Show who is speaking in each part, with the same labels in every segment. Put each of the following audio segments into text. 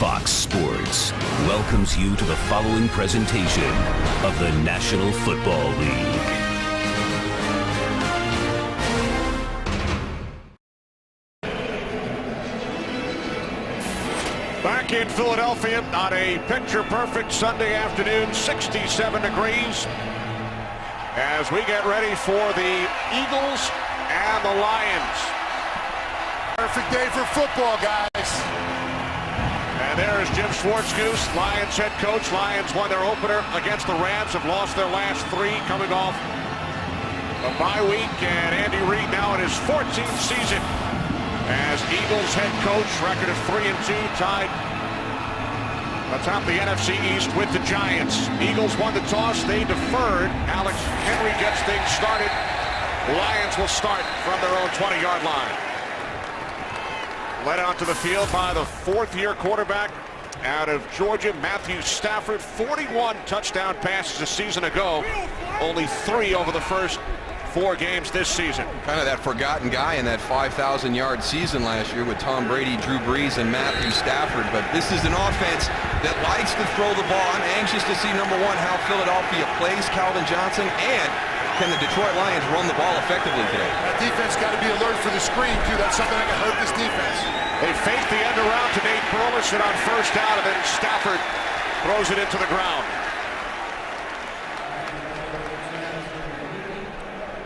Speaker 1: Fox Sports welcomes you to the following presentation of the National Football League.
Speaker 2: Back in Philadelphia on a picture-perfect Sunday afternoon, 67 degrees, as we get ready for the Eagles and the Lions.
Speaker 3: Perfect day for football, guys.
Speaker 2: And there's Jim Schwartzgoose, Lions head coach. Lions won their opener against the Rams, have lost their last three, coming off a bye week, and Andy Reid now in his 14th season as Eagles head coach. Record of 3-2, tied atop the NFC East with the Giants. Eagles won the toss, they deferred. Alex Henry gets things started. Lions will start from their own 20-yard line. Led onto the field by the fourth-year quarterback out of Georgia, Matthew Stafford. 41 touchdown passes a season ago, only 3 over the first 4 games this season.
Speaker 4: Kind of that forgotten guy in that 5,000-yard season last year with Tom Brady, Drew Brees, and Matthew Stafford. But this is an offense that likes to throw the ball. I'm anxious to see, number one, how Philadelphia plays Calvin Johnson, and can the Detroit Lions run the ball effectively today?
Speaker 3: That defense got to be alert for the screen, too. That's something that can hurt this defense.
Speaker 2: They fake the end around to Nate Burleson on first down, and then Stafford throws it into the ground.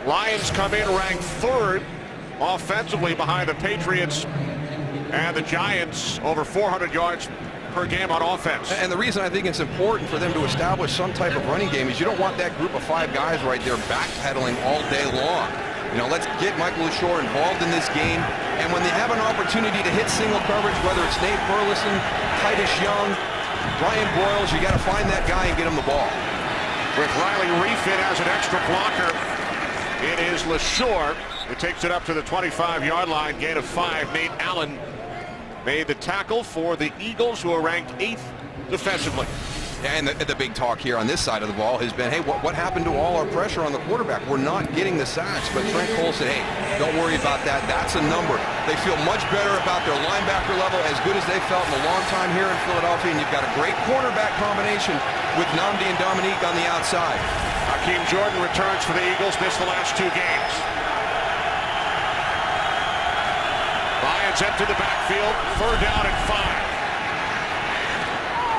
Speaker 2: Lions come in ranked 3rd offensively behind the Patriots and the Giants, over 400 yards per game on offense.
Speaker 4: And the reason I think it's important for them to establish some type of running game is you don't want that group of 5 guys right there backpedaling all day long. You know, let's get Michael LaShore involved in this game, and when they have an opportunity to hit single coverage, whether it's Nate Burleson, Titus Young, Brian Broyles, you got to find that guy and get him the ball.
Speaker 2: With Riley Reiff in as an extra blocker, it is LaShore who takes it up to the 25-yard line, gain of 5. Nate Allen made the tackle for the Eagles, who are ranked 8th defensively.
Speaker 4: And the big talk here on this side of the ball has been, hey, what happened to all our pressure on the quarterback? We're not getting the sacks. But Trent Cole said, hey, don't worry about that. That's a number. They feel much better about their linebacker level, as good as they felt in a long time here in Philadelphia. And you've got a great cornerback combination with Nnamdi and Dominique on the outside.
Speaker 2: Hakeem Jordan returns for the Eagles, missed the last 2 games. Lions enter the backfield, 3rd down and 5.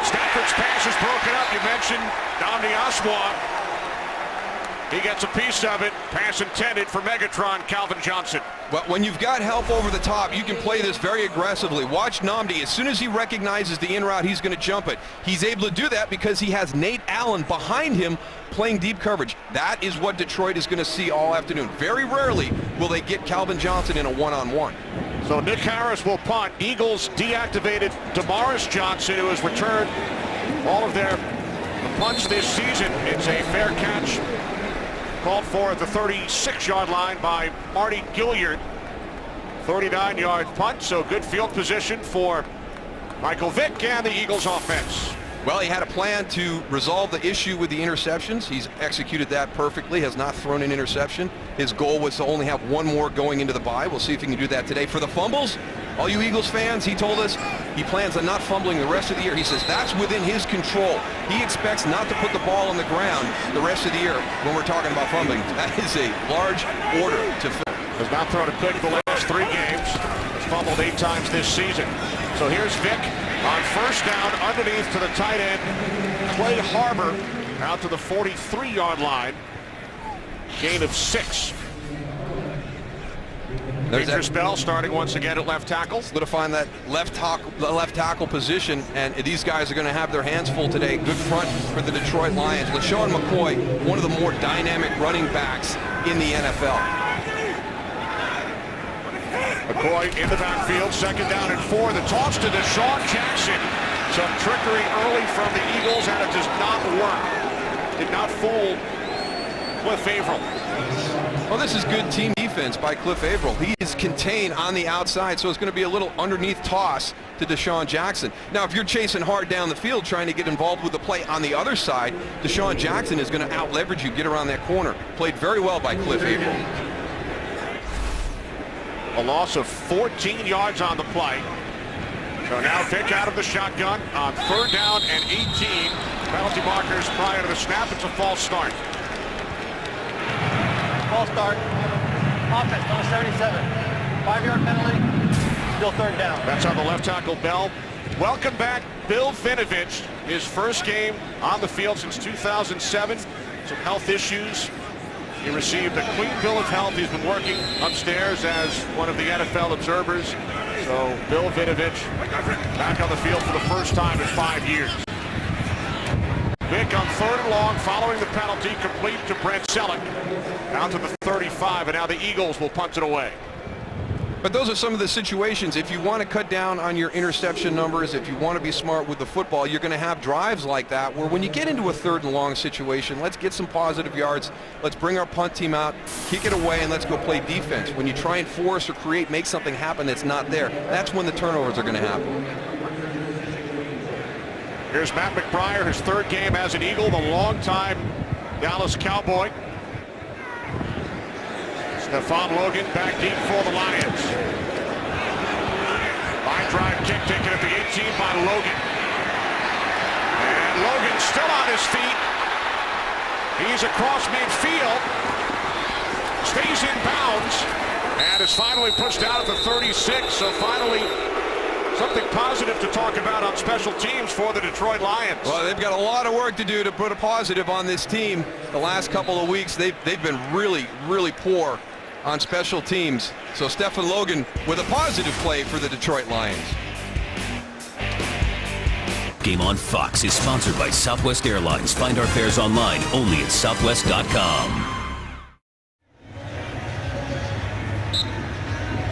Speaker 2: Stafford's pass is broken up. You mentioned Nnamdi Asomugha. He gets a piece of it. Pass intended for Megatron Calvin Johnson.
Speaker 4: But when you've got help over the top, you can play this very aggressively. Watch Nnamdi. As soon as he recognizes the in route, he's going to jump it. He's able to do that because he has Nate Allen behind him playing deep coverage. That is what Detroit is going to see all afternoon. Very rarely will they get Calvin Johnson in a one-on-one.
Speaker 2: So Nick Harris will punt. Eagles deactivated Damaris Johnson, who has returned all of their punts this season. It's a fair catch called for at the 36-yard line by Marty Gilliard. 39-yard punt, so good field position for Michael Vick and the Eagles offense.
Speaker 4: Well, he had a plan to resolve the issue with the interceptions. He's executed that perfectly, has not thrown an interception. His goal was to only have 1 more going into the bye. We'll see if he can do that today. For the fumbles, all you Eagles fans, he told us he plans on not fumbling the rest of the year. He says that's within his control. He expects not to put the ball on the ground the rest of the year when we're talking about fumbling. That is a large order to fill.
Speaker 2: Has not thrown a pick the last 3 games. Has fumbled 8 times this season. So here's Vick on first down, underneath to the tight end, Clay Harbor, out to the 43-yard line. Gain of 6. There's Bell starting once again at left tackle.
Speaker 4: Solidifying that left tackle position, and these guys are going to have their hands full today. Good front for the Detroit Lions. LeSean McCoy, one of the more dynamic running backs in the NFL.
Speaker 2: McCoy in the backfield, 2nd down and 4. The toss to DeSean Jackson. Some trickery early from the Eagles, and it does not work. Did not fool Cliff Avril.
Speaker 4: Well, this is good team defense by Cliff Avril. He is contained on the outside, so it's going to be a little underneath toss to DeSean Jackson. Now, if you're chasing hard down the field trying to get involved with the play on the other side, DeSean Jackson is going to out-leverage you, get around that corner. Played very well by Cliff Avril.
Speaker 2: A loss of 14 yards on the play. So now Vick out of the shotgun on 3rd down and 18. Penalty markers prior to the snap. It's a false start.
Speaker 5: False start. Offense, number 77. 5-yard penalty. Still 3rd down.
Speaker 2: That's on the left tackle, Bell. Welcome back, Bill Vinovich. His first game on the field since 2007. Some health issues. He received a clean bill of health. He's been working upstairs as one of the NFL observers. So Bill Vinovich back on the field for the first time in 5 years. Vick on 3rd and long, following the penalty, complete to Brent Selleck. Down to the 35, and now the Eagles will punt it away.
Speaker 4: But those are some of the situations. If you want to cut down on your interception numbers, if you want to be smart with the football, you're going to have drives like that where when you get into a 3rd and long situation, let's get some positive yards. Let's bring our punt team out, kick it away, and let's go play defense. When you try and force or create, make something happen that's not there, that's when the turnovers are going to happen.
Speaker 2: Here's Matt McBriar, his 3rd game as an Eagle, the longtime Dallas Cowboy. Stephon Logan back deep for the Lions. Line drive kick taken at the 18 by Logan. And Logan still on his feet. He's across midfield. Stays in bounds. And is finally pushed out at the 36. So finally, something positive to talk about on special teams for the Detroit Lions.
Speaker 4: Well, they've got a lot of work to do to put a positive on this team. The last couple of weeks, they've been really poor on special teams. So Stephon Logan with a positive play for the Detroit Lions.
Speaker 1: Game on Fox is sponsored by Southwest Airlines. Find our fares online only at southwest.com.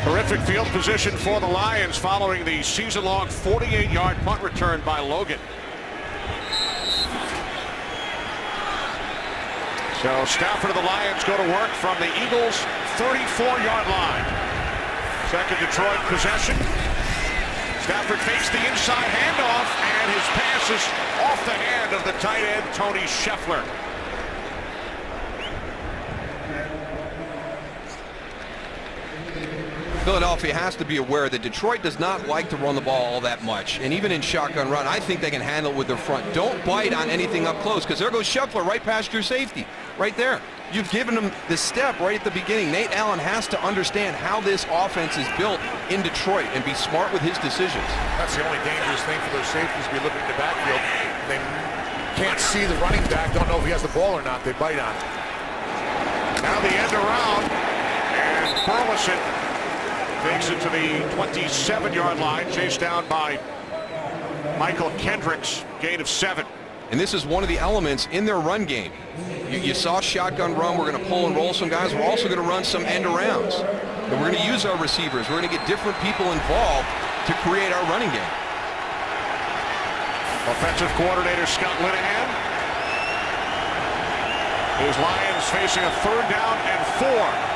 Speaker 2: Terrific field position for the Lions following the season-long 48-yard punt return by Logan. So Stafford of the Lions go to work from the Eagles' 34-yard line. Second Detroit possession. Stafford fakes the inside handoff, and his pass is off the hand of the tight end, Tony Scheffler.
Speaker 4: Philadelphia has to be aware that Detroit does not like to run the ball all that much. And even in shotgun run, I think they can handle it with their front. Don't bite on anything up close, because there goes Scheffler right past your safety. Right there. You've given him the step right at the beginning. Nate Allen has to understand how this offense is built in Detroit and be smart with his decisions.
Speaker 3: That's the only dangerous thing for those safeties. Be looking at the backfield. They can't see the running back, don't know if he has the ball or not. They bite on it.
Speaker 2: Now the end around, and Burleson takes it to the 27-yard line, chased down by Michael Kendricks, gain of 7.
Speaker 4: And this is one of the elements in their run game. You saw shotgun run. We're going to pull and roll some guys. We're also going to run some end arounds. And we're going to use our receivers. We're going to get different people involved to create our running game.
Speaker 2: Offensive coordinator Scott Linehan. His Lions facing a 3rd down and 4.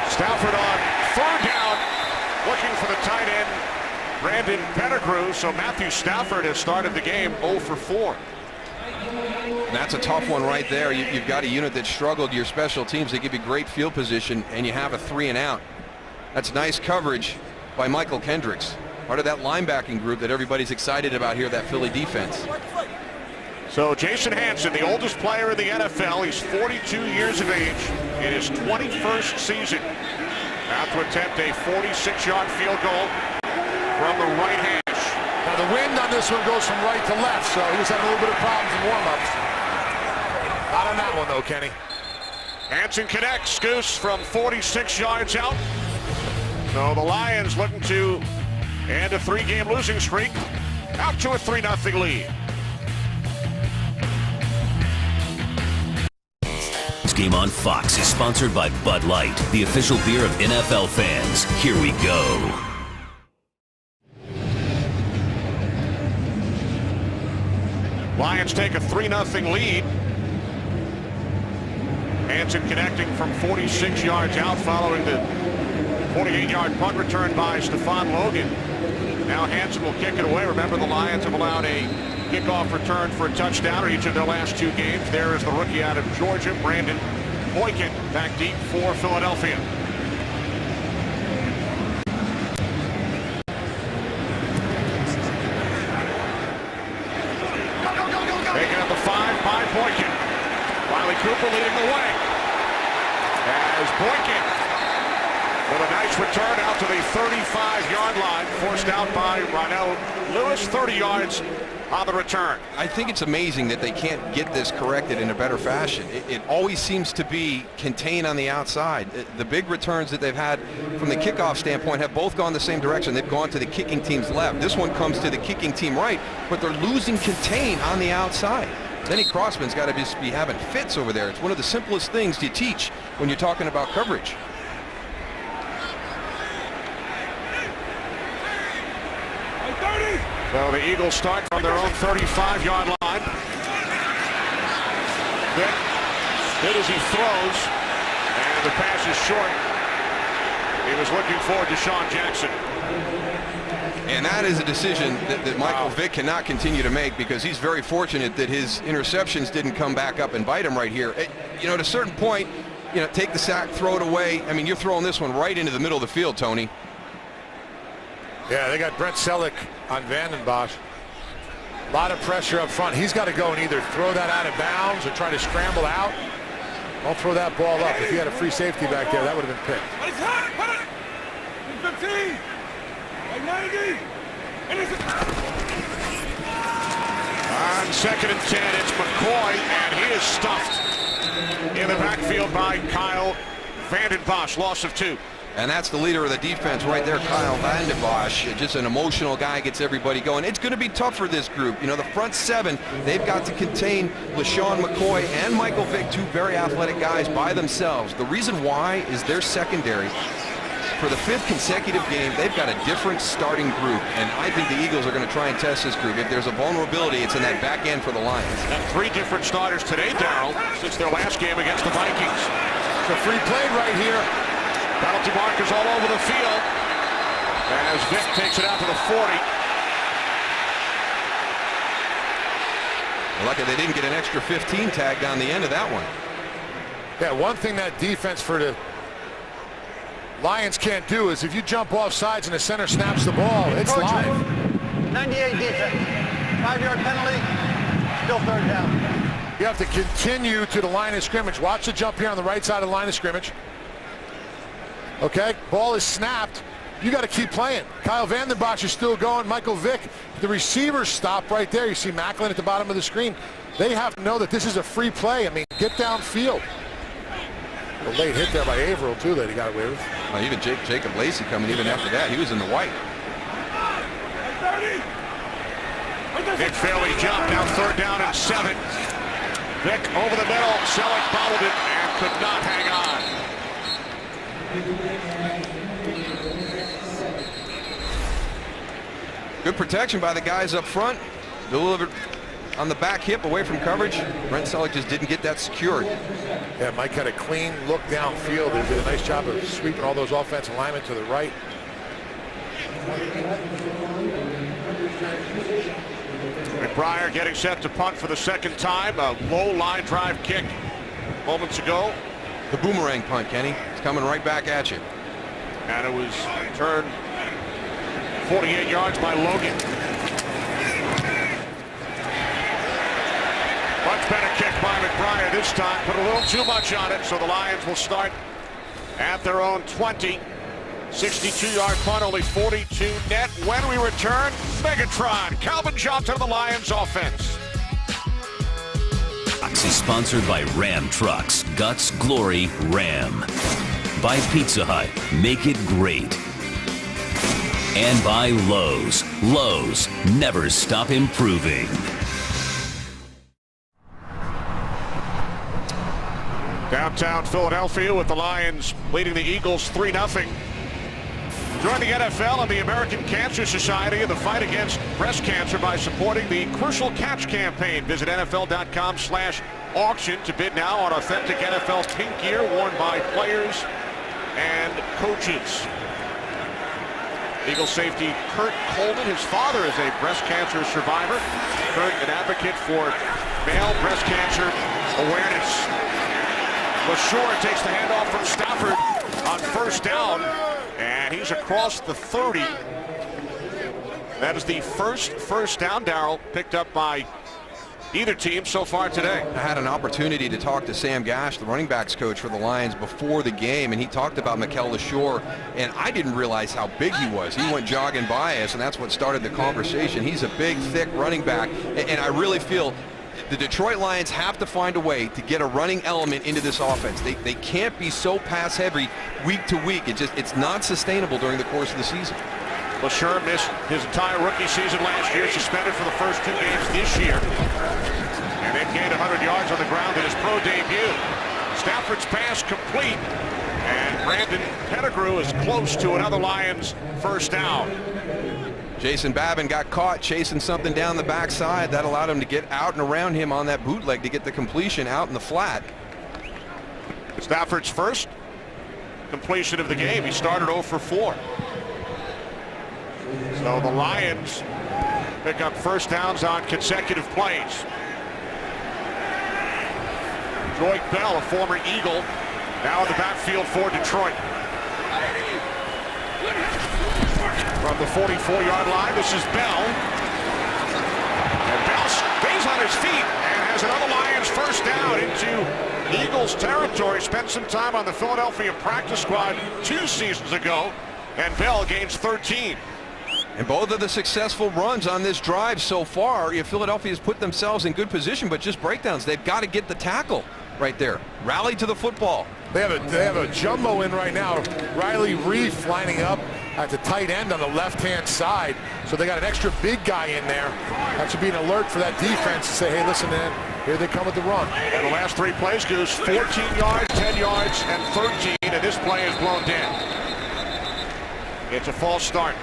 Speaker 2: Stafford on 3rd down, looking for the tight end, Brandon Pettigrew. So Matthew Stafford has started the game 0 for 4.
Speaker 4: That's a tough one right there. You've got a unit that struggled. Your special teams, they give you great field position, and you have a 3 and out. That's nice coverage by Michael Kendricks, part of that linebacking group that everybody's excited about here, that Philly defense.
Speaker 2: So Jason Hanson, the oldest player in the NFL, he's 42 years of age in his 21st season. About to attempt a 46-yard field goal from the right hash.
Speaker 3: Now the wind on this one goes from right to left, so he was having a little bit of problems in warm-ups. Not on that one though, Kenny.
Speaker 2: Hanson connects, Goose, from 46 yards out. So the Lions looking to end a 3-game losing streak, out to a 3-0 lead.
Speaker 1: Game on Fox is sponsored by Bud Light, the official beer of NFL fans. Here we go.
Speaker 2: Lions take a 3-0 lead. Hanson connecting from 46 yards out following the 48-yard punt return by Stephon Logan. Now Hanson will kick it away. Remember, the Lions have allowed a kickoff return for a touchdown in each of their last 2 games. There is the rookie out of Georgia, Brandon Boykin, back deep for Philadelphia. Taking up the 5 by Boykin. Riley Cooper leading the way. As Boykin with a nice return out to the 35-yard line, forced out by Ronell Lewis, 30 yards on the return.
Speaker 4: I think it's amazing that they can't get this corrected in a better fashion. It always seems to be contained on the outside. The big returns that they've had from the kickoff standpoint have both gone the same direction. They've gone to the kicking team's left. This one comes to the kicking team right, but they're losing contain on the outside. Denny Crossman's got to just be having fits over there. It's one of the simplest things to teach when you're talking about coverage.
Speaker 2: So the Eagles start from their own 35-yard line. Good as he throws, and the pass is short. He was looking for Deshaun Jackson.
Speaker 4: And that is a decision that Michael Vick cannot continue to make, because he's very fortunate that his interceptions didn't come back up and bite him right here. You know, at a certain point, you know, take the sack, throw it away. I mean, you're throwing this one right into the middle of the field, Tony.
Speaker 3: Yeah, they got Brent Selleck on Vanden Bosch. A lot of pressure up front. He's got to go and either throw that out of bounds or try to scramble out. Don't throw that ball up. If he had a free safety back there, that would have been picked.
Speaker 6: 15, 90, and it's
Speaker 2: on 2nd and 10, it's McCoy, and he is stuffed in the backfield by Kyle Vanden Bosch, loss of 2.
Speaker 4: And that's the leader of the defense right there, Kyle Vanden Bosch. Just an emotional guy, gets everybody going. It's going to be tough for this group. You know, the front 7, they've got to contain LeSean McCoy and Michael Vick, 2 very athletic guys by themselves. The reason why is their secondary. For the 5th consecutive game, they've got a different starting group, and I think the Eagles are going to try and test this group. If there's a vulnerability, it's in that back end for the Lions.
Speaker 2: And 3 different starters today, Darryl, since their last game against the Vikings.
Speaker 3: It's a free play right here.
Speaker 2: Penalty markers all over the field as Vick takes it out to the 40.
Speaker 4: Lucky they didn't get an extra 15 tagged on the end of that one.
Speaker 3: Yeah, one thing that defense for the Lions can't do is if you jump off sides and the center snaps the ball, it's live.
Speaker 5: 98 defense. 5-yard penalty. Still 3rd down.
Speaker 3: You have to continue to the line of scrimmage. Watch the jump here on the right side of the line of scrimmage. Okay, ball is snapped. You got to keep playing. Kyle Vanden Bosch is still going. Michael Vick, the receivers stop right there. You see Macklin at the bottom of the screen. They have to know that this is a free play. I mean, get downfield. A late hit there by Averill, too, that he got away with.
Speaker 4: Well, even Jacob Lacey coming even after that. He was in the white.
Speaker 2: Vick fairly jumped. Now 3rd down and 7. Vick over the middle. Selleck bobbled it and could not hang on.
Speaker 4: Good protection by the guys up front. Delivered on the back hip away from coverage. Brent Selleck just didn't get that secured.
Speaker 3: Yeah, Mike had a clean look downfield. He did a nice job of sweeping all those offensive linemen to the right.
Speaker 2: McBriar getting set to punt for the 2nd time. A low line drive kick moments ago.
Speaker 4: The boomerang punt, Kenny. It's coming right back at you.
Speaker 2: And it was returned 48 yards by Logan. Much better kick by McBriar this time. Put a little too much on it, so the Lions will start at their own 20. 62-yard punt, only 42 net. When we return, Megatron, Calvin Johnson of the Lions offense.
Speaker 1: Is sponsored by Ram Trucks. Guts, glory, Ram. By Pizza Hut. Make it great. And by Lowe's. Lowe's. Never stop improving.
Speaker 2: Downtown Philadelphia with the Lions leading the Eagles 3-0. Join the NFL and the American Cancer Society in the fight against breast cancer by supporting the Crucial Catch campaign. Visit NFL.com/auction to bid now on authentic NFL pink gear worn by players and coaches. Eagle safety Kurt Coleman. His father is a breast cancer survivor. Kurt, an advocate for male breast cancer awareness. LaSure takes the handoff from Stafford on first down, and he's across the 30. That is the first down, Darrell, picked up by either team so far today.
Speaker 4: I had an opportunity to talk to Sam Gash, the running backs coach for the Lions, before the game, and he talked about Mikel LaSure, and I didn't realize how big he was. He went jogging by us, and that's what started the conversation. He's a big, thick running back, and I really feel the Detroit Lions have to find a way to get a running element into this offense. They can't be so pass heavy week to week. It's not sustainable during the course of the season.
Speaker 2: LaSure missed his entire rookie season last year, suspended for the first 2 games this year. And then gained 100 yards on the ground in his pro debut. Stafford's pass complete, and Brandon Pettigrew is close to another Lions first down.
Speaker 4: Jason Babin got caught chasing something down the backside. That allowed him to get out and around him on that bootleg to get the completion out in the flat.
Speaker 2: Stafford's first completion of the game. He started 0 for 4. So the Lions pick up first downs on consecutive plays. Joique Bell, a former Eagle, now in the backfield for Detroit. From the 44-yard line, this is Bell. And Bell stays on his feet and has another Lions first down into Eagles territory. Spent some time on the Philadelphia practice squad 2 seasons ago, and Bell gains 13.
Speaker 4: And both of the successful runs on this drive so far, Philadelphia has put themselves in good position, but just breakdowns. They've got to get the tackle right there. Rally to the football.
Speaker 3: They have a jumbo in right now. Riley Reef lining up at the tight end on the left-hand side. So they got an extra big guy in there. That should be an alert for that defense to say, hey, listen, man, here they come with the run.
Speaker 2: And the last 3 plays, Goose, 14 yards, 10 yards, and 13, and this play is blown dead. It's a false start.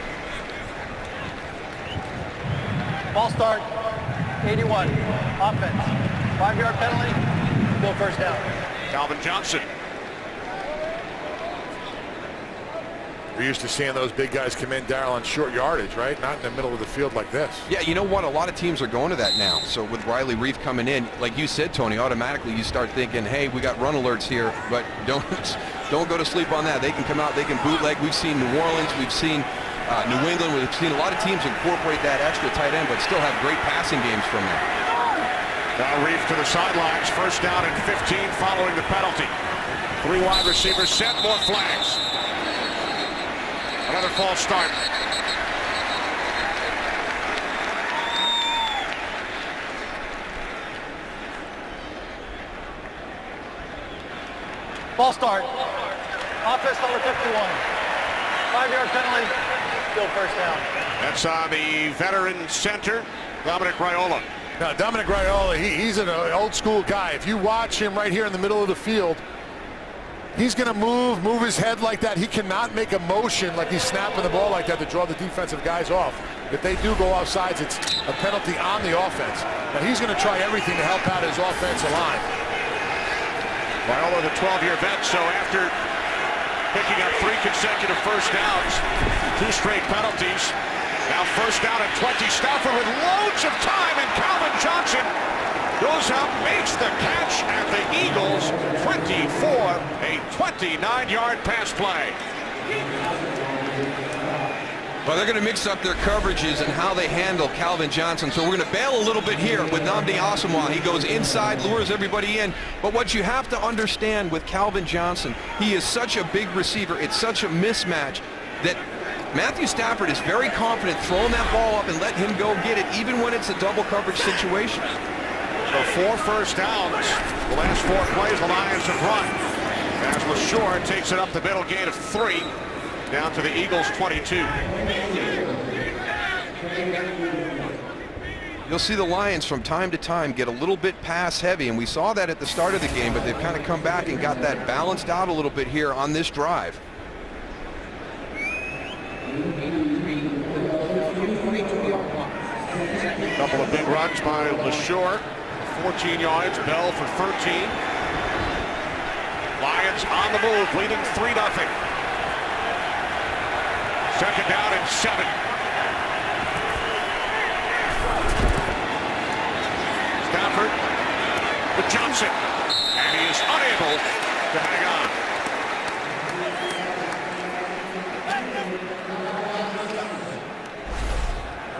Speaker 5: False start, 81, offense. 5-yard penalty, still first down.
Speaker 2: Calvin Johnson.
Speaker 3: We're used to seeing those big guys come in, Darrell, on short yardage, right? Not in the middle of the field like this.
Speaker 4: Yeah, you know what? A lot of teams are going to that now. So with Riley Reef coming in, like you said, Tony, automatically you start thinking, hey, we got run alerts here, but don't go to sleep on that. They can come out, they can bootleg. We've seen New Orleans, we've seen New England. We've seen a lot of teams incorporate that extra tight end, but still have great passing games from them.
Speaker 2: Now Reef to the sidelines. First down and 15 following the penalty. 3 wide receivers set, more flags. Another false start.
Speaker 5: False start, offense number 51. 5-yard penalty, still first down.
Speaker 2: That's on the veteran center, Dominic Raiola.
Speaker 3: Now, Dominic Raiola, he's an old school guy. If you watch him right here in the middle of the field, he's going to move his head like that. He cannot make a motion like he's snapping the ball like that to draw the defensive guys off. If they do go offsides, it's a penalty on the offense. Now, he's going to try everything to help out his offensive line.
Speaker 2: Raiola, the 12-year vet, so after picking up 3 consecutive first downs, 2 straight penalties, now first down at 20. Stafford with loads of time, and Calvin Johnson goes out, makes the catch at the Eagles 24, a 29-yard pass play.
Speaker 4: Well, they're going to mix up their coverages and how they handle Calvin Johnson. So we're going to bail a little bit here with Nnamdi Asomugha. He goes inside, lures everybody in. But what you have to understand with Calvin Johnson, he is such a big receiver. It's such a mismatch that Matthew Stafford is very confident throwing that ball up and letting him go get it, even when it's a double coverage situation.
Speaker 2: So 4 first downs. The last 4 plays the Lions have run. As LaSure takes it up the middle, gain of 3. Down to the Eagles 22.
Speaker 4: You'll see the Lions from time to time get a little bit pass heavy, and we saw that at the start of the game, but they've kind of come back and got that balanced out a little bit here on this drive.
Speaker 2: A couple of big runs by LaSure. 14 yards, Bell for 13. Lions on the move, leading 3-0. Second down and 7. Stafford with Johnson, and he is unable to hang on.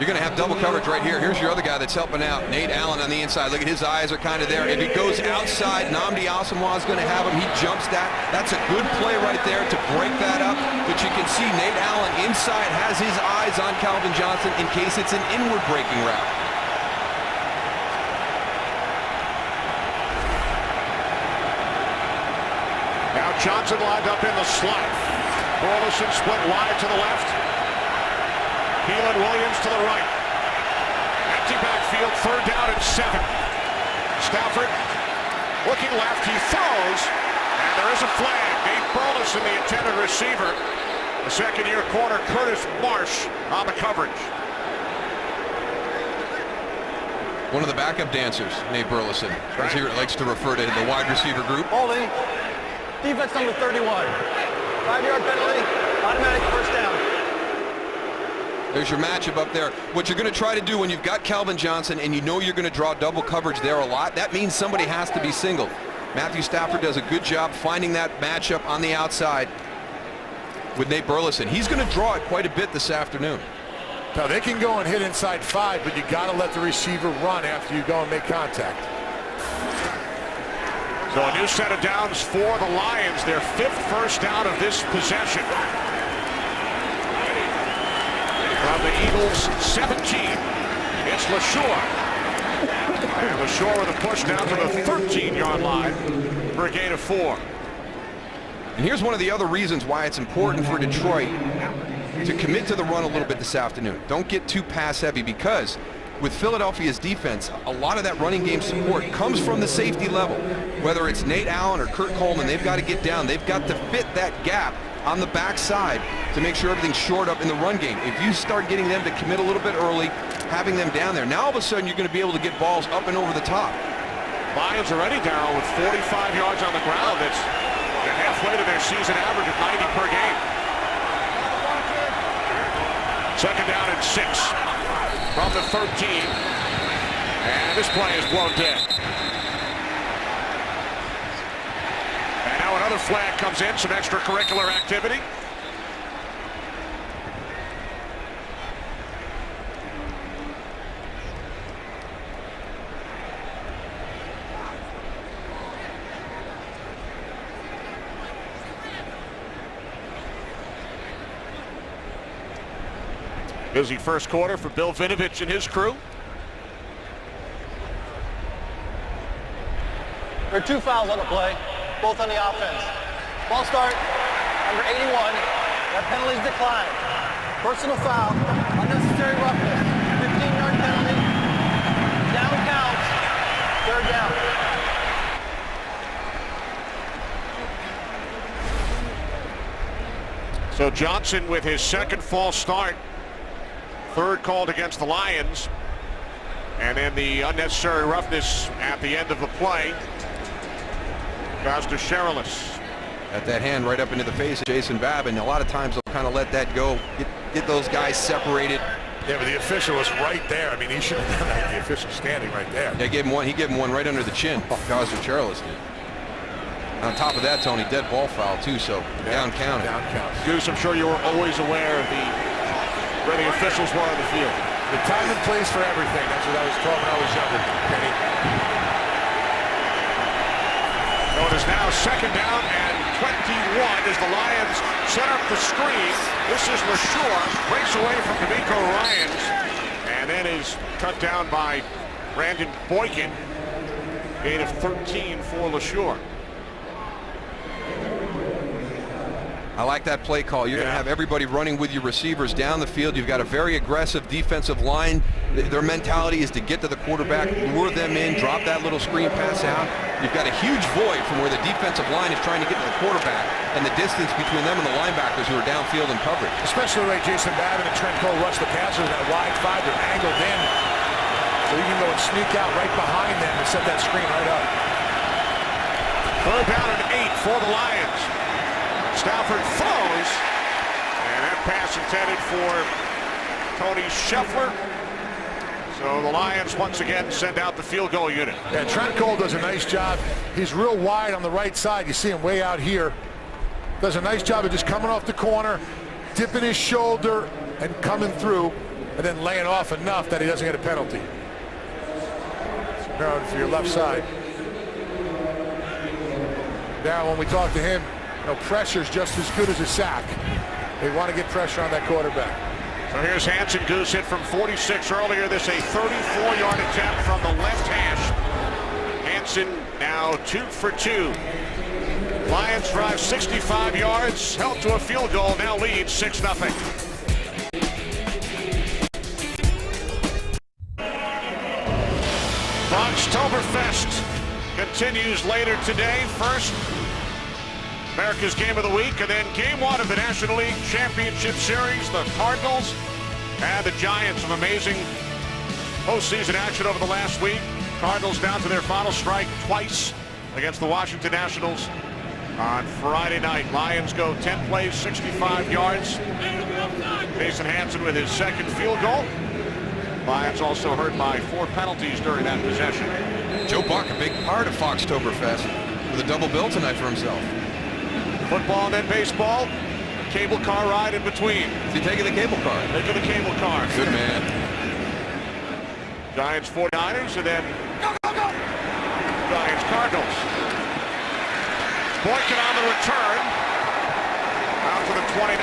Speaker 4: You're going to have double coverage right here. Here's your other guy that's helping out, Nate Allen on the inside. Look at his eyes are kind of there. If he goes outside, Nnamdi Asomugha is going to have him. He jumps that. That's a good play right there to break that up. But you can see Nate Allen inside has his eyes on Calvin Johnson in case it's an inward breaking route.
Speaker 2: Now Johnson lined up in the slot. Burleson split wide to the left. Keelan Williams to the right. Empty backfield, third down and 7. Stafford looking left, he throws, and there is a flag. Nate Burleson, the intended receiver. The second-year corner, Curtis Marsh, on the coverage.
Speaker 4: One of the backup dancers, Nate Burleson, as he likes to refer to the wide receiver group.
Speaker 5: Holding. Defense number 31. 5-yard penalty. Automatic first down.
Speaker 4: There's your matchup up there. What you're going to try to do when you've got Calvin Johnson and you know you're going to draw double coverage there a lot, that means somebody has to be singled. Matthew Stafford does a good job finding that matchup on the outside with Nate Burleson. He's going to draw it quite a bit this afternoon.
Speaker 3: Now they can go and hit inside 5, but you got to let the receiver run after you go and make contact.
Speaker 2: So a new set of downs for the Lions, their 5th first down of this possession. From the Eagles 17, it's LaSure. And LaSure with a push down to the 13-yard line for a gain of 4.
Speaker 4: And here's one of the other reasons why it's important for Detroit to commit to the run a little bit this afternoon. Don't get too pass heavy, because with Philadelphia's defense, a lot of that running game support comes from the safety level. Whether it's Nate Allen or Kurt Coleman, they've got to get down. They've got to fit that gap on the backside to make sure everything's shored up in the run game. If you start getting them to commit a little bit early, having them down there, now all of a sudden you're going to be able to get balls up and over the top.
Speaker 2: Lions already, Darryl, with 45 yards on the ground. That's halfway to their season average of 90 per game. Second down and 6 from the 13. And this play is blown dead. And now another flag comes in, some extracurricular activity. Busy first quarter for Bill Vinovich and his crew.
Speaker 5: There are 2 fouls on the play, both on the offense. Ball start, number 81. That penalty is declined. Personal foul, unnecessary roughness, 15-yard penalty. Down counts, third down.
Speaker 2: So Johnson with his second false start. Third called against the Lions. And then the unnecessary roughness at the end of the play goes to Sherilis.
Speaker 4: At that hand right up into the face of Jason Babin. A lot of times they'll kind of let that go, get those guys separated.
Speaker 3: Yeah, but the official was right there. I mean, he should have done that. The official standing right there.
Speaker 4: Yeah, he gave him one right under the chin. Gosder Sherilis did. On top of that, Tony, dead ball foul too, so down counted.
Speaker 3: Down counted.
Speaker 2: Goose, I'm sure you were always aware of where the officials were on the field.
Speaker 3: The time and place for everything. That's what I was taught when I was younger, Kenny.
Speaker 2: So it is now second down and 21 as the Lions set up the screen. This is LaSure, breaks away from D'Amico Ryans, and then is cut down by Brandon Boykin. Gain of 13 for LaSure.
Speaker 4: I like that play call. You're going to have everybody running with your receivers down the field. You've got a very aggressive defensive line. Their mentality is to get to the quarterback, lure them in, drop that little screen pass out. You've got a huge void from where the defensive line is trying to get to the quarterback and the distance between them and the linebackers who are downfield in coverage.
Speaker 3: Especially the way Jason Babin and Trent Cole rush the passer in that wide 5. They're angled in. So you can go and sneak out right behind them and set that screen right up.
Speaker 2: Third down and 8 for the Lions. Stafford throws, and that pass intended for Tony Scheffler. So the Lions once again send out the field goal unit.
Speaker 3: Yeah, Trent Cole does a nice job. He's real wide on the right side. You see him way out here. Does a nice job of just coming off the corner, dipping his shoulder, and coming through, and then laying off enough that he doesn't get a penalty. So now for your left side. Now when we talk to him, pressure's just as good as a sack. They want to get pressure on that quarterback.
Speaker 2: So here's Hanson. Goose hit from 46 earlier. This a 34-yard attempt from the left hash. Hanson now 2 for 2. Lions drive 65 yards, held to a field goal, now lead 6-0. Foxtoberfest continues later today. First, America's Game of the Week, and then Game 1 of the National League Championship Series. The Cardinals and the Giants. Some amazing postseason action over the last week. Cardinals down to their final strike twice against the Washington Nationals on Friday night. Lions go 10 plays, 65 yards. Jason Hanson with his second field goal. Lions also hurt by 4 penalties during that possession.
Speaker 4: Joe Buck, a big part of Foxtoberfest, with a double bill tonight for himself.
Speaker 2: Football and then baseball. Cable car ride in between.
Speaker 4: Is he taking the cable car?
Speaker 2: Taking the cable car.
Speaker 4: Good man.
Speaker 2: Giants 49ers, and then Giants Cardinals. Boykin on the return. Out to the 29.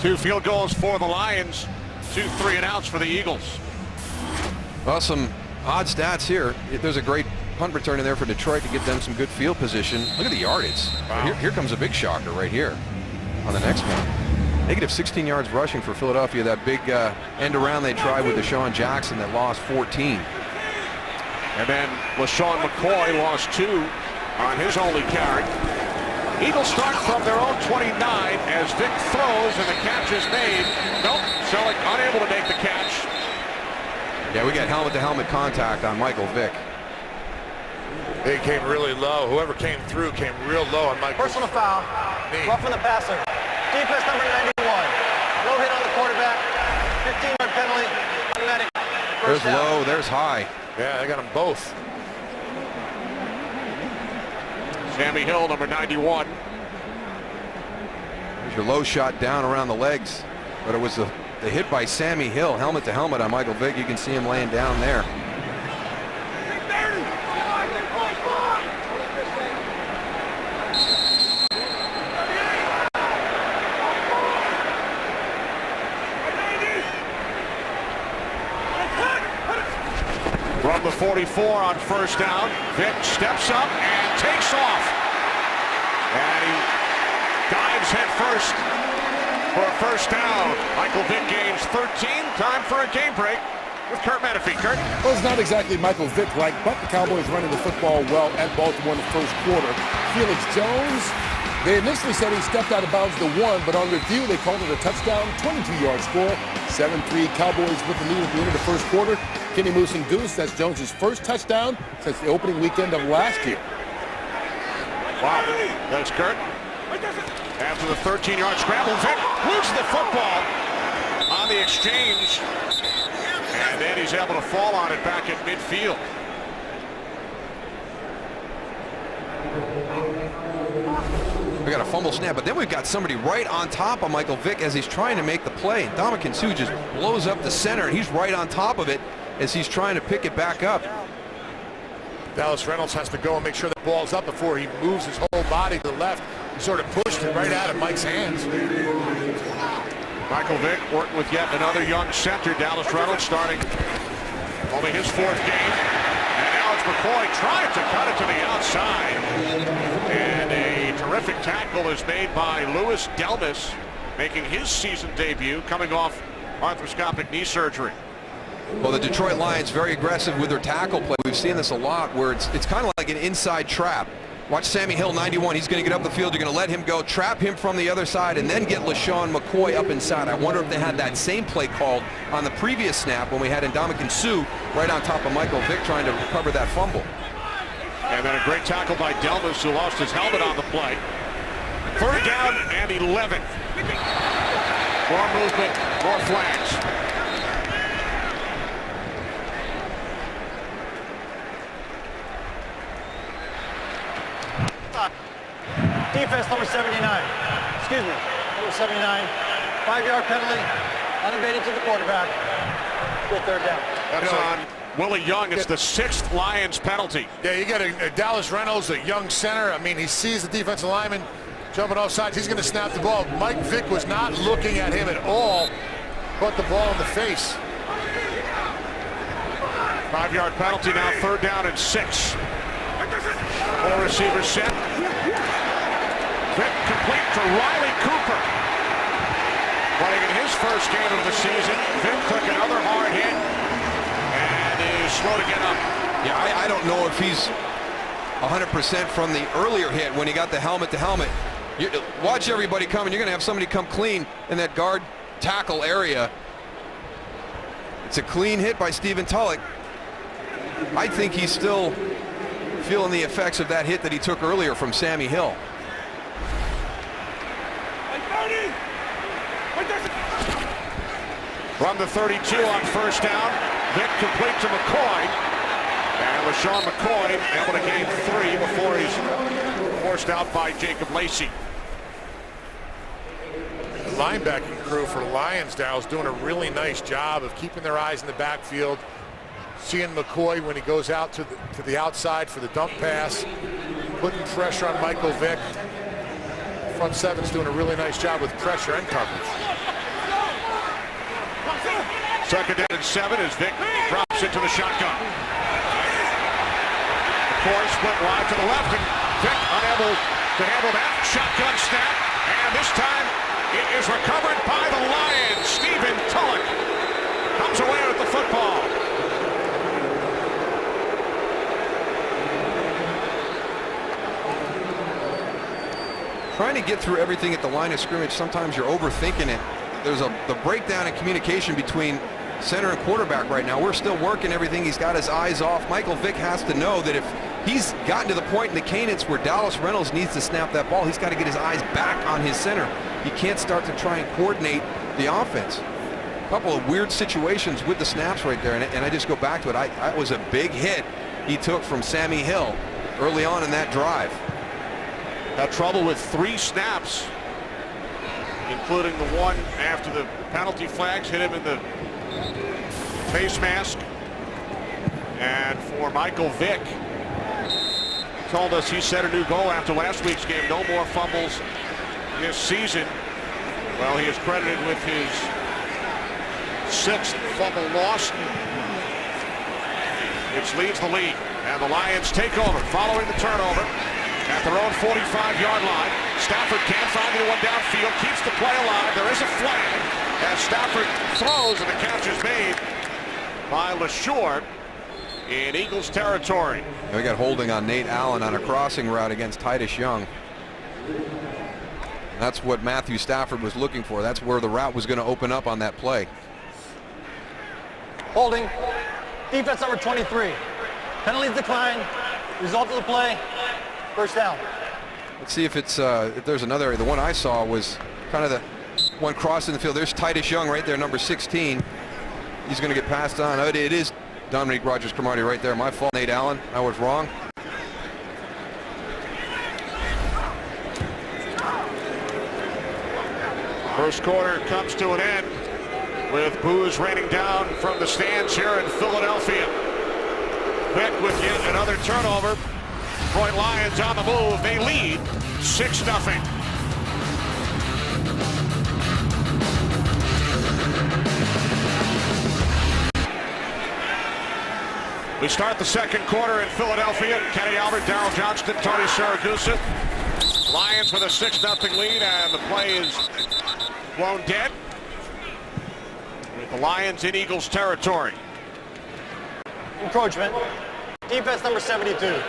Speaker 2: Two field goals for the Lions. 2 3-and-outs for the Eagles.
Speaker 4: Well, some odd stats here. There's a great punt return in there for Detroit to give them some good field position. Look at the yardage.
Speaker 2: Wow.
Speaker 4: Here comes a big shocker right here on the next one. Negative 16 yards rushing for Philadelphia. That big end around they tried with Deshaun Jackson that lost 14.
Speaker 2: And then LaShawn McCoy lost 2 on his only carry. Eagles start from their own 29 as Vick throws, and the catch is made. Nope, Selleck unable to make the catch.
Speaker 4: Yeah, we got helmet-to-helmet contact on Michael Vick.
Speaker 3: They came really low. Whoever came through came real low on Michael.
Speaker 5: Personal foul. Roughing the passer. Defense number 91. Low hit on the quarterback. 15-yard penalty. Automatic.
Speaker 4: There's low, there's high.
Speaker 3: Yeah, they got them both.
Speaker 2: Sammy Hill, number 91.
Speaker 4: There's your low shot down around the legs. But it was the hit by Sammy Hill, helmet to helmet on Michael Vick. You can see him laying down there.
Speaker 2: From the 44 on first down, Vick steps up and takes off. And he dives head first for a first down. Michael Vick gains 13. Time for a game break with Kurt Menefee. Kurt?
Speaker 6: Well, it's not exactly Michael Vick-like, but the Cowboys running the football well at Baltimore in the first quarter. Felix Jones, they initially said he stepped out of bounds to 1, but on review they called it a touchdown, 22-yard score, 7-3 Cowboys with the lead at the end of the first quarter. Kenny Moose and Goose, that's Jones' first touchdown since the opening weekend of last year.
Speaker 2: Wow, that's Kurt. After the 13-yard scramble, Vick loses the football on the exchange. And then he's able to fall on it back at midfield.
Speaker 4: We got a fumble snap, but then we've got somebody right on top of Michael Vick as he's trying to make the play. Ndamukong Suh just blows up the center, and he's right on top of it as he's trying to pick it back up.
Speaker 3: Dallas Reynolds has to go and make sure the ball's up before he moves his whole body to the left. He sort of pushed it right out of Mike's hands.
Speaker 2: Michael Vick working with yet another young center. Dallas Reynolds starting only his 4th game. And now it's McCoy trying to cut it to the outside. And a terrific tackle is made by Louis Delmas, making his season debut, coming off arthroscopic knee surgery.
Speaker 4: Well, the Detroit Lions very aggressive with their tackle play. We've seen this a lot where it's kind of like an inside trap Watch Sammy Hill, 91. He's going to get up the field. You're going to let him go, trap him from the other side, and then get LaShawn McCoy up inside. I wonder if they had that same play called on the previous snap when we had Ndamukong Suh right on top of Michael Vick trying to recover that fumble.
Speaker 2: And then a great tackle by Delmas, who lost his helmet on the play. 3rd down and 11. More movement, more flags.
Speaker 5: Defense number 79. Excuse me, number 79. 5-yard penalty, unabated to the quarterback. Good 3rd down.
Speaker 2: That's on Willie Young. It's the 6th Lions penalty.
Speaker 3: Yeah, you got a Dallas Reynolds, a young center. I mean, he sees the defensive lineman jumping off sides. He's going to snap the ball. Mike Vick was not looking at him at all. Put the ball in the face.
Speaker 2: 5-yard penalty now, 3rd down and 6. 4 receivers set. Vick complete to Riley Cooper. Playing in his first game of the season. Vick took another hard hit and is slow to get up.
Speaker 4: Yeah, I don't know if he's 100% from the earlier hit when he got the helmet to helmet. Watch everybody coming. You're going to have somebody come clean in that guard tackle area. It's a clean hit by Stephen Tulloch. I think he's still feeling the effects of that hit that he took earlier from Sammy Hill.
Speaker 2: From the 32 on 1st down, Vick complete to McCoy. And LaShawn McCoy able to gain 3 before he's forced out by Jacob Lacey.
Speaker 3: The linebacking crew for the Lions, Darryl, is doing a really nice job of keeping their eyes in the backfield. Seeing McCoy when he goes out to the outside for the dump pass, putting pressure on Michael Vick. Front seven's doing a really nice job with pressure and coverage.
Speaker 2: 2nd down and 7 as Vick drops into the shotgun. McCoy split wide to the left, and Vick unable to handle that shotgun snap. And this time it is recovered by the Lions. Stephen Tulloch comes away with the football.
Speaker 4: Trying to get through everything at the line of scrimmage, sometimes you're overthinking it. There's the breakdown in communication between center and quarterback right now. We're still working everything. He's got his eyes off. Michael Vick has to know that if he's gotten to the point in the cadence where Dallas Reynolds needs to snap that ball, he's got to get his eyes back on his center. He can't start to try and coordinate the offense. A couple of weird situations with the snaps right there, and I just go back to it. That was a big hit he took from Sammy Hill early on in that drive.
Speaker 2: Had trouble with 3 snaps, including the one after the penalty flags hit him in the face mask. And for Michael Vick, told us he set a new goal after last week's game. No more fumbles this season. Well, he is credited with his 6th fumble loss, which leads the league. And the Lions take over following the turnover at their own 45-yard line. Stafford can't find anyone downfield, keeps the play alive. There is a flag as Stafford throws, and the catch is made by LaShore in Eagles territory.
Speaker 4: We got holding on Nate Allen on a crossing route against Titus Young. That's what Matthew Stafford was looking for. That's where the route was going to open up on that play.
Speaker 5: Holding. Defense number 23. Penalties decline. Result of the play. 1st down.
Speaker 4: Let's see if it's if there's another area. The one I saw was kind of the one crossing the field. There's Titus Young right there, number 16. He's going to get passed on. It is Dominique Rodgers-Cromartie right there. My fault, Nate Allen. I was wrong.
Speaker 2: First quarter comes to an end with boos raining down from the stands here in Philadelphia. Vick with yet another turnover. Detroit Lions on the move. They lead 6-0. We start the 2nd quarter in Philadelphia. Kenny Albert, Darryl Johnston, Tony Siragusa. Lions with a 6-0 lead, and the play is blown dead. With the Lions in Eagles territory.
Speaker 5: Encroachment. Defense number 72.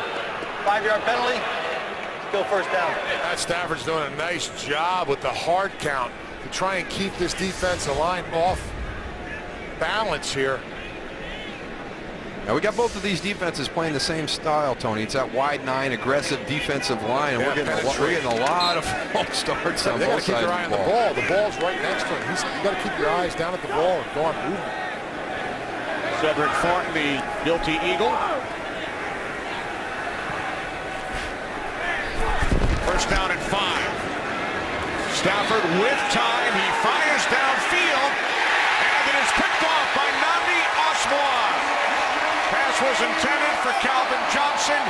Speaker 5: 5-yard penalty. go first down.
Speaker 3: Matt Stafford's doing a nice job with the hard count to try and keep this defensive line off balance here.
Speaker 4: Now we got both of these defenses playing the same style, Tony. It's that wide 9 aggressive defensive line, and we're getting a lot of false starts on both sides of the ball.
Speaker 3: They got to keep your eye on the ball. The ball's right next to him. You got to keep your eyes down at the ball and go on moving.
Speaker 2: Cedric Thornton, the guilty Eagle. First down and 5. Stafford with time. He fires downfield, and it is picked off by Nnamdi Asomugha. Pass was intended for Calvin Johnson.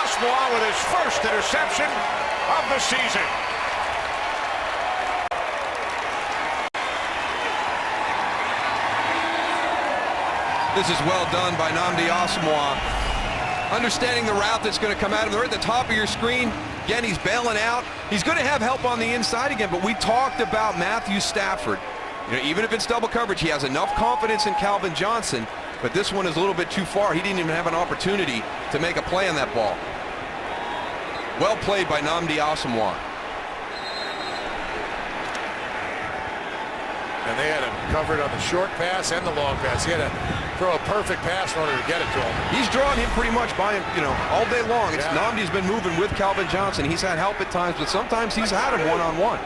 Speaker 2: Asomugha with his first interception of the season.
Speaker 4: This is well done by Nnamdi Asomugha. Understanding the route that's going to come at him. They're at the top of your screen. Again, he's bailing out. He's going to have help on the inside again, but we talked about Matthew Stafford. You know, even if it's double coverage, he has enough confidence in Calvin Johnson, but this one is a little bit too far. He didn't even have an opportunity to make a play on that ball. Well played by Nnamdi Asomugha.
Speaker 3: And they had him covered on the short pass and the long pass. He had to throw a perfect pass in order to get it to him.
Speaker 4: He's drawn him pretty much by him, you know, all day long. It's Nnamdi's been moving with Calvin Johnson. He's had help at times, but sometimes he's had him one-on-one.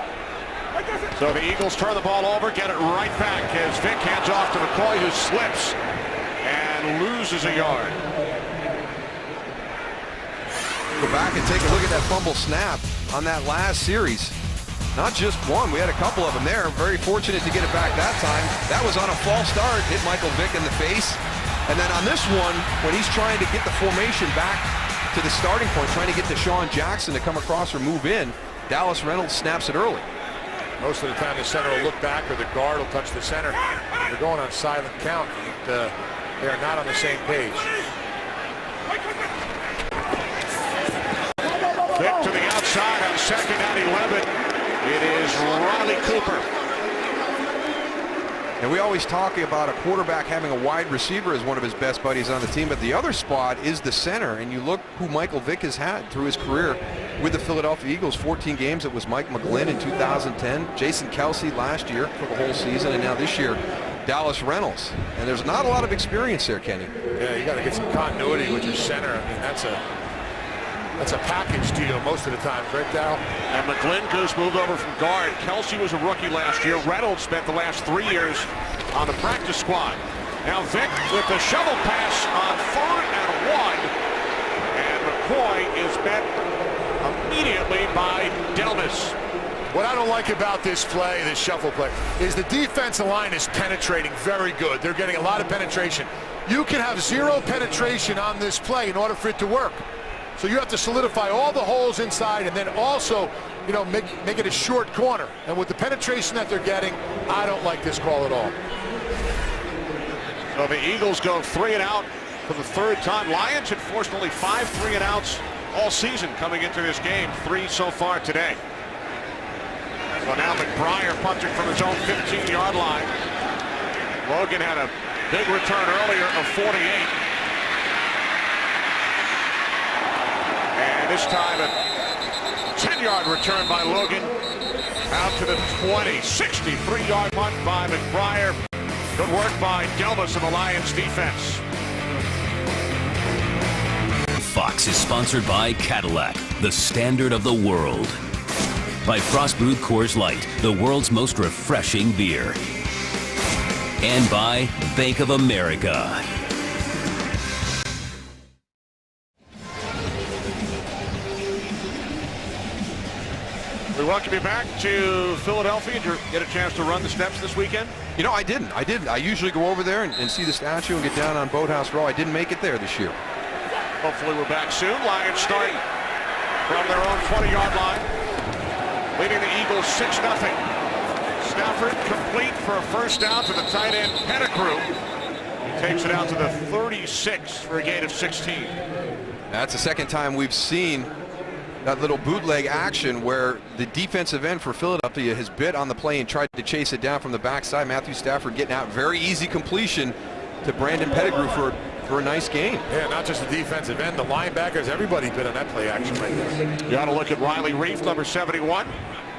Speaker 2: So the Eagles turn the ball over, get it right back as Vick hands off to McCoy, who slips and loses a yard.
Speaker 4: Go back and take a look at that fumble snap on that last series. Not just one, we had a couple of them there. Very fortunate to get it back that time. That was on a false start, hit Michael Vick in the face. And then on this one, when he's trying to get the formation back to the starting point, trying to get DeSean Jackson to come across or move in, Dallas Reynolds snaps it early.
Speaker 3: Most of the time the center will look back or the guard will touch the center. They're going on silent count. They are not on the same page.
Speaker 2: Vick to the outside on second and 11. It is Riley Cooper.
Speaker 4: And we always talk about a quarterback having a wide receiver as one of his best buddies on the team, but the other spot is the center. And you look who Michael Vick has had through his career with the Philadelphia Eagles. 14 games. It was Mike McGlynn in 2010, Jason Kelce last year for the whole season, and now this year, Dallas Reynolds. And there's not a lot of experience there, Kenny.
Speaker 3: Yeah, you got to get some continuity with your center. I mean, that's a package deal most of the time, right, Dal?
Speaker 2: And McGlynn goes moved over from guard. Kelce was a rookie last year. Reynolds spent the last 3 years on the practice squad. Now Vick with the shovel pass on 3rd and 1. And McCoy is met immediately by Delmas.
Speaker 3: What I don't like about this play, this shuffle play, is the defensive line is penetrating very good. They're getting a lot of penetration. You can have 0 penetration on this play in order for it to work. So you have to solidify all the holes inside and then also, you know, make it a short corner. And with the penetration that they're getting, I don't like this call at all.
Speaker 2: So the Eagles go 3 and out for the 3rd time. Lions had forced only 5 3 and outs all season coming into this game. 3 so far today. So now McBriar punting from his own 15-yard line. Logan had a big return earlier of 48. And this time a 10-yard return by Logan out to the 20. 63-yard punt by McBriar. Good work by Delmas and the Lions defense.
Speaker 1: Fox is sponsored by Cadillac, the standard of the world. By Frostbrewed Coors Light, the world's most refreshing beer. And by Bank of America.
Speaker 2: We welcome you back to Philadelphia. Did you get a chance to run the steps this weekend?
Speaker 4: You know, I didn't. I usually go over there and see the statue and get down on Boathouse Row. I didn't make it there this year.
Speaker 2: Hopefully we're back soon. Lions start from their own 20-yard line, leading the Eagles 6-0. Stafford complete for a first down to the tight end Pettigrew. He takes it out to the 36 for a gain of 16.
Speaker 4: That's the second time we've seen that little bootleg action where the defensive end for Philadelphia has bit on the play and tried to chase it down from the backside. Matthew Stafford getting out. Very easy completion to Brandon Pettigrew for for a nice gain.
Speaker 3: Yeah, not just the defensive end, the linebackers, everybody been on that play action right there.
Speaker 2: You got to look at Riley Reef, number 71.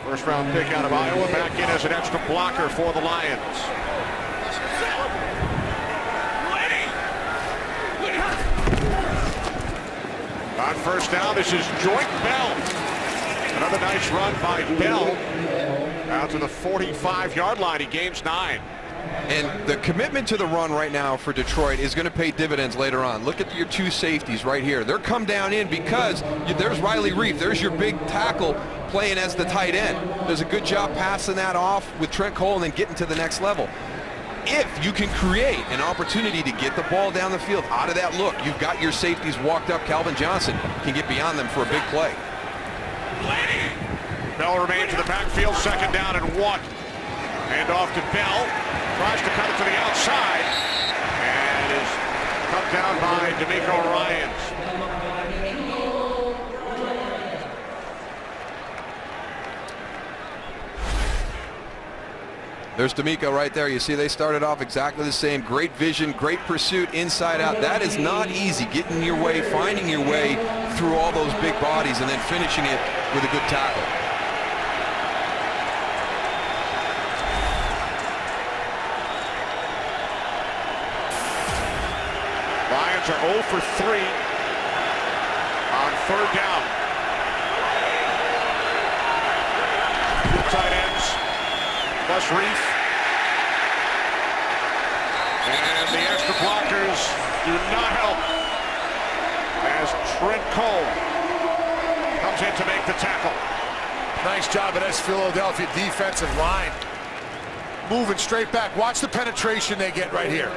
Speaker 2: First round pick out of Iowa, back in as an extra blocker for the Lions. On first down, this is Joyk Bell. Another nice run by Bell. Out to the 45-yard line. He gains 9.
Speaker 4: And the commitment to the run right now for Detroit is going to pay dividends later on. Look at your two safeties right here. They're come down in because there's Riley Reef. There's your big tackle playing as the tight end. Does a good job passing that off with Trent Cole and then getting to the next level. If you can create an opportunity to get the ball down the field out of that look, you've got your safeties walked up. Calvin Johnson can get beyond them for a big play.
Speaker 2: Bell remains in the backfield, second down and 1. Hand off to Bell. Tries to cut it to the outside. And is cut down by D'Amico Ryans.
Speaker 4: There's D'Amico right there. You see they started off exactly the same. Great vision, great pursuit, inside out. That is not easy, getting your way, finding your way through all those big bodies and then finishing it with a good tackle.
Speaker 2: Lions are 0 for 3 on third down. Two tight ends plus Reef. And the extra blockers do not help as Trent Cole comes in to make the tackle.
Speaker 3: Nice job at this Philadelphia defensive line. Moving straight back. Watch the penetration they get right here.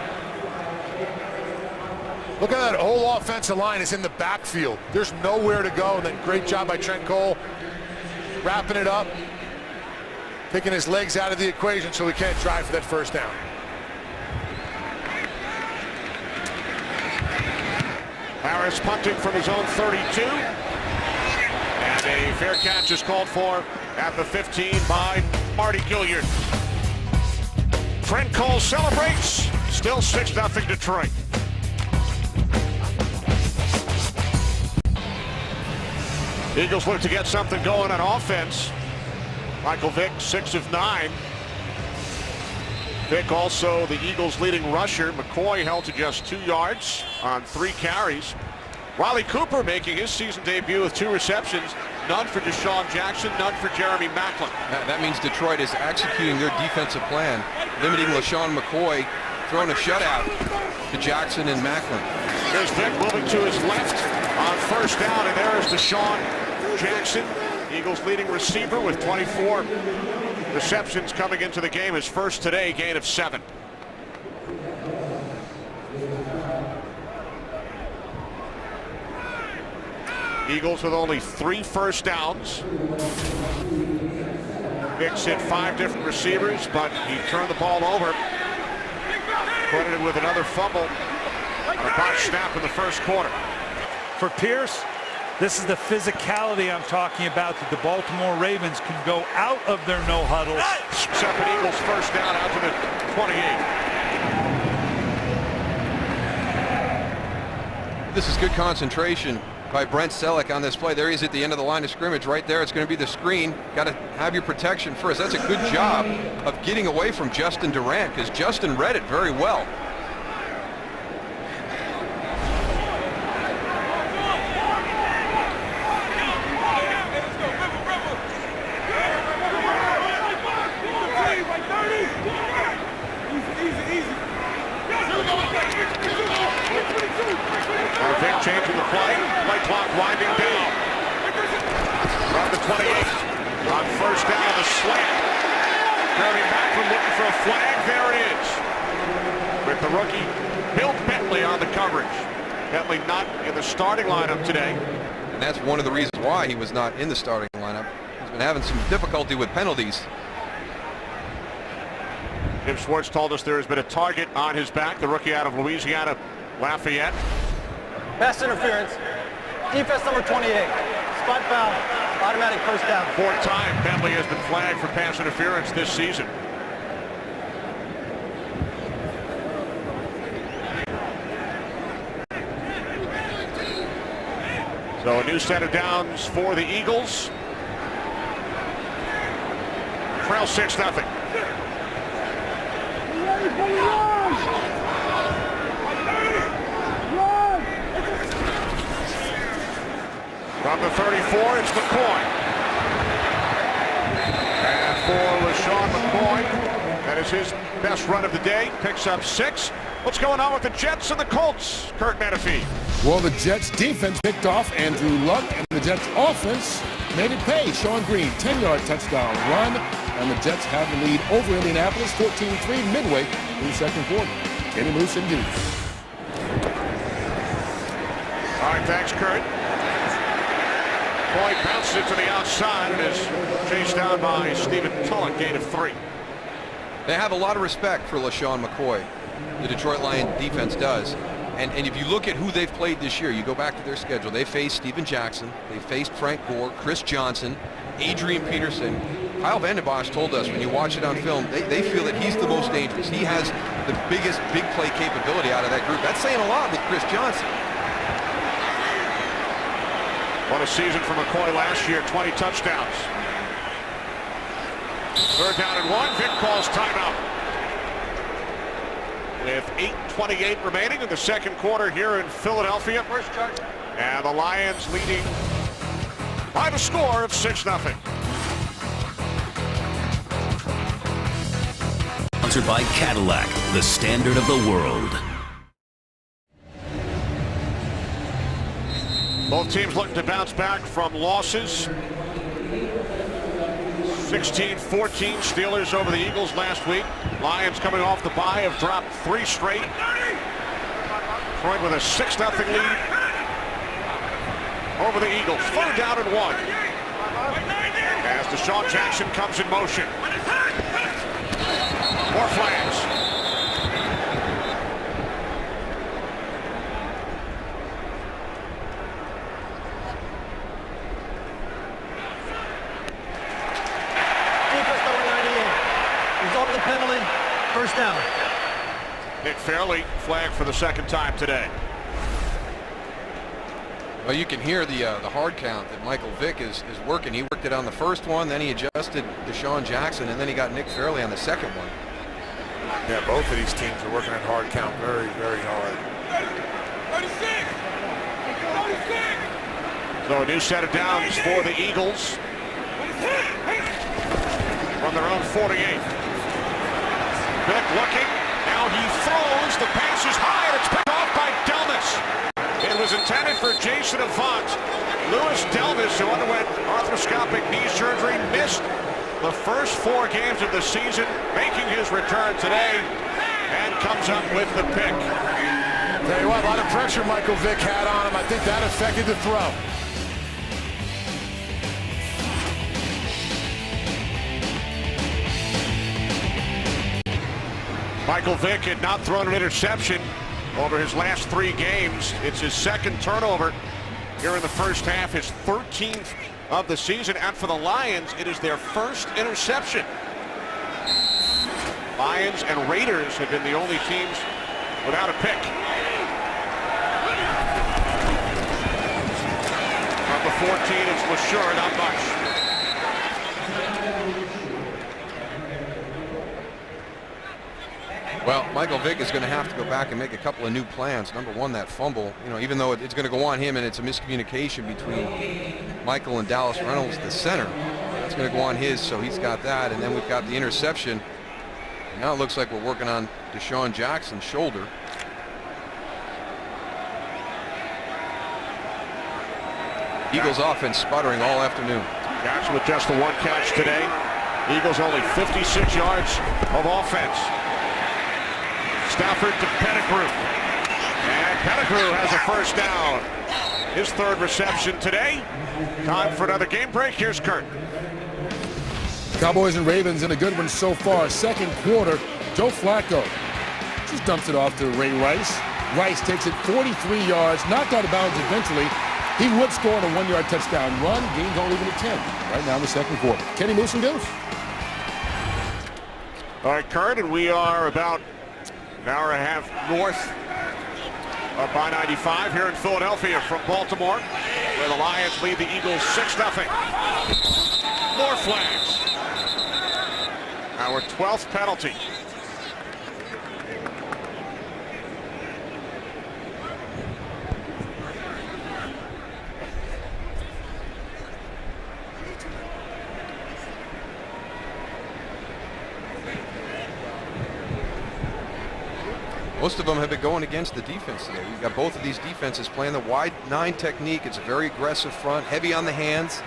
Speaker 3: Look at that whole offensive line is in the backfield. There's nowhere to go. And then great job by Trent Cole wrapping it up, taking his legs out of the equation so he can't drive for that first down.
Speaker 2: Harris punting from his own 32. And a fair catch is called for at the 15 by Mardy Gilyard. Trent Cole celebrates. Still 6-0 Detroit. Eagles look to get something going on offense. Michael Vick, 6 of 9. Vick also the Eagles' leading rusher. McCoy held to just 2 yards on 3 carries. Riley Cooper making his season debut with 2 receptions. None for Deshaun Jackson, none for Jeremy Maclin.
Speaker 4: That means Detroit is executing their defensive plan, limiting LaShawn McCoy, throwing a shutout to Jackson and Maclin.
Speaker 2: There's Vick moving to his left on first down, and there is Deshaun Jackson, Eagles' leading receiver with 24 receptions coming into the game. His first today, gain of 7. Eagles with only 3 first downs. Vick's hit 5 different receivers, but he turned the ball over. Credited with another fumble on a botched snap in the first quarter.
Speaker 7: For Pierce, this is the physicality I'm talking about, that the Baltimore Ravens can go out of their no huddle.
Speaker 2: Second Eagles first down out to the 28.
Speaker 4: This is good concentration by Brent Selleck on this play. There he is at the end of the line of scrimmage right there. It's going to be the screen. Got to have your protection first. That's a good job of getting away from Justin Durant because Justin read it very well.
Speaker 2: Vick changing the play. Play clock winding down. From the 28. On first down, the slant. Jeremy Maclin looking for a flag. There it is. With the rookie, Bill Bentley on the coverage. Bentley not in the starting lineup today.
Speaker 4: And that's one of the reasons why he was not in the starting lineup. He's been having some difficulty with penalties.
Speaker 2: Jim Schwartz told us there has been a target on his back. The rookie out of Louisiana, Lafayette.
Speaker 5: Pass interference. Defense number 28. Spot foul. Automatic first down.
Speaker 2: 4th time Bentley has been flagged for pass interference this season. So a new set of downs for the Eagles. Trail 6-0. From the 34, it's McCoy. And for LeSean McCoy, that is his best run of the day. Picks up 6. What's going on with the Jets and the Colts, Kurt Menefee?
Speaker 6: Well, the Jets defense picked off Andrew Luck, and the Jets offense made it pay. Sean Green, 10-yard touchdown run, and the Jets have the lead over Indianapolis, 14-3 midway in the second quarter. Kenny Moose and Deuce.
Speaker 2: All right, thanks, Kurt. Boyd bounces it to the outside and is chased down by Stephen Tulloch, gain of 3.
Speaker 4: They have a lot of respect for LeSean McCoy. The Detroit Lions defense does. And if you look at who they've played this year, you go back to their schedule. They faced Steven Jackson. They faced Frank Gore, Chris Johnson, Adrian Peterson. Kyle Vanden Bosch told us when you watch it on film, they feel that he's the most dangerous. He has the biggest big play capability out of that group. That's saying a lot with Chris Johnson.
Speaker 2: What a season for McCoy last year, 20 touchdowns. 3rd down and 1. Vic calls timeout. With 8:28 remaining in the second quarter here in Philadelphia. First charge. And the Lions leading by the score of 6-0.
Speaker 1: Sponsored by Cadillac, the standard of the world.
Speaker 2: Both teams looking to bounce back from losses. 16-14 Steelers over the Eagles last week. Lions coming off the bye have dropped 3 straight. Detroit with a 6-0 lead over the Eagles. 3rd down and 1. As DeSean Jackson comes in motion. More flags.
Speaker 5: Penalty, first down.
Speaker 2: Nick Fairley flagged for the 2nd time today.
Speaker 4: Well, you can hear the hard count that Michael Vick is working. He worked it on the first one, then he adjusted DeSean Jackson, and then he got Nick Fairley on the second one.
Speaker 3: Yeah, both of these teams are working at hard count very, very hard.
Speaker 2: 36! So a new set of downs for the Eagles. From their own 48. Vick looking, now he throws, the pass is high, and it's picked off by Delmas. It was intended for Jason Avant. Louis Delmas, who underwent arthroscopic knee surgery, missed the first 4 games of the season, making his return today, and comes up with the pick.
Speaker 3: Tell you what, a lot of pressure Michael Vick had on him. I think that affected the throw.
Speaker 2: Michael Vick had not thrown an interception over his last 3 games. It's his 2nd turnover here in the first half, his 13th of the season. And for the Lions, it is their first interception. Lions and Raiders have been the only teams without a pick. Number 14 is LeSure, not much.
Speaker 4: Well, Michael Vick is going to have to go back and make a couple of new plans. Number one, that fumble, even though it's going to go on him and it's a miscommunication between Michael and Dallas Reynolds, the center, that's going to go on his, so he's got that. And then we've got the interception. Now it looks like we're working on DeSean Jackson's shoulder. Eagles offense sputtering all afternoon.
Speaker 2: Jackson with just the 1 catch today. Eagles only 56 yards of offense. Stafford to Pettigrew. And Pettigrew has a first down. His 3rd reception today. Time for another game break. Here's Kurt.
Speaker 6: Cowboys and Ravens in a good one so far. Second quarter, Joe Flacco just dumps it off to Ray Rice. Rice takes it 43 yards, knocked out of bounds eventually. He would score on a 1-yard touchdown run. Game's only even at 10 right now in the second quarter. Kenny Moose and Deuce.
Speaker 2: All right, Kurt, and we are about an hour and a half north of I-95 here in Philadelphia from Baltimore, where the Lions lead the Eagles 6-0. More flags. Our 12th penalty.
Speaker 4: Most of them have been going against the defense today. We've got both of these defenses playing the wide 9 technique. It's a very aggressive front, heavy on the hands.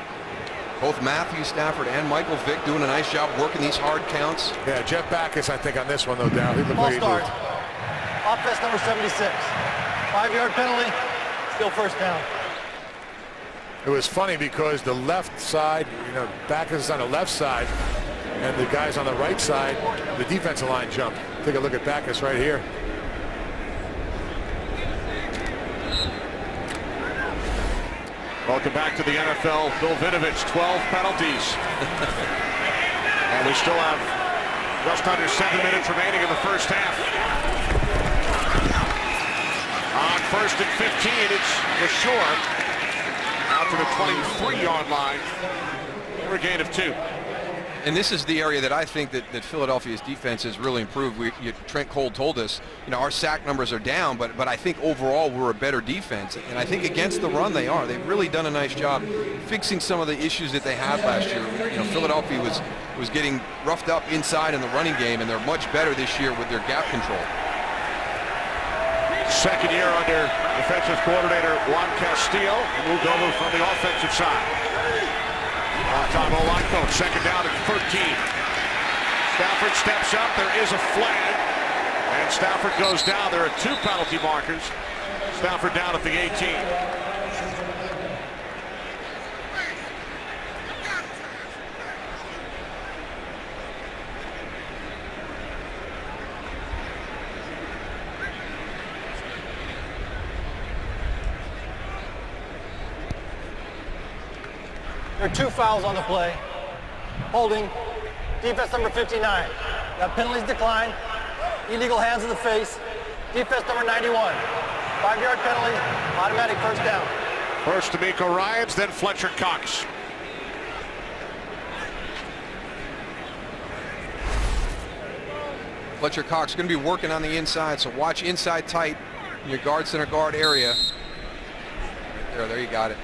Speaker 4: Both Matthew Stafford and Michael Vick doing a nice job working these hard counts.
Speaker 3: Yeah, Jeff Backus, I think, on this one, though, Dow. He looked
Speaker 5: Ball
Speaker 3: like he
Speaker 5: start.
Speaker 3: moved.
Speaker 5: Offense number 76. 5-yard penalty. Still first down.
Speaker 3: It was funny because the left side, Backus is on the left side, and the guys on the right side, the defensive line jumped. Take a look at Backus right here.
Speaker 2: Welcome back to the NFL. Bill Vinovich, 12 penalties. And we still have just under 7 minutes remaining in the first half. On 1st and 15, it's LaSure out to the 23-yard line for a gain of 2.
Speaker 4: And this is the area that I think that Philadelphia's defense has really improved. Trent Cole told us, our sack numbers are down, but I think overall we're a better defense. And I think against the run they are. They've really done a nice job fixing some of the issues that they had last year. Philadelphia was getting roughed up inside in the running game, and they're much better this year with their gap control.
Speaker 2: Second year under defensive coordinator Juan Castillo, moved over from the offensive side. Tom O-line coach, second down at 13. Stafford steps up. There is a flag. And Stafford goes down. There are 2 penalty markers. Stafford down at the 18.
Speaker 5: There are 2 fouls on the play. Holding. Defense number 59. Got penalties declined. Illegal hands in the face. Defense number 91. 5-yard penalty. Automatic first down.
Speaker 2: First D'Amico Ryans, then Fletcher Cox.
Speaker 4: Fletcher Cox going to be working on the inside, so watch inside tight in your guard center guard area. Right there you got it.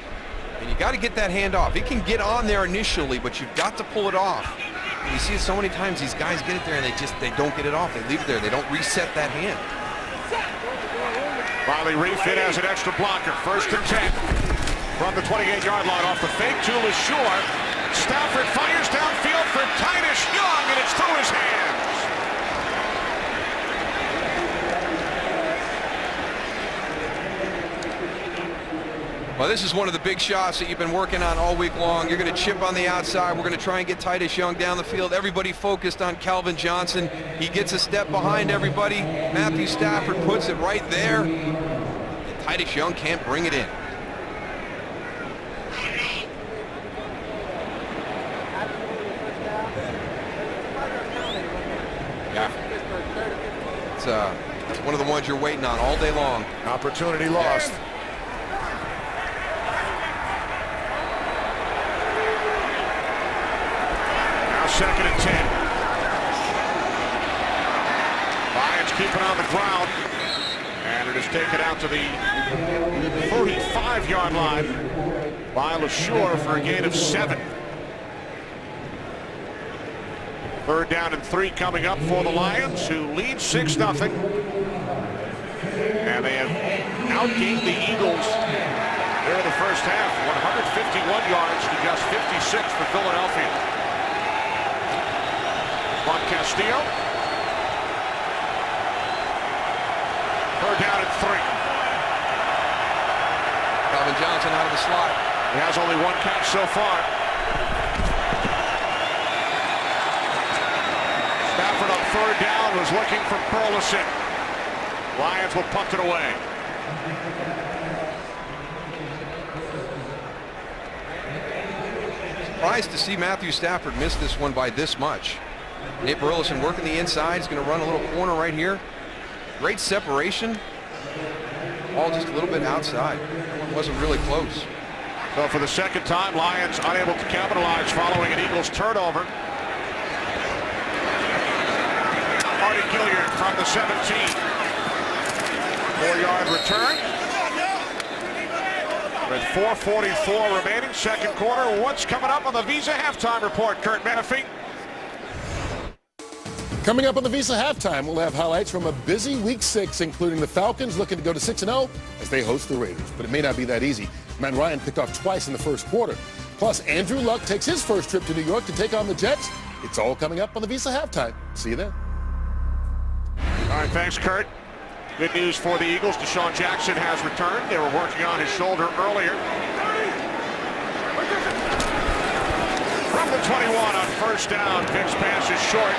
Speaker 4: And you got to get that hand off. It can get on there initially, but you've got to pull it off. And you see it so many times, these guys get it there and they don't get it off. They leave it there. They don't reset that hand.
Speaker 2: Riley Reiff in as an extra blocker. 1st and 10 from the 28-yard line off the fake to LaSure. Stafford fires downfield for Titus Young, and it's through his hands.
Speaker 4: Well, this is one of the big shots that you've been working on all week long. You're going to chip on the outside. We're going to try and get Titus Young down the field. Everybody focused on Calvin Johnson. He gets a step behind everybody. Matthew Stafford puts it right there. And Titus Young can't bring it in. Yeah. It's one of the ones you're waiting on all day long.
Speaker 3: Opportunity lost.
Speaker 2: Second and 10. Lions keep it on the ground. And it is taken out to the 35-yard line by LaSure for a gain of 7. 3rd down and 3 coming up for the Lions, who lead 6-0. And they have outgained the Eagles here in the first half. 151 yards to just 56 for Philadelphia. Juan Castillo. 3rd down and 3.
Speaker 4: Calvin Johnson out of the slot.
Speaker 2: He has only 1 catch so far. Stafford on 3rd down was looking for Burleson. Lions will punt it away.
Speaker 4: Surprised to see Matthew Stafford miss this one by this much. Nate Burleson working the inside. He's going to run a little corner right here. Great separation. All just a little bit outside. That one wasn't really close.
Speaker 2: So for the second time, Lions unable to capitalize following an Eagles turnover. Artie Gilliard from the 17. 4-yard return. With 4:44 remaining, second quarter. What's coming up on the Visa halftime report, Kurt Menefee?
Speaker 6: Coming up on the Visa halftime, we'll have highlights from a busy Week 6, including the Falcons looking to go to 6-0 as they host the Raiders. But it may not be that easy. Matt Ryan picked off twice in the first quarter. Plus, Andrew Luck takes his first trip to New York to take on the Jets. It's all coming up on the Visa halftime. See you then.
Speaker 2: All right, thanks, Kurt. Good news for the Eagles. Deshaun Jackson has returned. They were working on his shoulder earlier. From the 21 on first down, Vick's pass is short.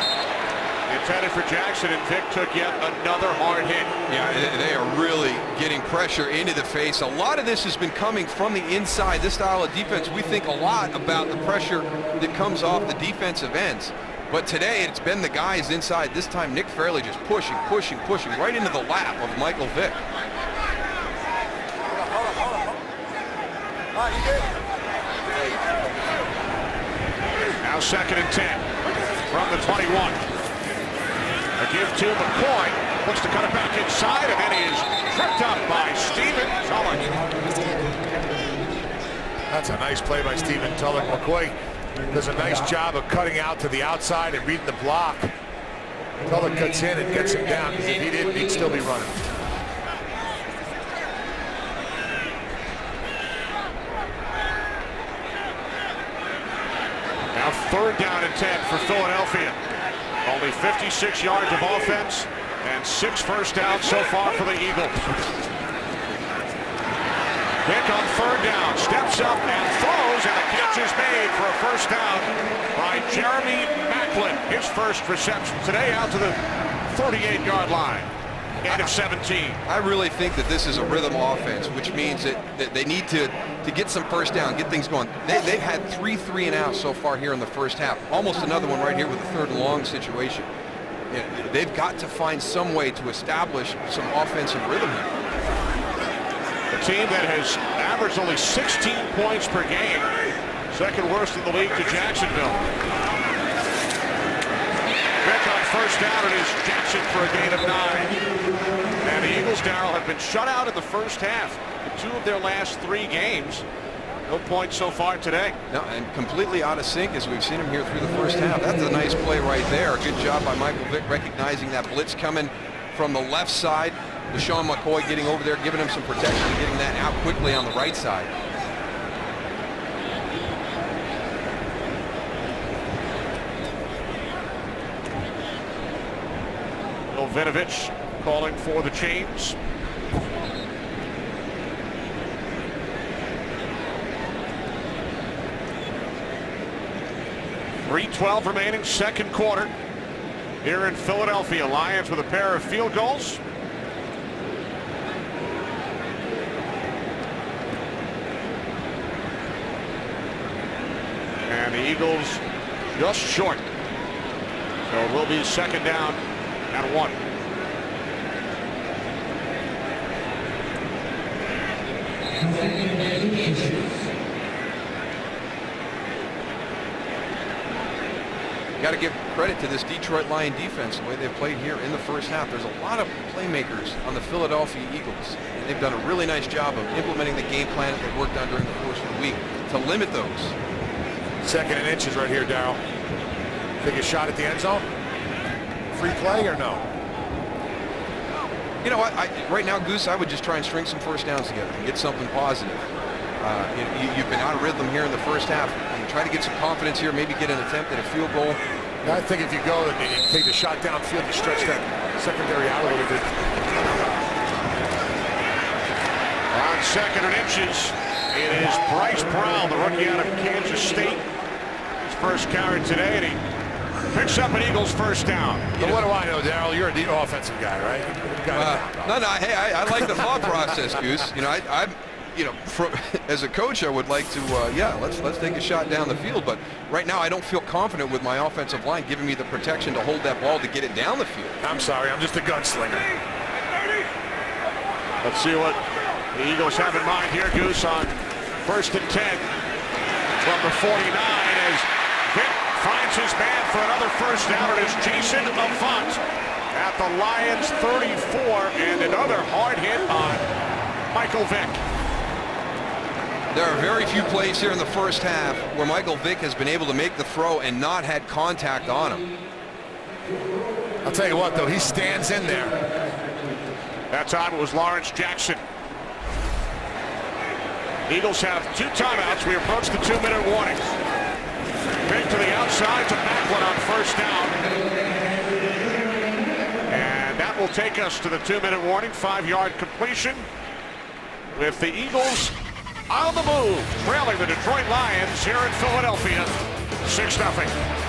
Speaker 2: Intended for Jackson, and Vick took yet another hard hit.
Speaker 4: Yeah, they are really getting pressure into the face. A lot of this has been coming from the inside. This style of defense, we think a lot about the pressure that comes off the defensive ends. But today, it's been the guys inside. This time, Nick Fairley just pushing right into the lap of Michael Vick.
Speaker 2: Now 2nd and 10 from the 21. A give to McCoy. Looks to cut it back inside, and then he is tripped up by Stephen Tulloch.
Speaker 3: That's a nice play by Stephen Tulloch. McCoy does a nice job of cutting out to the outside and reading the block. Tulloch cuts in and gets him down. If he didn't, he'd still be running.
Speaker 2: Now 3rd down and 10 for Philadelphia. Only 56 yards of offense and 6 first downs so far for the Eagles. Vick on 3rd down, steps up and throws, and the catch is made for a first down by Jeremy Maclin. His first reception today out to the 38-yard line. Gain of 17.
Speaker 4: I really think that this is a rhythm offense, which means that they need to get some first down, get things going. They've had 3 3-and-outs so far here in the first half. Almost another one right here with the 3rd and long situation. They've got to find some way to establish some offensive rhythm here.
Speaker 2: A team that has averaged only 16 points per game. 2nd worst in the league to Jacksonville. Vick on first down, it is Jackson for a gain of 9. And the Eagles, Darrell, have been shut out in the first half in 2 of their last 3 games. No points so far today.
Speaker 4: No, and completely out of sync as we've seen him here through the first half. That's a nice play right there. Good job by Michael Vick recognizing that blitz coming from the left side. Deshaun McCoy getting over there, giving him some protection and getting that out quickly on the right side.
Speaker 2: Vinovich calling for the change. .312 remaining, 2nd quarter. Here in Philadelphia, Lions with a pair of field goals. And the Eagles just short. So it will be 2nd down and 1.
Speaker 4: Got to give credit to this Detroit Lion defense, the way they've played here in the first half. There's a lot of playmakers on the Philadelphia Eagles, and they've done a really nice job of implementing the game plan that they worked on during the course of the week to limit those.
Speaker 3: 2nd and inches right here, Darrell. Take a shot at the end zone? Free play or no?
Speaker 4: You know what? Right now, Goose, I would just try and string some first downs together and get something positive. You've been out of rhythm here in the first half. And try to get some confidence here, maybe get an attempt at a field goal.
Speaker 3: I think if you go and you take the shot downfield, you stretch that secondary out a little bit.
Speaker 2: On 2nd and inches, it is Bryce Brown, the rookie out of Kansas State. His first carry today, and he picks up an Eagles first down.
Speaker 3: But what do I know, Darrell? You're the offensive guy, right?
Speaker 4: No. Hey, I like the thought process, Goose. As a coach, I would like to, let's take a shot down the field. But right now, I don't feel confident with my offensive line giving me the protection to hold that ball to get it down the field.
Speaker 3: I'm sorry, I'm just a gunslinger.
Speaker 2: Let's see what the Eagles have in mind here, Goose, on First and 10 from the 49 as Vick finds his man for another first down. It is Jason Avant at the Lions 34, and another hard hit on Michael Vick.
Speaker 4: There are very few plays here in the first half where Michael Vick has been able to make the throw and not had contact on him.
Speaker 3: I'll tell you what, though, he stands in there.
Speaker 2: That time it was Lawrence Jackson. Eagles have 2 timeouts. We approach the 2-minute warning. Vick to the outside to Macklin on first down. And that will take us to the 2-minute warning. 5-yard completion with the Eagles on the move, trailing the Detroit Lions here in Philadelphia, 6-0.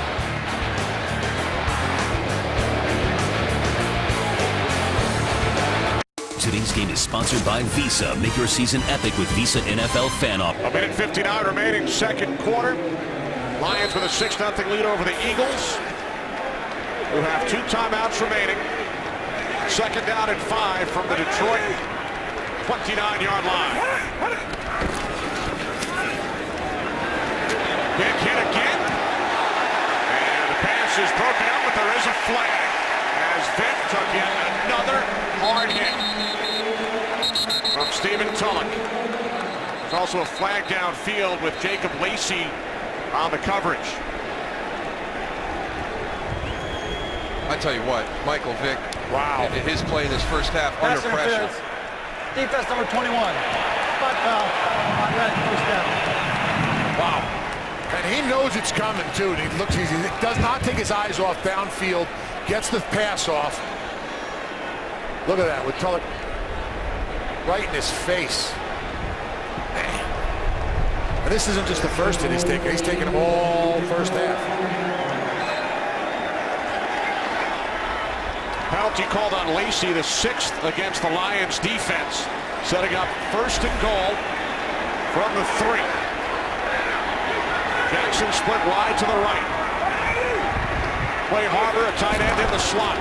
Speaker 1: Today's game is sponsored by Visa. Make your season epic with Visa NFL Fan Offer.
Speaker 2: 1:59 remaining, second quarter. Lions with a 6-0 lead over the Eagles, who have 2 timeouts remaining. Second down and 5 from the Detroit 29-yard line. Big hit again. And the pass is broken up, but there is a flag as Vick took yet another hard hit from Stephen Tulloch. There's also a flag downfield with Jacob Lacey on the coverage.
Speaker 4: I tell you what, Michael Vick,
Speaker 3: Wow.
Speaker 4: his play in this first half under
Speaker 5: Pass
Speaker 4: pressure.
Speaker 5: interference. Defense number 21. Spot foul on red, first down.
Speaker 3: Wow. And he knows it's coming, too. And he does not take his eyes off downfield, gets the pass off. Look at that, with Tulloch right in his face. Man. And this isn't just the first hit he's taken. He's taken them all first half.
Speaker 2: Penalty called on Lacey, the 6th against the Lions defense. Setting up first and goal from the 3. Jackson split wide to the right. Play Harbor, a tight end in the slot.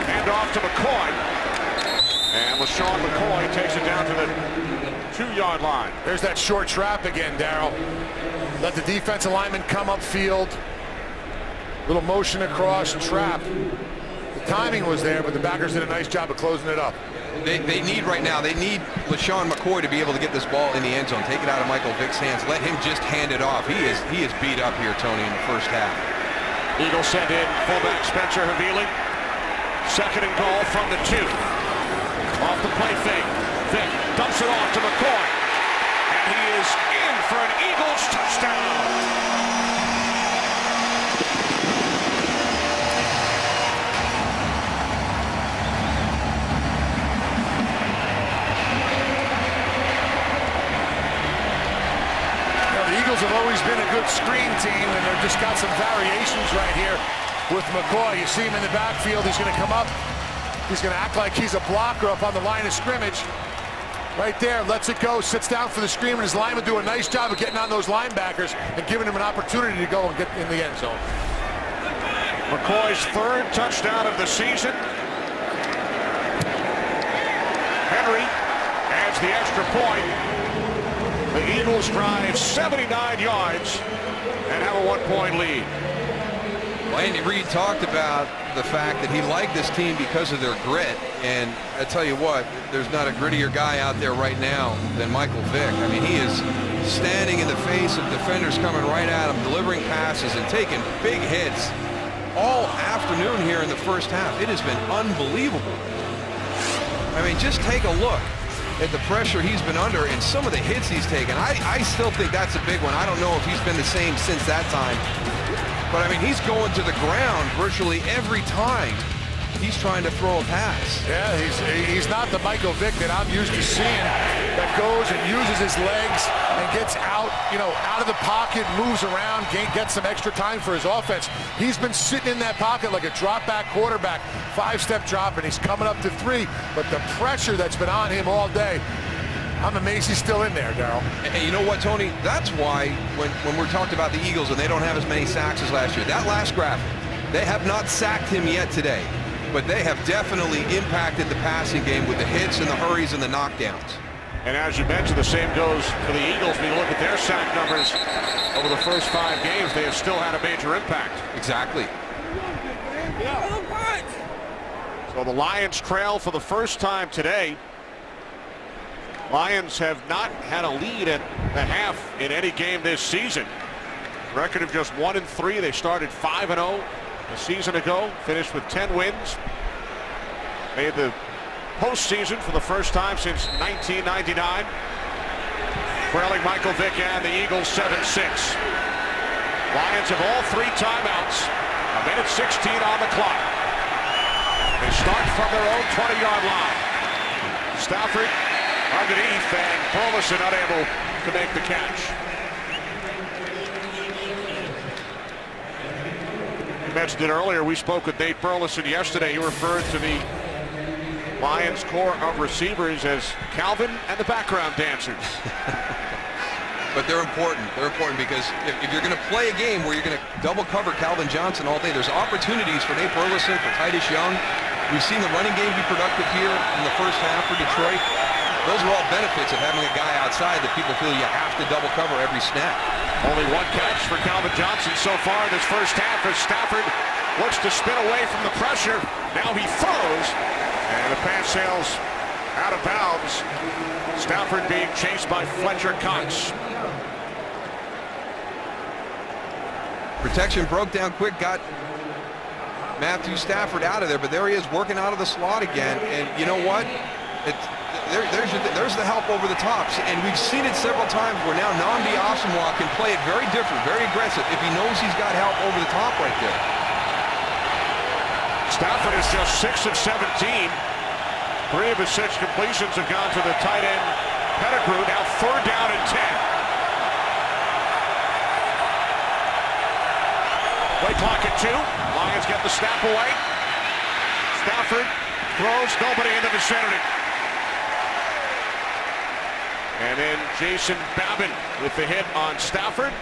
Speaker 2: Hand off to McCoy. And LaShawn McCoy takes it down to the 2-yard line.
Speaker 3: There's that short trap again, Darryl. Let the defensive lineman come upfield. Little motion across, trap. The timing was there, but the backers did a nice job of closing it up.
Speaker 4: They need right now, they need LaShawn McCoy to be able to get this ball in the end zone. Take it out of Michael Vick's hands. Let him just hand it off. He is beat up here, Tony, in the first half.
Speaker 2: Eagles send in fullback Spencer Havili. Second and goal from the 2. Off the play fake. Vick dumps it off to McCoy. And he is in for an Eagles touchdown.
Speaker 3: Have always been a good screen team, and they've just got some variations right here with McCoy. You see him in the backfield. He's going to come up. He's going to act like he's a blocker up on the line of scrimmage. Right there, lets it go, sits down for the screen, and his linemen do a nice job of getting on those linebackers and giving him an opportunity to go and get in the end zone.
Speaker 2: McCoy's 3rd touchdown of the season. Henry adds the extra point. The Eagles drive 79 yards and have a 1-point lead.
Speaker 4: Well, Andy Reid talked about the fact that he liked this team because of their grit. And I tell you what, there's not a grittier guy out there right now than Michael Vick. I mean, he is standing in the face of defenders coming right at him, delivering passes and taking big hits all afternoon here in the first half. It has been unbelievable. I mean, just take a look at the pressure he's been under and some of the hits he's taken. I still think that's a big one. I don't know if he's been the same since that time. But, I mean, he's going to the ground virtually every time he's trying to throw a pass.
Speaker 3: Yeah, he's not the Michael Vick that I'm used to seeing that goes and uses his legs and gets out, out of the pocket, moves around, gets some extra time for his offense. He's been sitting in that pocket like a drop-back quarterback, 5-step drop, and he's coming up to 3. But the pressure that's been on him all day, I'm amazed he's still in there, Darryl.
Speaker 4: And you know what, Tony? That's why when we're talking about the Eagles and they don't have as many sacks as last year, that last graphic, they have not sacked him yet today. But they have definitely impacted the passing game with the hits and the hurries and the knockdowns.
Speaker 2: And as you mentioned, the same goes for the Eagles. When you look at their sack numbers over the first 5 games, they have still had a major impact.
Speaker 4: Exactly.
Speaker 2: So the Lions trail for the first time today. Lions have not had a lead at the half in any game this season. Record of just 1-3. They started 5-0 a season ago, finished with 10 wins. Made the postseason for the first time since 1999. Trailing Michael Vick and the Eagles 7-6. Lions have all 3 timeouts. A minute 16 on the clock. They start from their own 20-yard line. Stafford underneath, and Burleson unable to make the catch. You mentioned it earlier. We spoke with Nate Burleson yesterday. He referred to the Lions core of receivers as Calvin and the background dancers.
Speaker 4: But they're important. They're important because if you're going to play a game where you're going to double cover Calvin Johnson all day, there's opportunities for Nate Burleson, for Titus Young. We've seen the running game be productive here in the first half for Detroit. Those are all benefits of having a guy outside that people feel you have to double cover every snap.
Speaker 2: Only 1 catch for Calvin Johnson so far in this first half as Stafford looks to spin away from the pressure. Now he throws, and the pass sails out of bounds. Stafford being chased by Fletcher Cox.
Speaker 4: Protection broke down quick, got Matthew Stafford out of there, but there he is working out of the slot again. And you know what? There's the help over the tops, and we've seen it several times where now Nnamdi Asomugha can play it very different, very aggressive if he knows he's got help over the top right there.
Speaker 2: Stafford is just 6 of 17. 3 of his 6 completions have gone to the tight end Pettigrew. Now 3rd down and 10. Play clock at 2. Lions get the snap away. Stafford throws, nobody in the vicinity. And then Jason Babin with the hit on Stafford.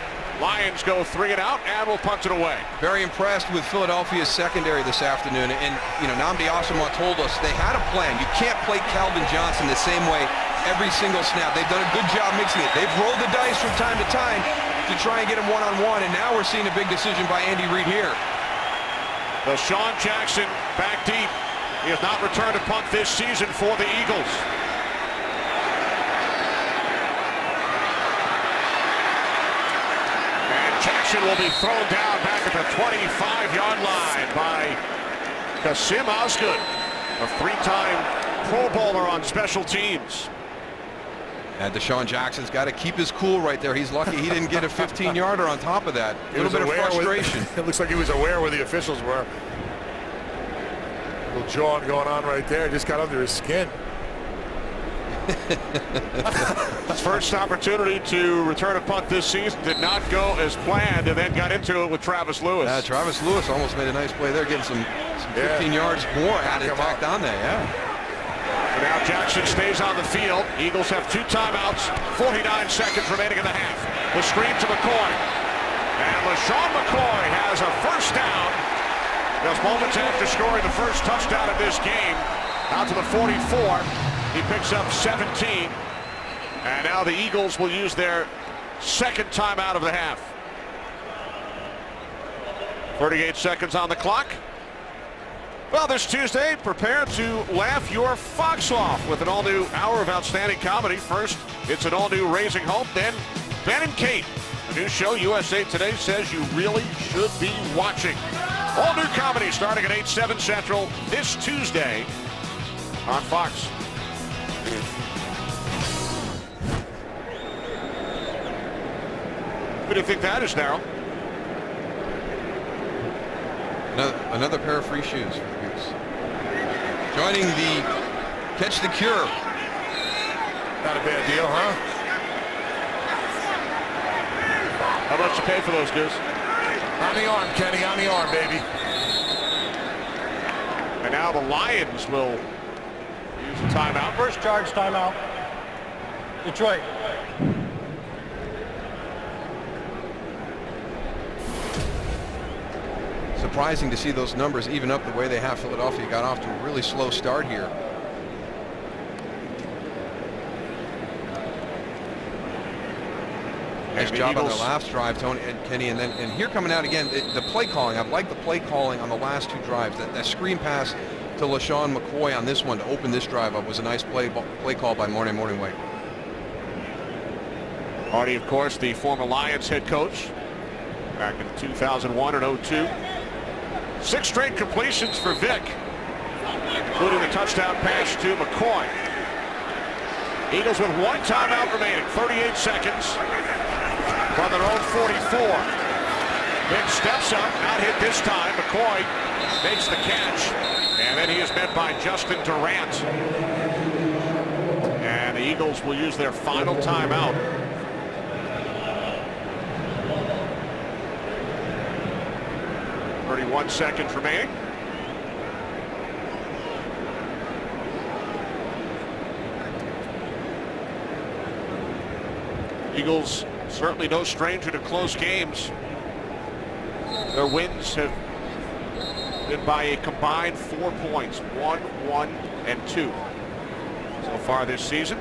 Speaker 2: Lions go 3 and out, and will punt it away.
Speaker 4: Very impressed with Philadelphia's secondary this afternoon. And, you know, Nnamdi Asomugha told us they had a plan. You can't play Calvin Johnson the same way every single snap. They've done a good job mixing it. They've rolled the dice from time to time to try and get him one-on-one, and now we're seeing a big decision by Andy Reid here.
Speaker 2: Sean Jackson back deep. He has not returned a punt this season for the Eagles. Jackson will be thrown down back at the 25-yard line by Kasim Osgood, a 3-time Pro Bowler on special teams.
Speaker 4: And Deshaun Jackson's got to keep his cool right there. He's lucky he didn't get a 15-yarder on top of that. A little bit of frustration.
Speaker 3: It looks like he was aware where the officials were. A little jawing going on right there. Just got under his skin.
Speaker 2: His first opportunity to return a punt this season did not go as planned, and then got into it with Travis Lewis.
Speaker 4: Travis Lewis almost made a nice play there, getting some 15 yards more added back on there.
Speaker 2: And now Jackson stays on the field. Eagles have 2 timeouts, 49 seconds remaining in the half. The screen to McCoy. And LeSean McCoy has a first down. Just moments after scoring the first touchdown of this game. Out to the 44. He picks up 17. And now the Eagles will use their 2nd timeout of the half. 38 seconds on the clock. Well, this Tuesday, prepare to laugh your fox off with an all-new hour of outstanding comedy. First, it's an all-new Raising Hope. Then, Ben and Kate, a new show USA Today says you really should be watching. All new comedy starting at 8/7 Central this Tuesday on Fox. What do you think that is, Darryl?
Speaker 4: Another pair of free shoes for the Goose. Joining the Catch the Cure.
Speaker 3: Not a bad deal, huh?
Speaker 2: How much you pay for those, Goose?
Speaker 3: On the arm, Kenny, on the arm, baby.
Speaker 2: And now the Lions will use a timeout.
Speaker 5: First charge timeout. Detroit.
Speaker 4: Surprising to see those numbers even up the way they have. Philadelphia got off to a really slow start here. Nice job on the last drive, Tony and Kenny. And here coming out again, the play calling. I've liked the play calling on the last two drives. That screen pass to LaShawn McCoy on this one to open this drive up was a nice play call by Mornhinweg.
Speaker 2: Hardy, of course, the former Lions head coach back in 2001 and 02. 6 straight completions for Vic, including the touchdown pass to McCoy. Eagles with 1 timeout remaining, 38 seconds from their own 44. Vic steps up, not hit this time. McCoy makes the catch, and then he is met by Justin Durant. And the Eagles will use their final timeout. One seconds remaining. Eagles certainly no stranger to close games. Their wins have been by a combined 4 points, 1, 1, and 2 so far this season.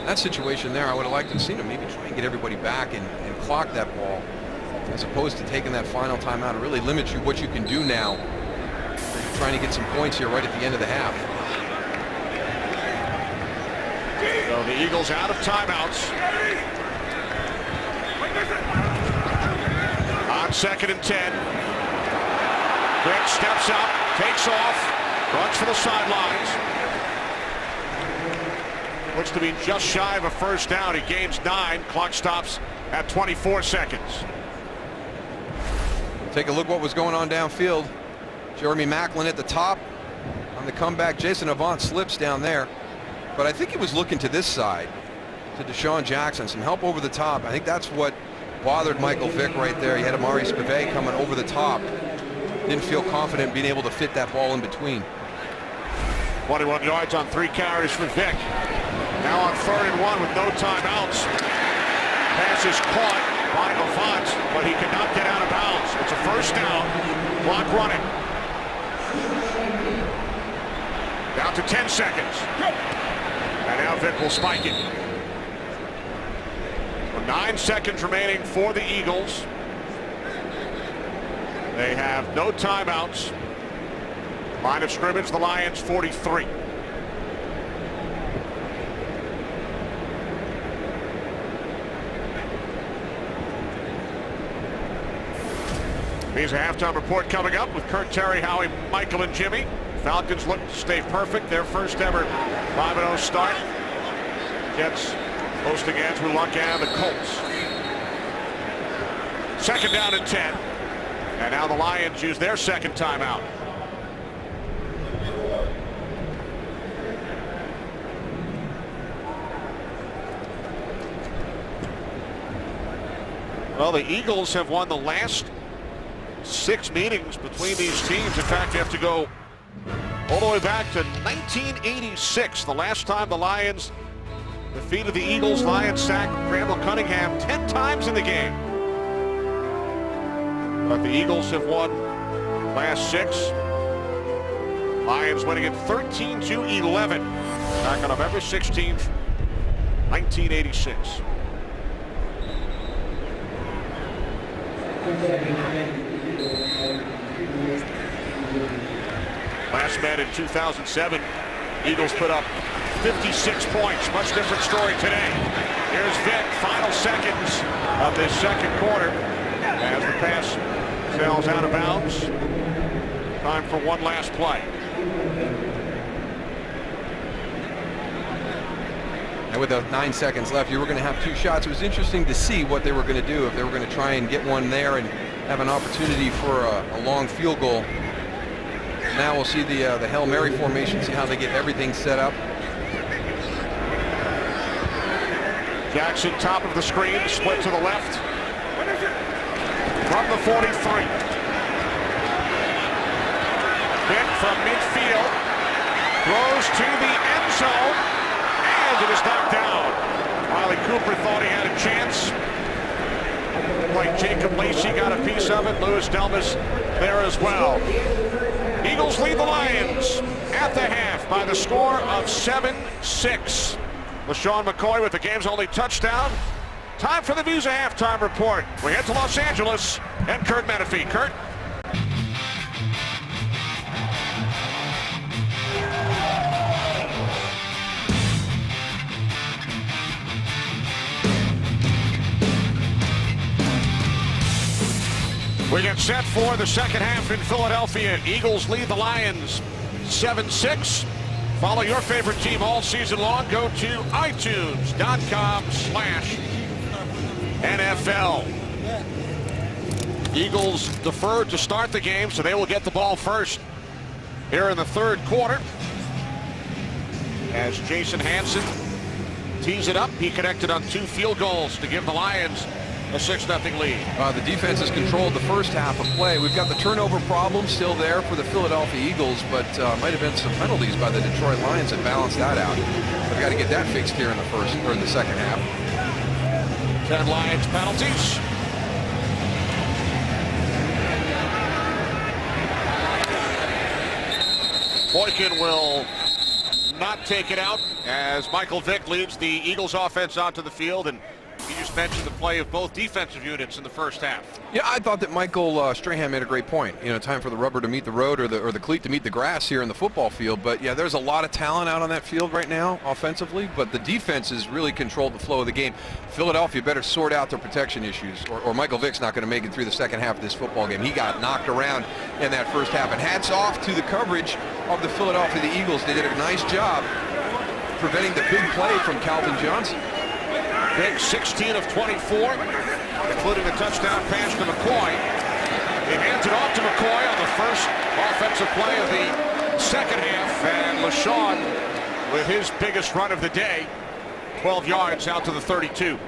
Speaker 4: That situation there, I would have liked to have seen them maybe try and get everybody back and clock that ball, as opposed to taking that final timeout. It really limits you what you can do now. You're trying to get some points here right at the end of the half.
Speaker 2: So the Eagles out of timeouts. On 2nd and 10. Vic steps up, takes off, runs for the sidelines. Looks to be just shy of a first down. He gains 9. Clock stops at 24 seconds.
Speaker 4: Take a look what was going on downfield. Jeremy Maclin at the top on the comeback. Jason Avant slips down there, but I think he was looking to this side, to Deshaun Jackson. Some help over the top. I think that's what bothered Michael Vick right there. He had Amari Spivey coming over the top. Didn't feel confident being able to fit that ball in between.
Speaker 2: 21 yards on 3 carries for Vick. Now on 3rd and 1 with no timeouts. Pass is caught by Avant, but he cannot get out of bounds. It's a first down. Clock running. Down to 10 seconds. And now Vick will spike it. 9 seconds remaining for the Eagles. They have no timeouts. Line of scrimmage, the Lions 43. Means a halftime report coming up with Kurt, Terry, Howie, Michael, and Jimmy. Falcons look to stay perfect. Their first ever 5-0 start. Jets hosting Andrew Luck and the Colts. 2nd down and 10. And now the Lions use their 2nd timeout. Well, the Eagles have won the last 6 meetings between these teams. In fact, you have to go all the way back to 1986. The last time the Lions defeated the Eagles. Lions sacked Randall Cunningham 10 times in the game. But the Eagles have won last 6. Lions winning it 13-11 back on November 16th, 1986. Last met in 2007, Eagles put up 56 points. Much different story today. Here's Vick, final seconds of this 2nd quarter as the pass sails out of bounds. Time for one last play.
Speaker 4: And with the 9 seconds left, you were going to have 2 shots. It was interesting to see what they were going to do, if they were going to try and get one there and have an opportunity for a long field goal. Now we'll see the Hail Mary formation, see how they get everything set up.
Speaker 2: Jackson, top of the screen, split to the left. From the 43. Vick from midfield. Throws to the end zone. And it is knocked down. Riley Cooper thought he had a chance. Like Jacob Lacey got a piece of it. Louis Delmas there as well. Eagles lead the Lions at the half by the score of 7-6. LaShawn McCoy with the game's only touchdown Time for the Visa Halftime Report. We head to Los Angeles and Kurt Menefee. Kurt? We get set for the second half in Philadelphia. Eagles lead the Lions 7-6. Follow your favorite team all season long. Go to iTunes.com/NFL. Eagles deferred to start the game, so they will get the ball first here in the third quarter. As Jason Hanson tees it up, he connected on 2 field goals to give the Lions a 6-0 lead.
Speaker 4: The defense has controlled the first half of play. We've got the turnover problem still there for the Philadelphia Eagles, but might have been some penalties by the Detroit Lions that balanced that out. We've got to get that fixed here in the second half.
Speaker 2: 10 Lions penalties. Boykin will not take it out as Michael Vick leads the Eagles offense onto the field, and you just mentioned the play of both defensive units in the first half.
Speaker 4: Yeah, I thought that Michael Strahan made a great point. You know, time for the rubber to meet the road, or the cleat to meet the grass here in the football field. But yeah, there's a lot of talent out on that field right now offensively, but the defense has really controlled the flow of the game. Philadelphia better sort out their protection issues, or Michael Vick's not going to make it through the second half of this football game. He got knocked around in that first half, and hats off to the coverage of the Philadelphia Eagles. They did a nice job preventing the big play from Calvin Johnson.
Speaker 2: Vick 16 of 24, including a touchdown pass to McCoy. He hands it off to McCoy on the first offensive play of the second half, and LeSean with his biggest run of the day, 12 yards out to the 32.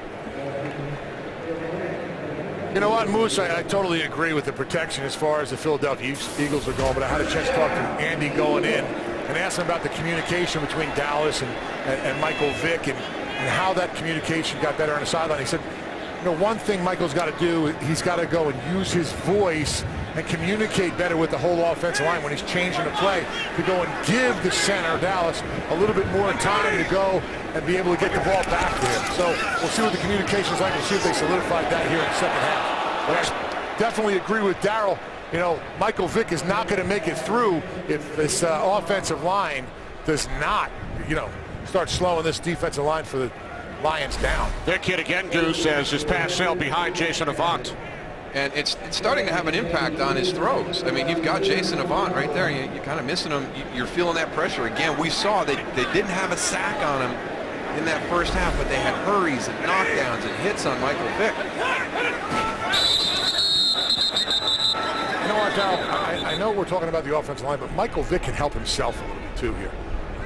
Speaker 3: You know what, Moose, I totally agree with the protection as far as the Philadelphia Eagles are going, but I had a chance to talk to Andy going in and ask him about the communication between Dallas and Michael Vick and how that communication got better on the sideline. He said, you know, one thing Michael's got to do, he's got to go and use his voice and communicate better with the whole offensive line when he's changing the play, to go and give the center, Dallas, a little bit more time to go and be able to get the ball back to him. So we'll see what the communication's like. We'll see if they solidified that here in the second half. But I definitely agree with Darryl. You know, Michael Vick is not going to make it through if this offensive line does not, you know, start slowing this defensive line for the Lions down.
Speaker 2: Vick hit again, Goose, as his pass sailed behind Jason Avant.
Speaker 4: And it's starting to have an impact on his throws. I mean, you've got Jason Avant right there. You're kind of missing him. You're feeling that pressure. Again, we saw they didn't have a sack on him in that first half, but they had hurries and knockdowns and hits on Michael Vick.
Speaker 3: You know what, Darryl? I know we're talking about the offensive line, but Michael Vick can help himself a little bit too here.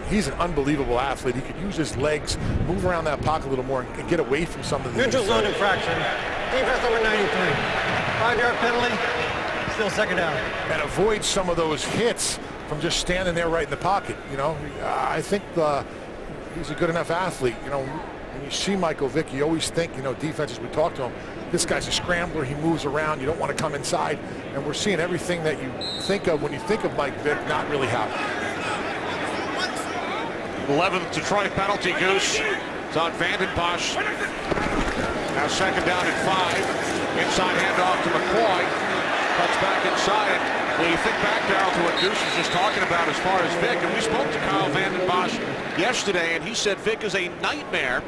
Speaker 3: He's an unbelievable athlete. He could use his legs, move around that pocket a little more, and get away from some of the...
Speaker 5: Neutral zone infraction. Defense number 93. 5-yard penalty. Still second down.
Speaker 3: And avoid some of those hits from just standing there right in the pocket. You know, I think he's a good enough athlete. You know, when you see Michael Vick, you always think, you know, defenses, we talk to him, this guy's a scrambler. He moves around. You don't want to come inside. And we're seeing everything that you think of when you think of Mike Vick not really happen.
Speaker 2: 11th Detroit penalty, Goose. It's on Vanden Bosch. Now second down and 5. Inside handoff to McCoy. Cuts back inside. When you think back, Darryl, to what Goose was just talking about as far as Vick, and we spoke to Kyle Vanden Bosch yesterday, and he said Vick is a nightmare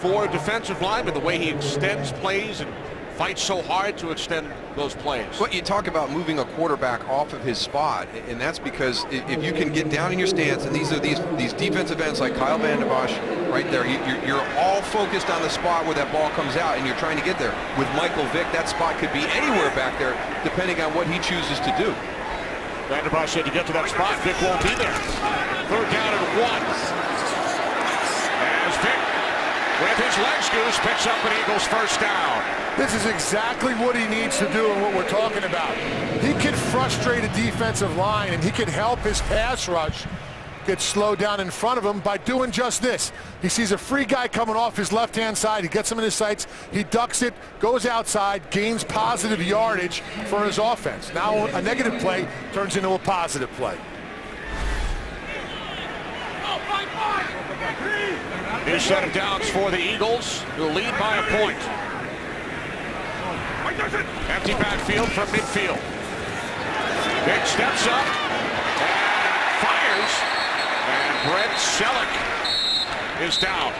Speaker 2: for defensive linemen, the way he extends plays and fights so hard to extend those plays.
Speaker 4: But you talk about moving a quarterback off of his spot, and that's because if you can get down in your stance, and these are these defensive ends like Kyle Vanden Bosch right there, you're all focused on the spot where that ball comes out, and you're trying to get there. With Michael Vick, that spot could be anywhere back there, depending on what he chooses to do.
Speaker 2: Vanden Bosch said to get to that spot, Vick won't be there. Third down and 1. As Vick, with his legs, Goose, picks up an Eagles first down.
Speaker 3: This is exactly what he needs to do and what we're talking about. He can frustrate a defensive line, and he can help his pass rush get slowed down in front of him by doing just this. He sees a free guy coming off his left-hand side. He gets him in his sights. He ducks it, goes outside, gains positive yardage for his offense. Now a negative play turns into a positive play.
Speaker 2: New set of downs for the Eagles, who lead by a point. Empty backfield from midfield. Vick steps up and fires. And Brent Celek is down.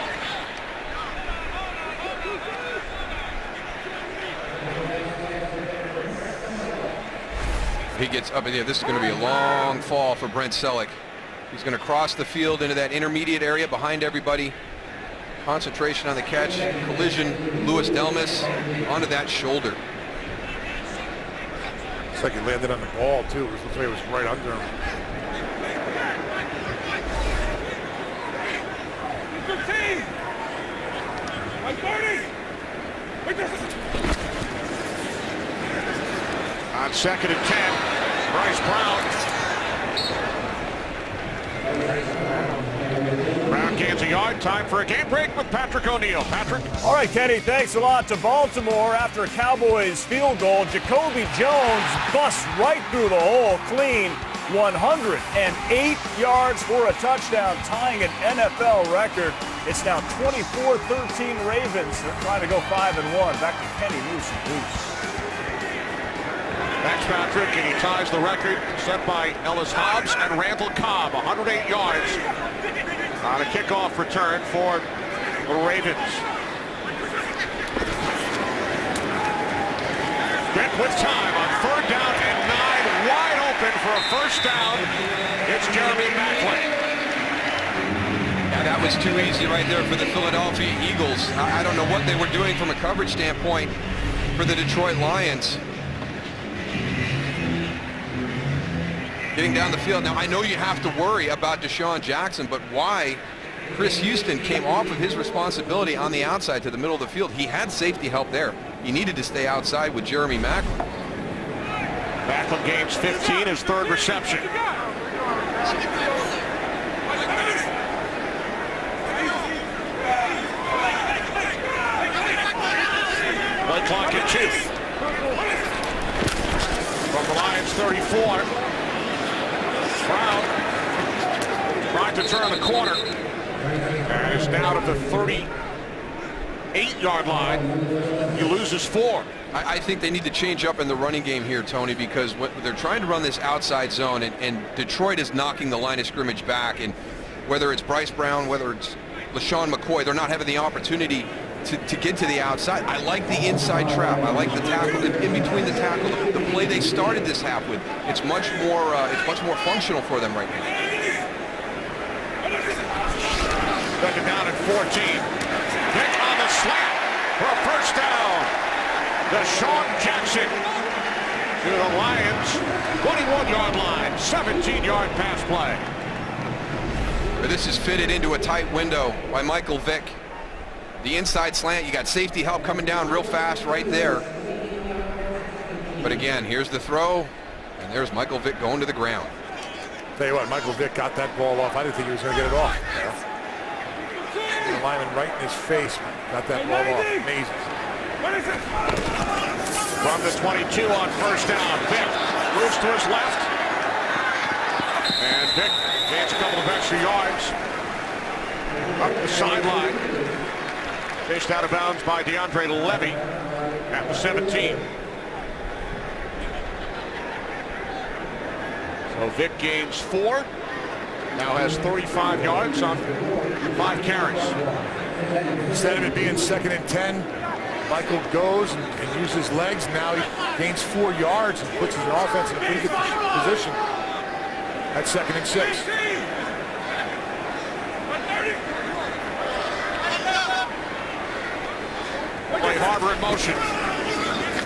Speaker 4: He gets up in there. This is going to be a long fall for Brent Celek. He's going to cross the field into that intermediate area behind everybody. Concentration on the catch. Collision. Louis Delmas onto that shoulder.
Speaker 3: It's like he landed on the ball, too. It looks like it was right under him.
Speaker 2: On 2nd and 10, Bryce Brown. Brown gains a yard. Time for a game break with Patrick O'Neill. Patrick?
Speaker 8: All right, Kenny, thanks a lot. To Baltimore, after a Cowboys field goal, Jacoby Jones busts right through the hole clean. 108 yards for a touchdown, tying an NFL record. It's now 24-13 Ravens. They're trying to go 5-1. Back to Kenny Moose and Goose.
Speaker 2: Thanks, Patrick, and he ties the record set by Ellis Hobbs and Randall Cobb. 108 yards on a kickoff return for the Ravens. Vick with time on 3rd down and 9, wide open for a first down. It's Jeremy Maclin.
Speaker 4: Yeah, that was too easy right there for the Philadelphia Eagles. I don't know what they were doing from a coverage standpoint for the Detroit Lions. Getting down the field. Now, I know you have to worry about Deshaun Jackson, but why Chris Houston came off of his responsibility on the outside to the middle of the field? He had safety help there. He needed to stay outside with Jeremy Maclin.
Speaker 2: Maclin gains 15, his 3rd reception. Play clock at 2. From the Lions 34. Brown trying to turn the corner and is down at the 38-yard line. He loses 4.
Speaker 4: I think they need to change up in the running game here, Tony, because they're trying to run this outside zone, and Detroit is knocking the line of scrimmage back. And whether it's Bryce Brown, whether it's LaShawn McCoy, they're not having the opportunity to get to the outside. I like the inside trap. I like the tackle in between the tackle. The play they started this half with. It's much more functional for them right now.
Speaker 2: 2nd down and 14. Vick on the slant for a first down. Deshaun Jackson to the Lions 21-yard line. 17-yard pass play.
Speaker 4: This is fitted into a tight window by Michael Vick. The inside slant, you got safety help coming down real fast right there. But again, here's the throw, and there's Michael Vick going to the ground.
Speaker 3: Tell you what, Michael Vick got that ball off. I didn't think he was going to get it off. The lineman right in his face. Got that ball off. Amazing.
Speaker 2: From the 22 on first down, Vick moves to his left. And Vick gains a couple of extra yards up the sideline. Chased out of bounds by DeAndre Levy at the 17. So Vick gains 4. Now has 35 yards on 5 carries.
Speaker 3: Instead of it being 2nd and 10, Michael goes and uses his legs. Now he gains 4 yards and puts his offense in a pretty good position. That's 2nd and 6.
Speaker 2: Play Harbor in motion.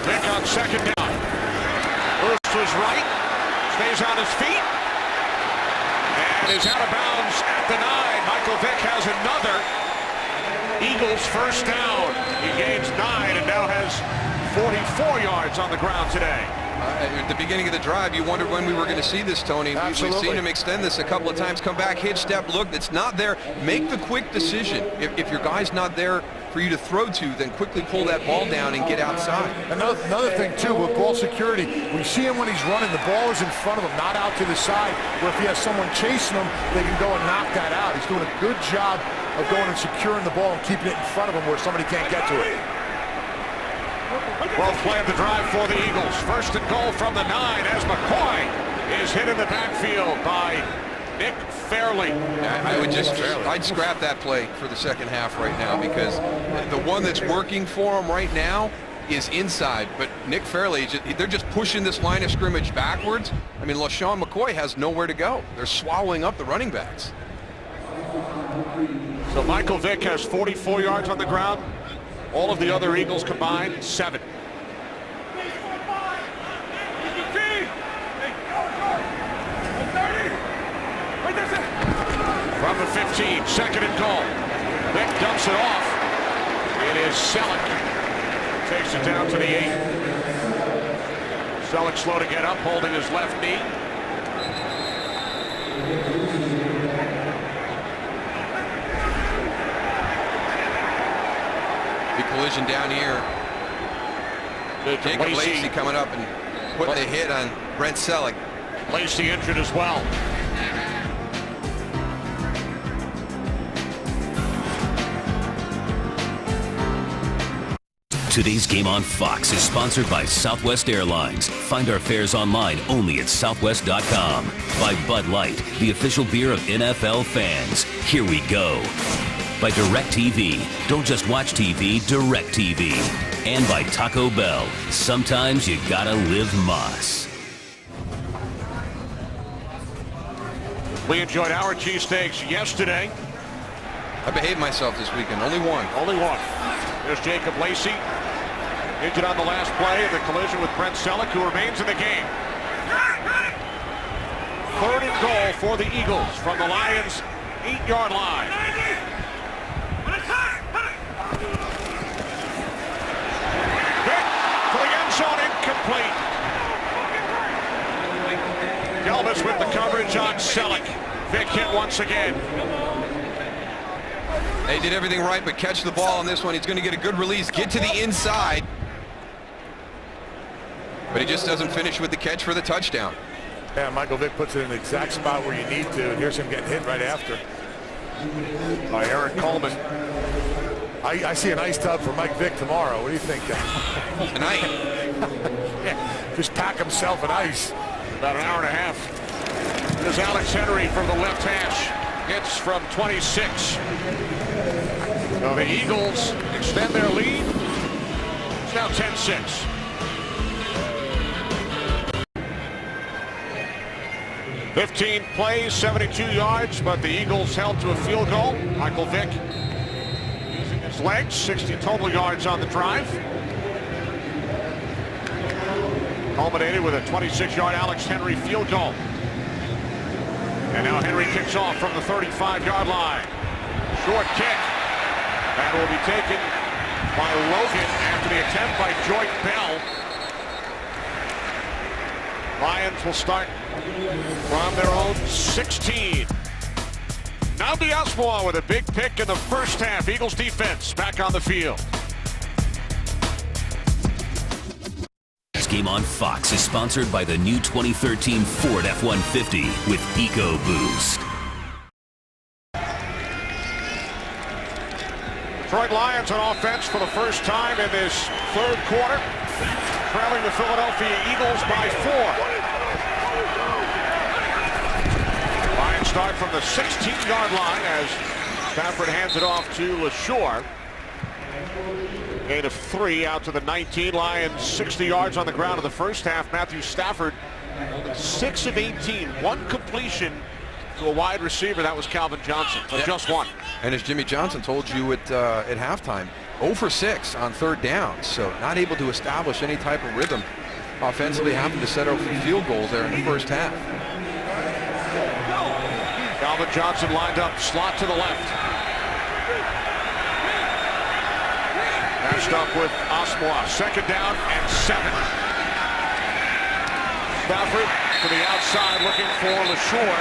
Speaker 2: Vick on 2nd down. Moves to his right. Stays on his feet. And is out of bounds at the 9. Michael Vick has another Eagles first down. He gains 9 and now has 44 yards on the ground today.
Speaker 4: At the beginning of the drive, you wondered when we were going to see this, Tony. We've seen him extend this a couple of times, come back, hitch step, look, it's not there. Make the quick decision. If your guy's not there for you to throw to, then quickly pull that ball down and get outside.
Speaker 3: Another thing, too, with ball security, we see him when he's running, the ball is in front of him, not out to the side, where if he has someone chasing him, they can go and knock that out. He's doing a good job of going and securing the ball and keeping it in front of him where somebody can't get to it.
Speaker 2: Well played the drive for the Eagles. First and goal from the 9 as McCoy is hit in the backfield by Nick Fairley.
Speaker 4: I'd scrap that play for the second half right now, because the one that's working for him right now is inside, but Nick Fairley, they're just pushing this line of scrimmage backwards. I mean, LaShawn McCoy has nowhere to go. They're swallowing up the running backs.
Speaker 2: So Michael Vick has 44 yards on the ground. All of the other Eagles combined, 7. From the 15, second and goal. Vick dumps it off. It is Selleck. Takes it down to the 8. Selleck slow to get up, holding his left knee.
Speaker 4: Big collision down here. Jacob Lacey coming up and putting a hit on Brent Selleck.
Speaker 2: Lacey injured as well.
Speaker 1: Today's game on Fox is sponsored by Southwest Airlines. Find our fares online only at southwest.com. By Bud Light, the official beer of NFL fans. Here we go. By DirecTV. Don't just watch TV, DirecTV. And by Taco Bell. Sometimes you gotta live Moss.
Speaker 2: We enjoyed our cheesesteaks yesterday.
Speaker 4: I behaved myself this weekend. Only one.
Speaker 2: Only one. There's Jacob Lacey. Injured on the last play of the collision with Brent Selleck, who remains in the game. Third and goal for the Eagles from the Lions' 8-yard line. Vick to the end zone, incomplete. Gelbis with the coverage on Selleck. Vick hit once again.
Speaker 4: They did everything right, but catch the ball on this one. He's going to get a good release, get to the inside. But he just doesn't finish with the catch for the touchdown.
Speaker 3: Yeah, Michael Vick puts it in the exact spot where you need to, and here's him getting hit right after.
Speaker 2: By Eric Coleman.
Speaker 3: I see an ice tub for Mike Vick tomorrow. What do you think?
Speaker 4: Tonight.
Speaker 3: Yeah, just pack himself in ice.
Speaker 2: About an hour and a half. There's Alex Henry from the left hash. Hits from 26. So the Eagles extend their lead. It's now 10-6. "15 plays, 72 yards, but the Eagles held to a field goal. Michael Vick using his legs, 60 total yards on the drive. Culminated with a 26-yard Alex Henry field goal. And now Henry kicks off from the 35-yard line. Short kick. That will be taken by Logan after the attempt by Joyce Bell. Lions will start from their own 16. Nnamdi Asomugha with a big pick in the first half. Eagles defense back on the field.
Speaker 1: This game on Fox is sponsored by the new 2013 Ford F-150 with EcoBoost.
Speaker 2: Detroit Lions on offense for the first time in this third quarter, trailing the Philadelphia Eagles by 4. Lions start from the 16-yard line as Stafford hands it off to LaSure. Gain of 3 out to the 19. Lions 60 yards on the ground in the first half. Matthew Stafford 6 of 18, 1 completion to a wide receiver. That was Calvin Johnson, but just 1.
Speaker 4: And as Jimmy Johnson told you at halftime, 0 for 6 on third down, so not able to establish any type of rhythm offensively, having to set up field goals there in the first half.
Speaker 2: Calvin Johnson lined up, slot to the left. Matched up with Asomugha, second down and 7. Stafford to the outside looking for LaSure.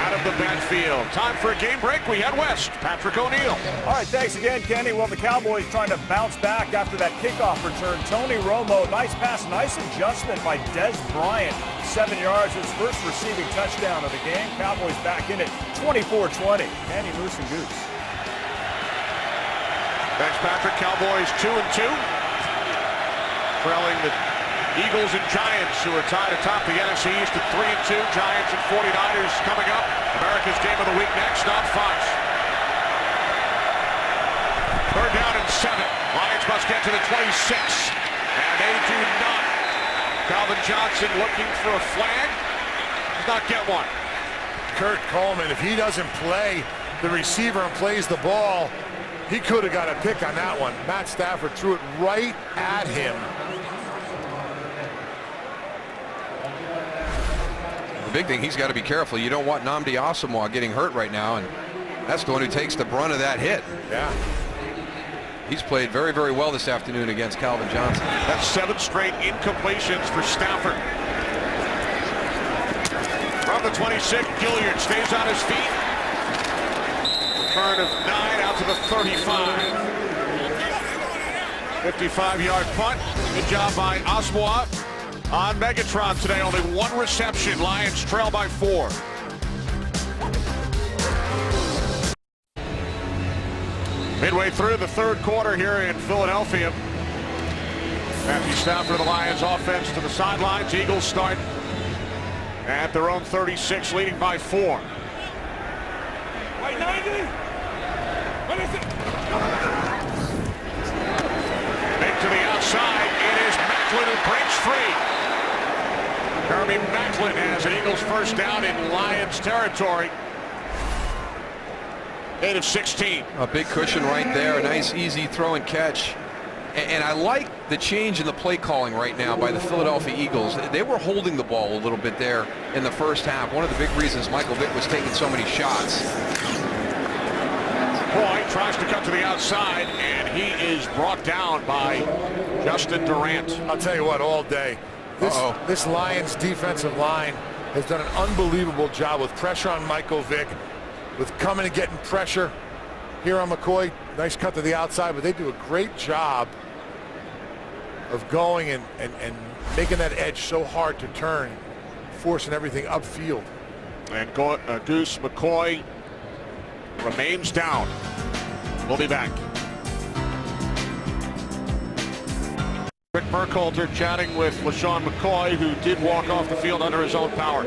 Speaker 2: Out of the backfield. Time for a game break. We head west. Patrick O'Neill.
Speaker 8: All right, thanks again, Kenny. Well, the Cowboys trying to bounce back after that kickoff return. Tony Romo, nice pass, nice adjustment by Des Bryant. 7 yards, his first receiving touchdown of the game. Cowboys back in it, 24-20. Kenny, Moose, and Goose.
Speaker 2: Thanks, Patrick. Cowboys 2-2. Trailing the Eagles and Giants, who are tied atop the NFC East at 3-2. Giants and 49ers coming up. America's Game of the Week next on Fox. Third down and 7. Lions must get to the 26. And they do not. Calvin Johnson looking for a flag. Does not get one.
Speaker 3: Kurt Coleman, if he doesn't play the receiver and plays the ball, he could have got a pick on that one. Matt Stafford threw it right at him.
Speaker 4: The big thing, he's got to be careful. You don't want Nnamdi Asomugha getting hurt right now, and that's the one who takes the brunt of that hit.
Speaker 3: Yeah.
Speaker 4: He's played very, very well this afternoon against Calvin Johnson.
Speaker 2: That's 7 straight incompletions for Stafford. From the 26, Gilliard stays on his feet. Return of 9 out to the 35. 55-yard punt. Good job by Asomugha. On Megatron today, only 1 reception. Lions trail by 4. Midway through the third quarter here in Philadelphia. Matthew Stafford, the Lions offense to the sidelines. Eagles start at their own 36, leading by 4.
Speaker 8: Right, 90. What is it?
Speaker 2: Big to the outside. It is Maclin who breaks free. Jeremy Maclin has an Eagles first down in Lions territory. 8 of 16.
Speaker 4: A big cushion right there. A nice, easy throw and catch. And I like the change in the play calling right now by the Philadelphia Eagles. They were holding the ball a little bit there in the first half. One of the big reasons Michael Vick was taking so many shots.
Speaker 2: Boyd tries to cut to the outside, and he is brought down by Justin Durant.
Speaker 3: I'll tell you what, all day. This Lions defensive line has done an unbelievable job with pressure on Michael Vick, with coming and getting pressure here on McCoy. Nice cut to the outside, but they do a great job of going and making that edge so hard to turn, forcing everything upfield.
Speaker 2: And Goose McCoy remains down. We'll be back. Rick Burkhalter chatting with LaShawn McCoy, who did walk off the field under his own power.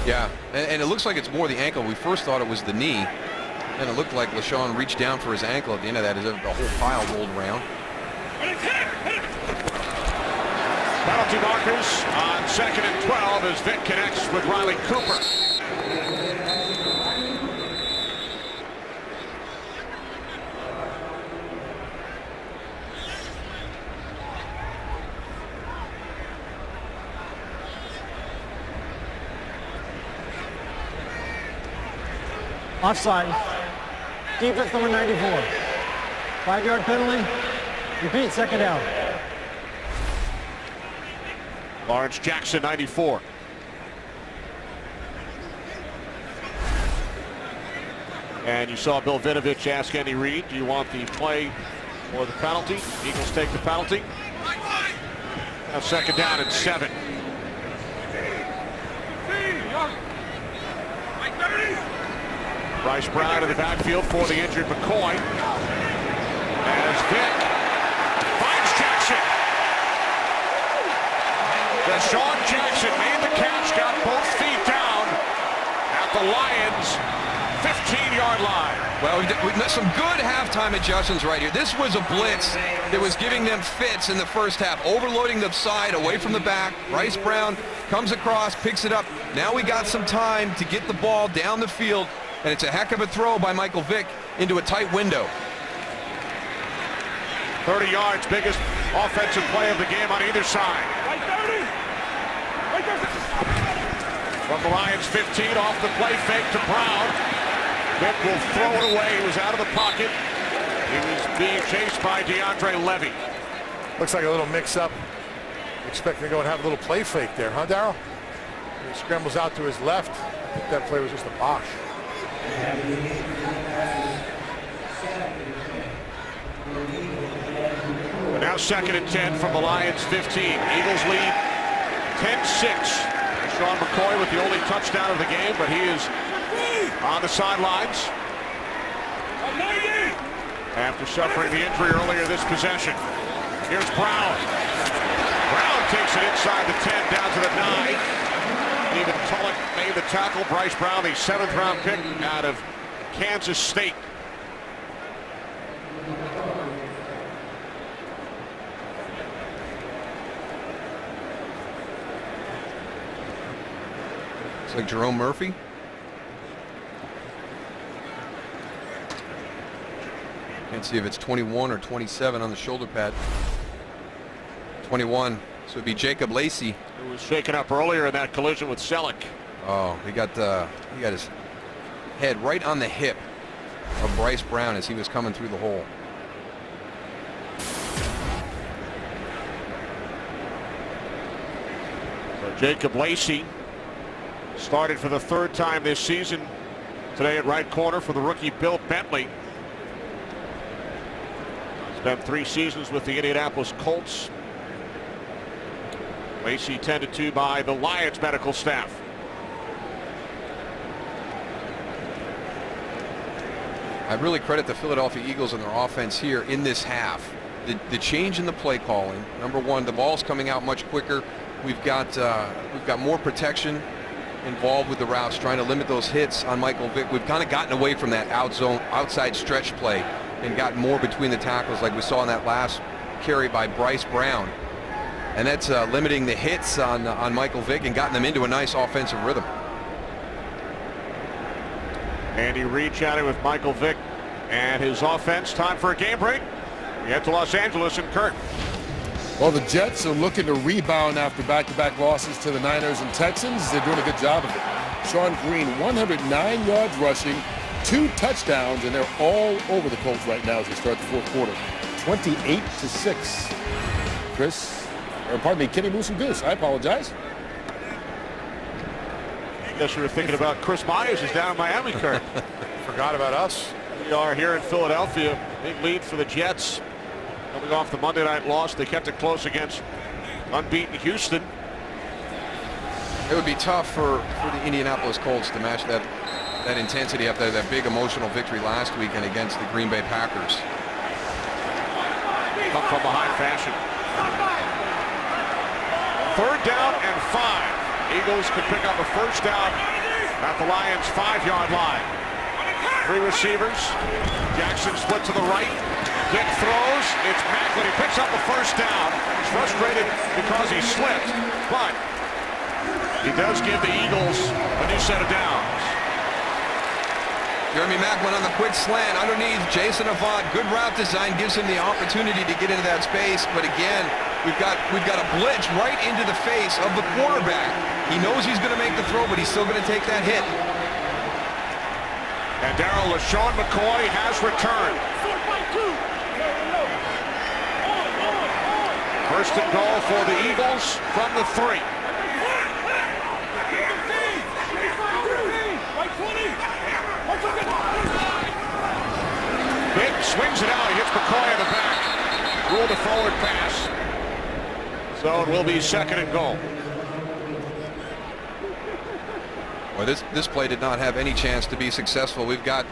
Speaker 4: Yeah, and it looks like it's more the ankle. We first thought it was the knee, and it looked like LaShawn reached down for his ankle at the end of that as the whole pile rolled around.
Speaker 2: Penalty markers on 2nd and 12 as Vick connects with Riley Cooper.
Speaker 5: Offside. Defense number 94. 5-yard penalty. Repeat, 2nd down.
Speaker 2: Lawrence Jackson, 94. And you saw Bill Vinovich ask Andy Reid, do you want the play or the penalty? Eagles take the penalty. Now 2nd down and 7. Bryce Brown in the backfield for the injured McCoy. As Vick finds Jackson. Deshaun Jackson made the catch, got both feet down at the Lions' 15-yard line.
Speaker 4: Well, we got some good halftime adjustments right here. This was a blitz that was giving them fits in the first half, overloading the side away from the back. Bryce Brown comes across, picks it up. Now we got some time to get the ball down the field, and it's a heck of a throw by Michael Vick into a tight window.
Speaker 2: 30 yards, biggest offensive play of the game on either side. From the Lions 15, off the play fake to Brown. Vick will throw it away. He was out of the pocket. He was being chased by DeAndre Levy.
Speaker 3: Looks like a little mix-up Expecting to go and have a little play fake there, huh, Darryl? He scrambles out to his left. I think that play was just a bosh.
Speaker 2: But now 2nd and 10 from the Lions 15. Eagles lead 10-6. Sean McCoy with the only touchdown of the game, but he is on the sidelines after suffering the injury earlier this possession. Here's Brown. Brown takes it inside the 10, down to the 9. Even Tulloch made the tackle. Bryce Brown, the 7th-round pick out of Kansas State.
Speaker 4: It's like Jerome Murphy. Can't see if it's 21 or 27 on the shoulder pad. 21. So it'd be Jacob Lacey.
Speaker 2: Who was shaken up earlier in that collision with Selleck.
Speaker 4: Oh, he got his head right on the hip of Bryce Brown as he was coming through the hole.
Speaker 2: So Jacob Lacey started for the 3rd time this season today at right corner for the rookie Bill Bentley. Spent 3 seasons with the Indianapolis Colts. Lacey tended to by the Lions medical staff.
Speaker 4: I really credit the Philadelphia Eagles and their offense here in this half. The change in the play calling. Number one, the ball's coming out much quicker. We've got more protection involved with the routes, trying to limit those hits on Michael Vick. We've kind of gotten away from that outside stretch play and gotten more between the tackles like we saw in that last carry by Bryce Brown. And that's limiting the hits on Michael Vick and gotten them into a nice offensive rhythm.
Speaker 2: Andy Reid chatting with Michael Vick and his offense. Time for a game break. We head to Los Angeles and Kurt.
Speaker 6: Well, the Jets are looking to rebound after back-to-back losses to the Niners and Texans. They're doing a good job of it. Sean Green, 109 yards rushing, 2 touchdowns, and they're all over the Colts right now as they start the 4th quarter. 28-6. Chris, or pardon me, Kenny Moose and Goose. I apologize.
Speaker 2: I guess you were thinking about Chris Myers is down in Miami, Kurt.
Speaker 3: Forgot about us.
Speaker 2: We are here in Philadelphia. Big lead for the Jets. Coming off the Monday night loss, they kept it close against unbeaten Houston.
Speaker 4: It would be tough for the Indianapolis Colts to match that intensity after that big emotional victory last weekend against the Green Bay Packers.
Speaker 2: Come from behind fashion. 3rd down and 5. Eagles could pick up a 1st down at the Lions' 5-yard line. 3 receivers. Jackson split to the right. Dick throws. It's Macklin. He picks up the 1st down. He's frustrated because he slipped, but he does give the Eagles a new set of downs.
Speaker 4: Jeremy Macklin on the quick slant underneath Jason Avant. Good route design gives him the opportunity to get into that space, but again, we've got a blitz right into the face of the quarterback. He knows he's going to make the throw, but he's still going to take that hit.
Speaker 2: And Darryl, LeSean McCoy has returned. 1st and goal for the Eagles from the 3. Big swings it out. He hits McCoy in the back. Ruled a forward pass. So it will be 2nd and goal.
Speaker 4: Well, this play did not have any chance to be successful. We've got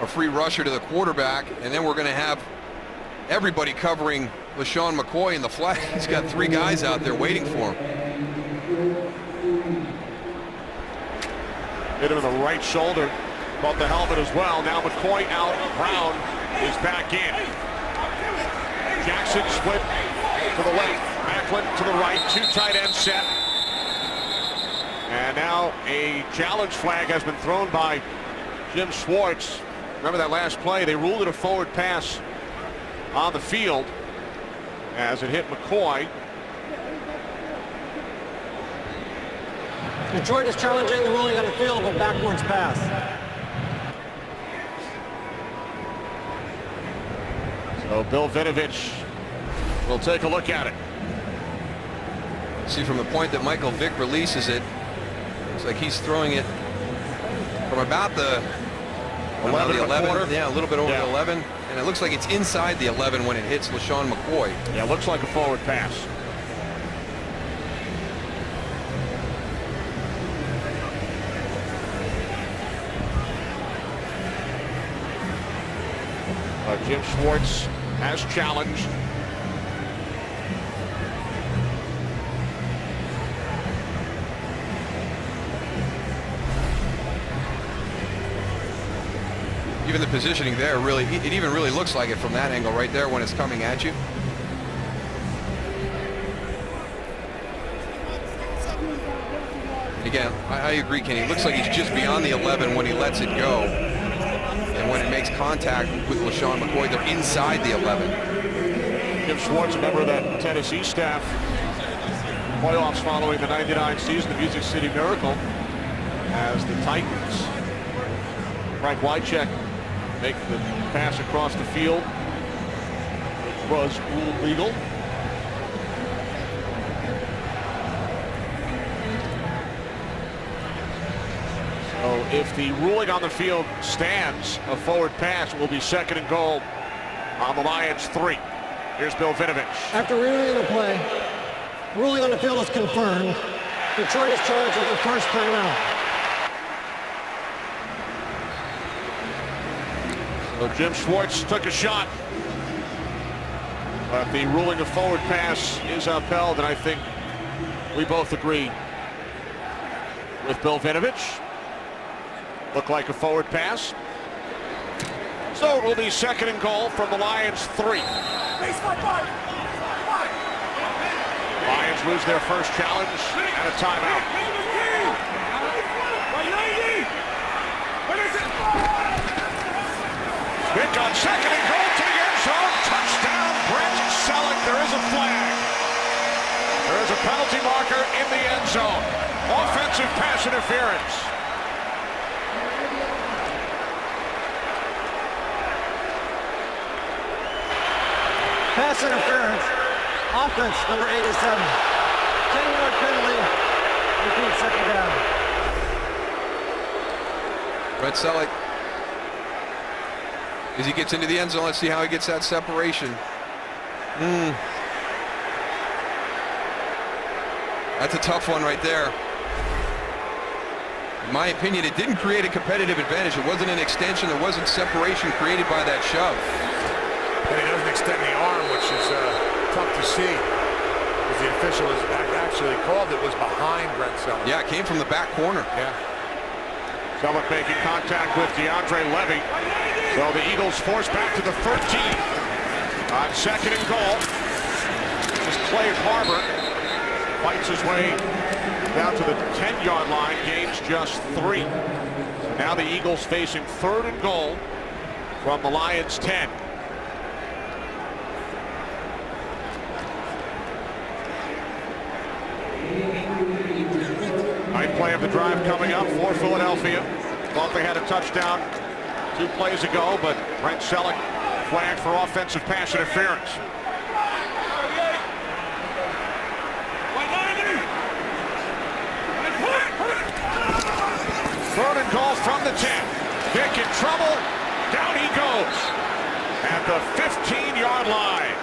Speaker 4: a free rusher to the quarterback, and then we're going to have everybody covering LeSean McCoy in the flat. He's got 3 guys out there waiting for him.
Speaker 2: Hit him in the right shoulder. Caught the helmet as well. Now McCoy out. Brown is back in. Jackson split to the left. Macklin to the right. 2 tight end set. And now a challenge flag has been thrown by Jim Schwartz. Remember that last play? They ruled it a forward pass on the field as it hit McCoy.
Speaker 5: Detroit is challenging the ruling on the field of a backwards pass.
Speaker 2: So Bill Vinovich will take a look at it.
Speaker 4: See, from the point that Michael Vick releases it, looks like he's throwing it from about the
Speaker 2: 11 and a quarter.
Speaker 4: Yeah, a little bit over the 11. And it looks like it's inside the 11 when it hits LaShawn McCoy.
Speaker 2: Yeah, looks like a forward pass. Jim Schwartz has challenged.
Speaker 4: Even the positioning there, really, it even really looks like it from that angle right there when it's coming at you. Again, I agree, Kenny. It looks like he's just beyond the 11 when he lets it go. And when it makes contact with LaShawn McCoy, they're inside the 11.
Speaker 2: Jim Schwartz, a member of that Tennessee staff. Playoffs following the 99 season of Music City Miracle as the Titans. Frank Wycheck make the pass across the field, which was ruled legal. So if the ruling on the field stands, a forward pass will be 2nd and goal on the Lions 3. Here's Bill Vinovich.
Speaker 5: After reviewing the play, ruling on the field is confirmed. Detroit is charged with the first timeout.
Speaker 2: So Jim Schwartz took a shot, but the ruling of forward pass is upheld, and I think we both agree with Bill Vinovich. Looked like a forward pass. So it will be 2nd and goal from the Lions 3. Lions lose their first challenge and a timeout. Vick on 2nd and goal to the end zone. Touchdown, Brent Celek. There is a flag. There is a penalty marker in the end zone. Offensive pass interference.
Speaker 5: Pass interference. Offense, number 87. 10-yard penalty. Repeat, 2nd down.
Speaker 4: Brent Celek, as he gets into the end zone, let's see how he gets that separation. That's a tough one right there. In my opinion, it didn't create a competitive advantage. It wasn't an extension. There wasn't separation created by that shove.
Speaker 3: And he doesn't extend the arm, which is tough to see. Because the official has actually called it was behind Brent Celek.
Speaker 4: Yeah, it came from the back corner.
Speaker 3: Yeah.
Speaker 2: Celek making contact with DeAndre Levy. So the Eagles force back to the 13. On 2nd and goal. This is Clay Harbor. Fights his way down to the 10-yard line. Gains just 3. So now the Eagles facing 3rd and goal from the Lions 10. Ninth play of the drive coming up for Philadelphia. Thought they had a touchdown 2 plays ago, but Brent Celek flagged for offensive pass interference. Third and goal from the 10. Vick in trouble. Down he goes at the 15-yard line.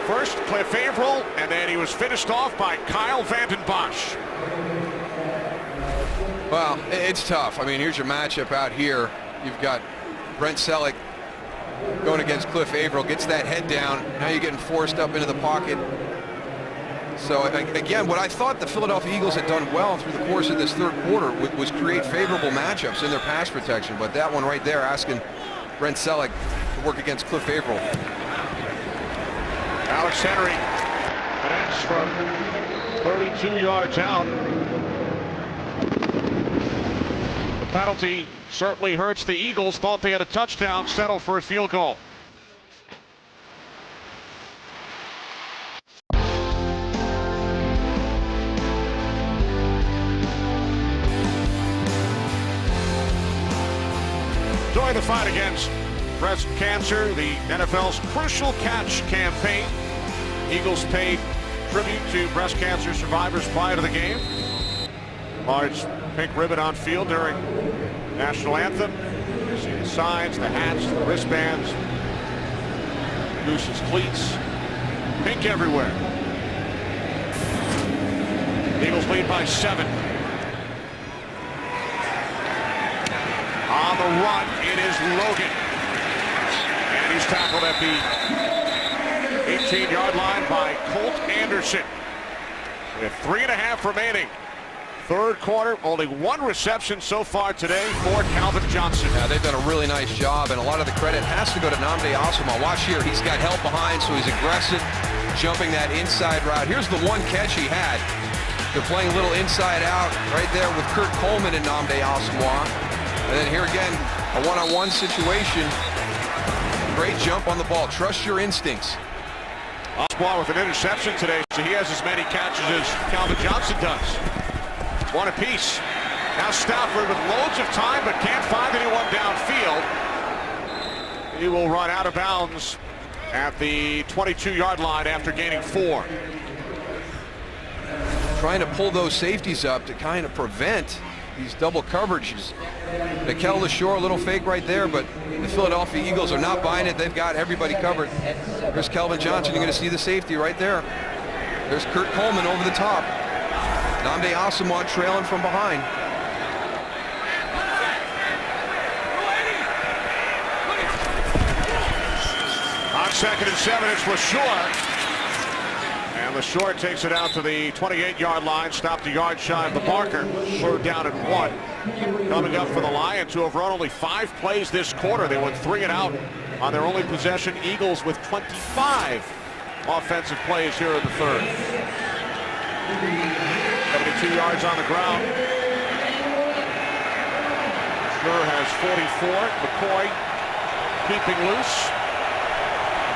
Speaker 2: First, Cliff Averill, and then he was finished off by Kyle Vanden Bosch.
Speaker 4: Well, it's tough. I mean, here's your matchup out here. You've got Brent Celek going against Cliff Averill, gets that head down. Now you're getting forced up into the pocket. So, again, what I thought the Philadelphia Eagles had done well through the course of this 3rd quarter was create favorable matchups in their pass protection. But that one right there asking Brent Celek to work against Cliff Averill.
Speaker 2: Alex Henry connects from 32 yards out. The penalty certainly hurts the Eagles. Thought they had a touchdown, settle for a field goal. Join the fight against breast cancer, the NFL's Crucial Catch campaign. Eagles paid tribute to breast cancer survivors prior to the game. Large pink ribbon on field during national anthem. You see the signs, the hats, the wristbands, Goose's cleats, pink everywhere. Eagles lead by 7. On the run, it is Logan. And he's tackled at the 18-yard line by Colt Anderson. With 3.5 remaining. Third quarter, only 1 reception so far today for Calvin Johnson.
Speaker 4: Yeah, they've done a really nice job, and a lot of the credit has to go to Nnamdi Asomugha. Watch here, he's got help behind, so he's aggressive, jumping that inside route. Here's the one catch he had. They're playing a little inside out right there with Kurt Coleman and Nnamdi Asomugha. And then here again, a one-on-one situation. Great jump on the ball. Trust your instincts.
Speaker 2: Asomugha with an interception today, so he has as many catches as Calvin Johnson does. 1 apiece. Now Stafford with loads of time, but can't find anyone downfield. He will run out of bounds at the 22-yard line after gaining 4.
Speaker 4: Trying to pull those safeties up to kind of prevent these double coverages. Mikel LeSure, a little fake right there, but the Philadelphia Eagles are not buying it. They've got everybody covered. There's Calvin Johnson. You're going to see the safety right there. There's Kurt Coleman over the top. Nnamdi Asomugha trailing from behind.
Speaker 2: On 2nd and 7, it's LeSure. And LeSure takes it out to the 28-yard line, stopped a yard shy of the marker. 3rd down and 1. Coming up for the Lions, who have run only 5 plays this quarter. They went 3 and out on their only possession. Eagles with 25 offensive plays here in the 3rd. 72 yards on the ground. Sure has 44. McCoy keeping loose.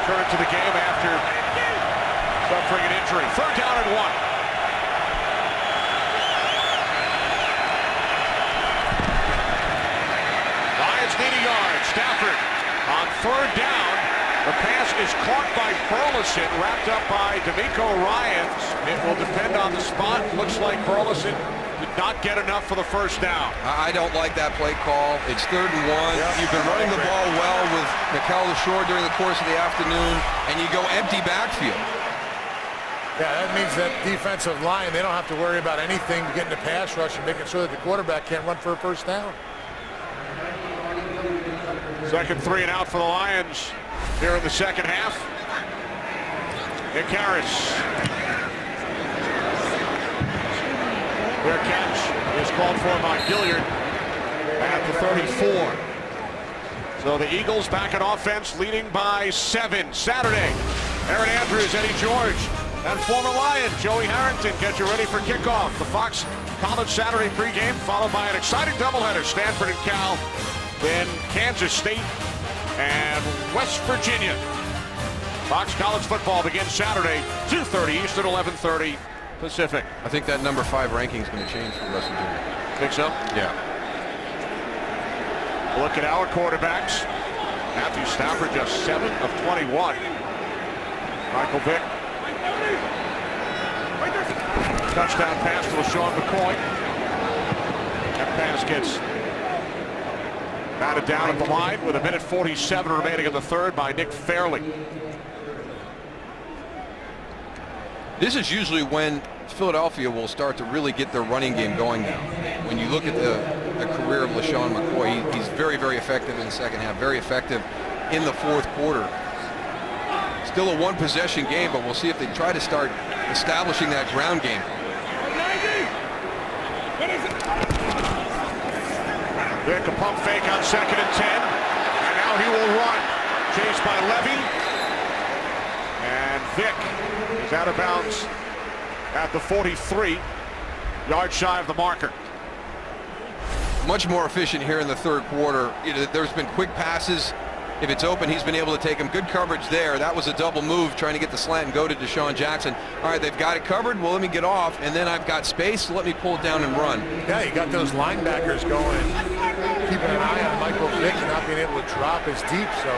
Speaker 2: Return to the game after suffering an injury. 3rd down and 1. Lions need a yard. Stafford on 3rd down. The pass is caught by Burleson, wrapped up by D'Amico Ryans. It will depend on the spot. Looks like Burleson did not get enough for the 1st down.
Speaker 4: I don't like that play call. It's 3rd and 1.
Speaker 3: Yep.
Speaker 4: You've been running the ball well with Mikel LeSure during the course of the afternoon, and you go empty backfield.
Speaker 3: Yeah, that means that defensive line, they don't have to worry about anything getting the pass rush and making sure that the quarterback can't run for a 1st down.
Speaker 2: 2nd 3 and out for the Lions here in the 2nd half. Nick Harris. Their catch is called for by Gilliard at the 34. So the Eagles back in offense, leading by 7. Saturday, Aaron Andrews, Eddie George, and former Lion Joey Harrington get you ready for kickoff. The Fox College Saturday pregame, followed by an exciting doubleheader. Stanford and Cal, then Kansas State and West Virginia. Fox College football begins Saturday, 2:30 Eastern, 11:30 Pacific.
Speaker 4: I think that number 5 ranking is going to change for West Virginia.
Speaker 2: Think so?
Speaker 4: Yeah.
Speaker 2: Look at our quarterbacks. Matthew Stafford just 7 of 21. Michael Vick. Touchdown pass to LeSean McCoy. That pass gets batted down at the line with 1:47 remaining in the 3rd by Nick Fairley.
Speaker 4: This is usually when Philadelphia will start to really get their running game going now. When you look at the career of LeSean McCoy, he's very, very effective in the 2nd half, very effective in the 4th quarter. Still a 1-possession game, but we'll see if they try to start establishing that ground game.
Speaker 2: Vick, a pump fake on 2nd and 10. And now he will run. Chased by Levy. And Vick is out of bounds at the 43. Yard shy of the marker.
Speaker 4: Much more efficient here in the 3rd quarter. There's been quick passes. If it's open, he's been able to take them. Good coverage there. That was a double move, trying to get the slant and go to Deshaun Jackson. All right, they've got it covered. Well, let me get off, and then I've got space, so let me pull it down and run.
Speaker 3: Yeah, you got those linebackers going, keeping an eye on Michael Vick and not being able to drop as deep. So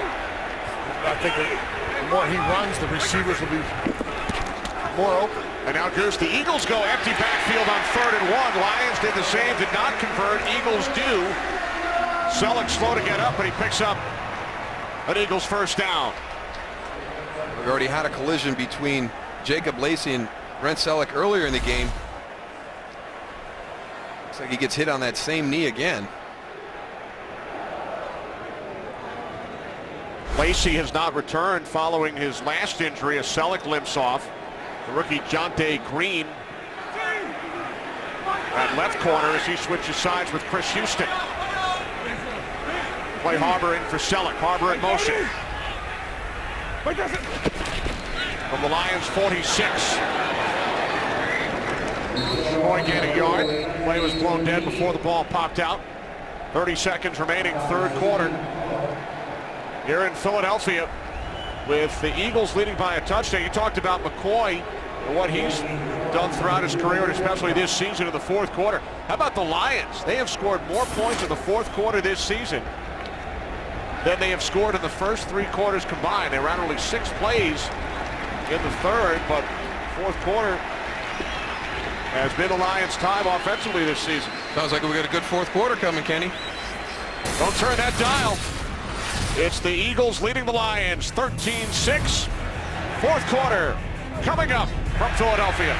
Speaker 3: I think the more he runs, the receivers will be more open.
Speaker 2: And now Goose, the Eagles go empty backfield on 3rd and 1. Lions did the same, did not convert. Eagles do. Selleck slow to get up, but he picks up an Eagles first down.
Speaker 4: We've already had a collision between Jacob Lacey and Brent Selleck earlier in the game. Looks like he gets hit on that same knee again.
Speaker 2: Lacey has not returned following his last injury as Selleck limps off. The rookie Jonte Green at left corner as he switches sides with Chris Houston. Play Harbor in for Selleck. Harbor in motion. From the Lions 46. Boy gained a yard. Play was blown dead before the ball popped out. 30 seconds remaining, 3rd quarter. Here in Philadelphia with the Eagles leading by a touchdown. You talked about McCoy and what he's done throughout his career, and especially this season in the 4th quarter. How about the Lions? They have scored more points in the 4th quarter this season than they have scored in the first 3 quarters combined. They ran only 6 plays in the 3rd, but 4th quarter has been the Lions' time offensively this season.
Speaker 4: Sounds like we got a good 4th quarter coming, Kenny.
Speaker 2: Don't turn that dial. It's the Eagles leading the Lions 13-6. 4th quarter coming up from Philadelphia.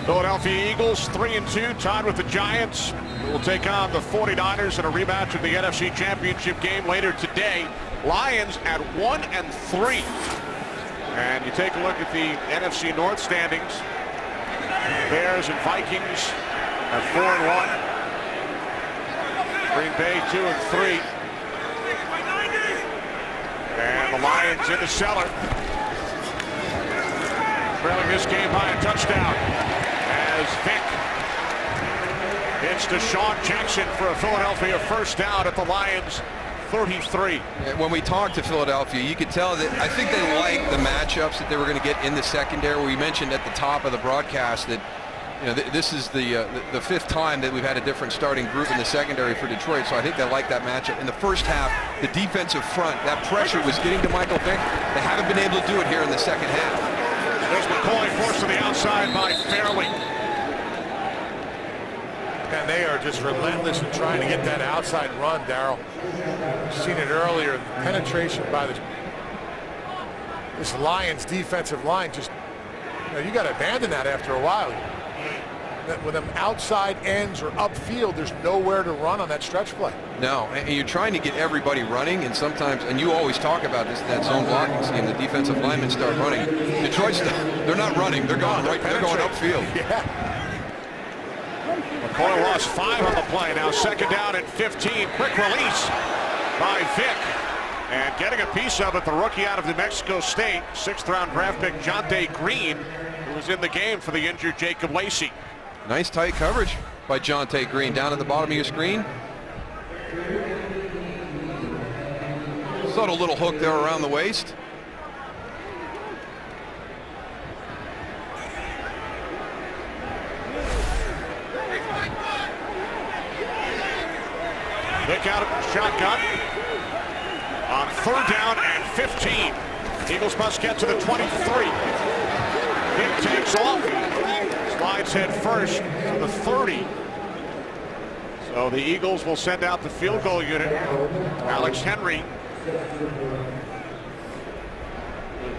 Speaker 2: Philadelphia Eagles 3-2, tied with the Giants, who will take on the 49ers in a rematch of the NFC Championship game later today. Lions at 1-3. And you take a look at the NFC North standings. Bears and Vikings at 4-1. Green Bay 2-3. And the Lions in the cellar. Trailing this game by a touchdown as Vick hits Deshaun Jackson for a Philadelphia first down at the Lions 33.
Speaker 4: When we talked to Philadelphia, you could tell that I think they liked the matchups that they were going to get in the secondary. We mentioned at the top of the broadcast that this is the 5th time that we've had a different starting group in the secondary for Detroit, so I think they like that matchup. In the first half, the defensive front, that pressure was getting to Michael Vick. They haven't been able to do it here in the second half.
Speaker 2: There's McCoy forced to the outside by Fairley.
Speaker 3: And they are just relentless in trying to get that outside run, Darryl. Seen it earlier, penetration by this Lions defensive line. Just, you got to abandon that after a while. With them outside ends or upfield, there's nowhere to run on that stretch play.
Speaker 4: No, and you're trying to get everybody running, and sometimes, and you always talk about this, that zone blocking scheme, the defensive linemen start running. Detroit's, they're not running, they're going right, they're going upfield.
Speaker 3: Yeah.
Speaker 2: McCoy lost 5 on the play, now 2nd down and 15. Quick release by Vick. And getting a piece of it, the rookie out of New Mexico State, 6th round draft pick Jonte Green, who was in the game for the injured Jacob Lacey.
Speaker 4: Nice tight coverage by Jonte Green. Down at the bottom of your screen. Subtle little hook there around the waist.
Speaker 2: Vick out of the shotgun on 3rd down and 15. Eagles must get to the 23. Vick takes off. Slides head first to the 30. So the Eagles will send out the field goal unit. Alex Henry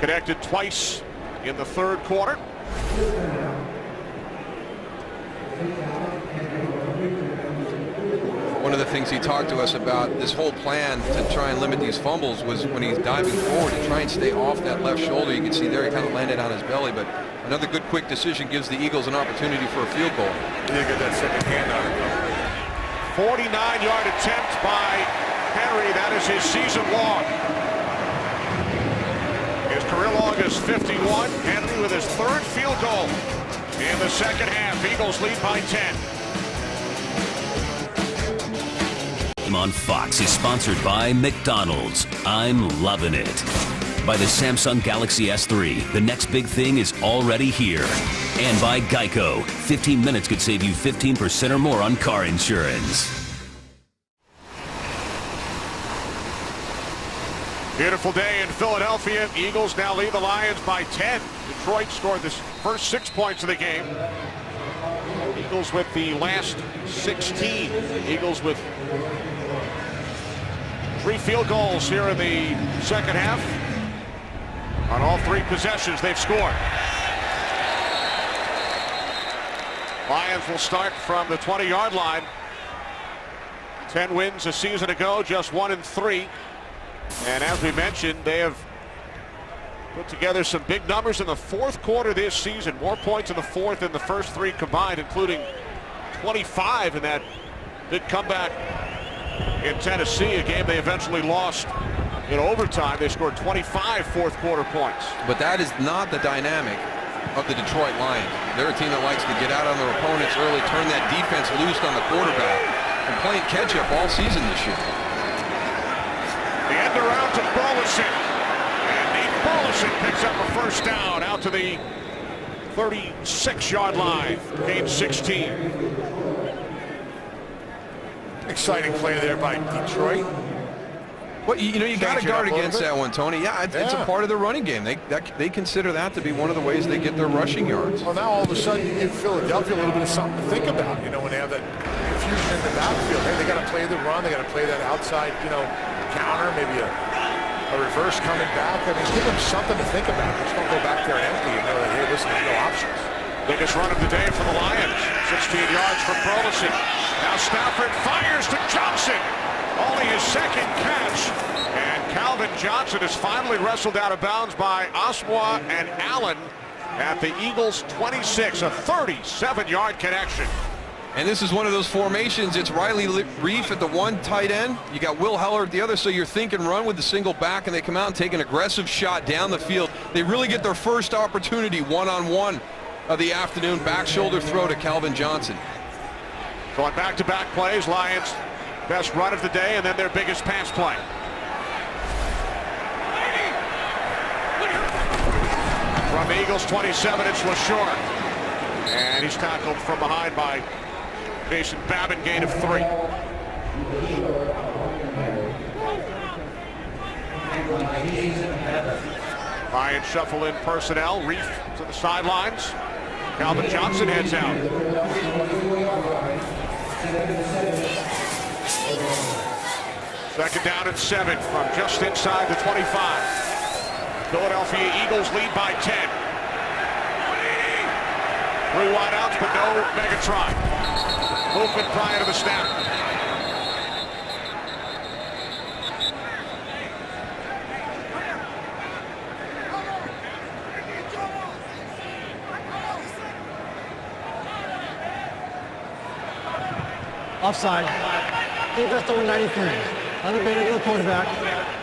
Speaker 2: connected twice in the 3rd quarter.
Speaker 4: One of the things he talked to us about, this whole plan to try and limit these fumbles, was when he's diving forward to try and stay off that left shoulder. You can see there he kind of landed on his belly, but another good quick decision gives the Eagles an opportunity for a field goal.
Speaker 3: He did get that second hand on it.
Speaker 2: 49-yard attempt by Henry. That is his season long. His career long is 51. Henry with his 3rd field goal in the second half. Eagles lead by 10.
Speaker 1: On Fox is sponsored by McDonald's. I'm loving it. By the Samsung Galaxy S3, the next big thing is already here. And by Geico, 15 minutes could save you 15% or more on car insurance.
Speaker 2: Beautiful day in Philadelphia. Eagles now lead the Lions by 10. Detroit scored the first 6 points of the game. Eagles with the last 16. Eagles with 3 field goals here in the second half. On all 3 possessions they've scored. Lions will start from the 20-yard line. 10 wins a season ago, just 1-3. And as we mentioned, they have put together some big numbers in the fourth quarter this season. More points in the fourth than the first 3 combined, including 25 in that big comeback in Tennessee, a game they eventually lost in overtime. They scored 25 fourth quarter points.
Speaker 4: But that is not the dynamic of the Detroit Lions. They're a team that likes to get out on their opponents early, turn that defense loose on the quarterback, and playing catch-up all season this year.
Speaker 2: The end around to Burleson. And Nate Burleson picks up a first down out to the 36-yard line. Gain 16.
Speaker 3: Exciting play there by Detroit.
Speaker 4: Well, you know, you got to
Speaker 3: Change it
Speaker 4: guard
Speaker 3: up a little
Speaker 4: against
Speaker 3: bit.
Speaker 4: that one, Tony. Yeah, it's a part of the running game. They consider that to be one of the ways they get their rushing yards.
Speaker 3: Well, now all of a sudden you give Philadelphia a little bit of something to think about. You know, when they have that confusion in the backfield, hey, they got to play the run. They got to play that outside, you know, counter, maybe a reverse coming back. I mean, give them something to think about. Just don't go back there and empty and know that, hey, listen, there's no options.
Speaker 2: Biggest run of the day for the Lions. 16 yards from Burleson. Now Stafford fires to Johnson. Only his second catch. And Calvin Johnson is finally wrestled out of bounds by Osmwa and Allen at the Eagles 26. A 37-yard connection.
Speaker 4: And this is one of those formations. It's Riley Reif at the one tight end. You got Will Heller at the other, so you're thinking run with the single back, and they come out and take an aggressive shot down the field. They really get their first opportunity one-on-one of the afternoon. Back shoulder throw to Calvin Johnson.
Speaker 2: Going back-to-back plays. Lions best run of the day, and then their biggest pass play. From the Eagles 27, it's LaShore. And he's tackled from behind by Jason Babin, gain of 3. Lions shuffle in personnel. Reif to the sidelines. Calvin Johnson heads out. Second down and 7 from just inside the 25. Philadelphia Eagles lead by 10. 3 wideouts, but no Megatron. Movement prior to the snap.
Speaker 5: Offside. Defense over 93. Unabated to the quarterback.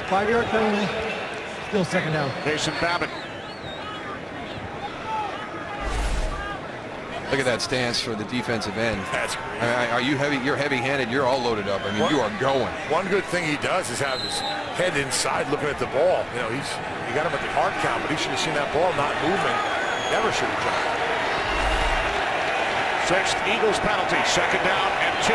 Speaker 5: 5-yard penalty. Still second down.
Speaker 2: Jason Babin.
Speaker 4: Look at that stance for the defensive end.
Speaker 3: That's great.
Speaker 4: I mean, are you heavy? You're heavy-handed. You're all loaded up. I mean, you are going.
Speaker 3: One good thing he does is have his head inside looking at the ball. You know, you got him at the hard count, but he should have seen that ball not moving. Never should have jumped.
Speaker 2: 6th Eagles penalty. Second down and 2.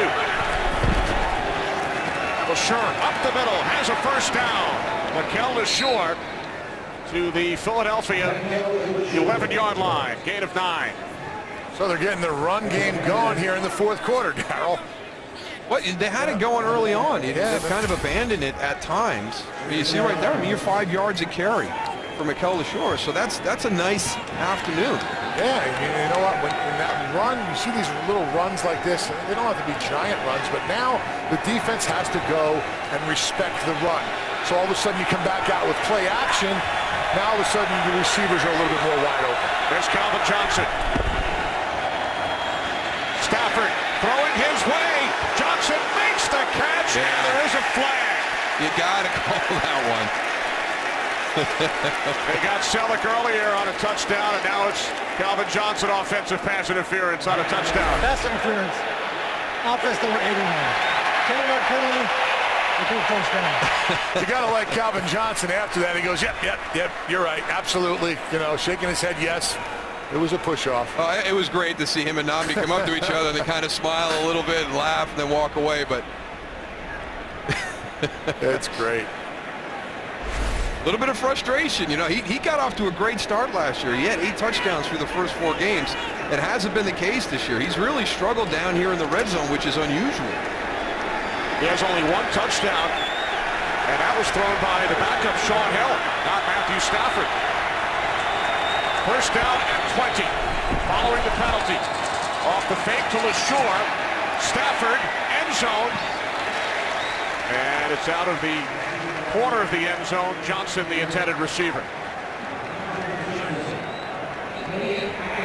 Speaker 2: LaShore up the middle, has a first down. Mikel LaShore to the Philadelphia 11-yard line. Gain of 9.
Speaker 3: So they're getting the run game going here in the fourth quarter, Darryl.
Speaker 4: What, they had it going early on. They've kind of abandoned it at times. But you see right there, I mean, you're 5 yards a carry for Mikel LaShore. So that's a nice afternoon.
Speaker 3: Yeah, you know what? When that run, you see these little runs like this, they don't have to be giant runs, but now the defense has to go and respect the run. So all of a sudden you come back out with play action. Now all of a sudden the receivers are a little bit more wide open.
Speaker 2: There's Calvin Johnson. Stafford throwing his way. Johnson makes the catch, and there is a flag.
Speaker 4: You got to call that one.
Speaker 2: They got Selleck earlier on a touchdown, and now it's Calvin Johnson offensive pass interference on a touchdown.
Speaker 5: Pass interference. Offense number 81. 10-yard penalty. First down.
Speaker 3: You got to like Calvin Johnson after that. He goes, yep, you're right, absolutely. You know, shaking his head, yes. It was a push-off.
Speaker 4: It was great to see him and Nnamdi come up to each other and they kind of smile a little bit and laugh and then walk away, but
Speaker 3: it's great.
Speaker 4: A little bit of frustration. You know, he got off to a great start last year. He had 8 touchdowns through the first 4 games. It hasn't been the case this year. He's really struggled down here in the red zone, which is unusual.
Speaker 2: He has only 1 touchdown, and that was thrown by the backup Sean Hill, not Matthew Stafford. First down and 20, following the penalty. Off the fake to LeSure. Stafford, end zone. And it's out of the corner of the end zone. Johnson, the intended receiver.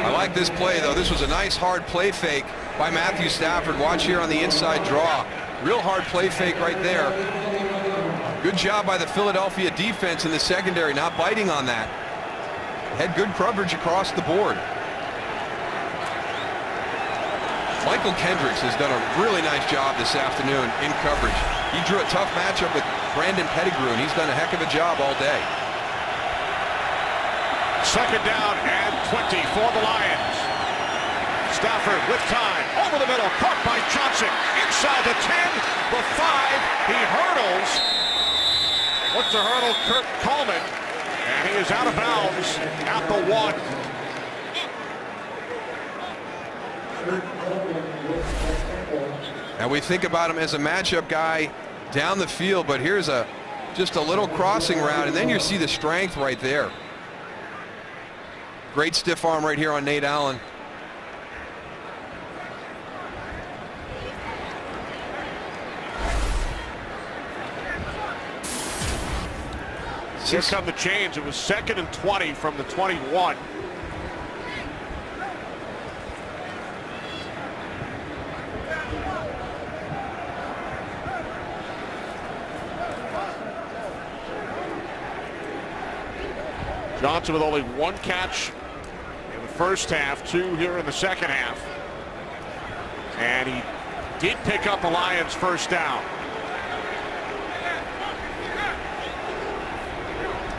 Speaker 4: I like this play, though. This was a nice hard play fake by Matthew Stafford. Watch here on the inside draw. Real hard play fake right there. Good job by the Philadelphia defense in the secondary, not biting on that. Had good coverage across the board. Michael Kendricks has done a really nice job this afternoon in coverage. He drew a tough matchup with Brandon Pettigrew, and he's done a heck of a job all day.
Speaker 2: Second down and 20 for the Lions. Stafford with time, over the middle, caught by Johnson. Inside the 10, the 5, he hurdles. What's the hurdle? Kurt Coleman, and he is out of bounds at the 1.
Speaker 4: And we think about him as a matchup guy down the field, but here's just a little crossing route, and then you see the strength right there. Great stiff arm right here on Nate Allen.
Speaker 2: Here come the change. It was 2nd and 20 from the 21. Johnson with only 1 catch in the first half, 2 here in the second half. And he did pick up the Lions' first down.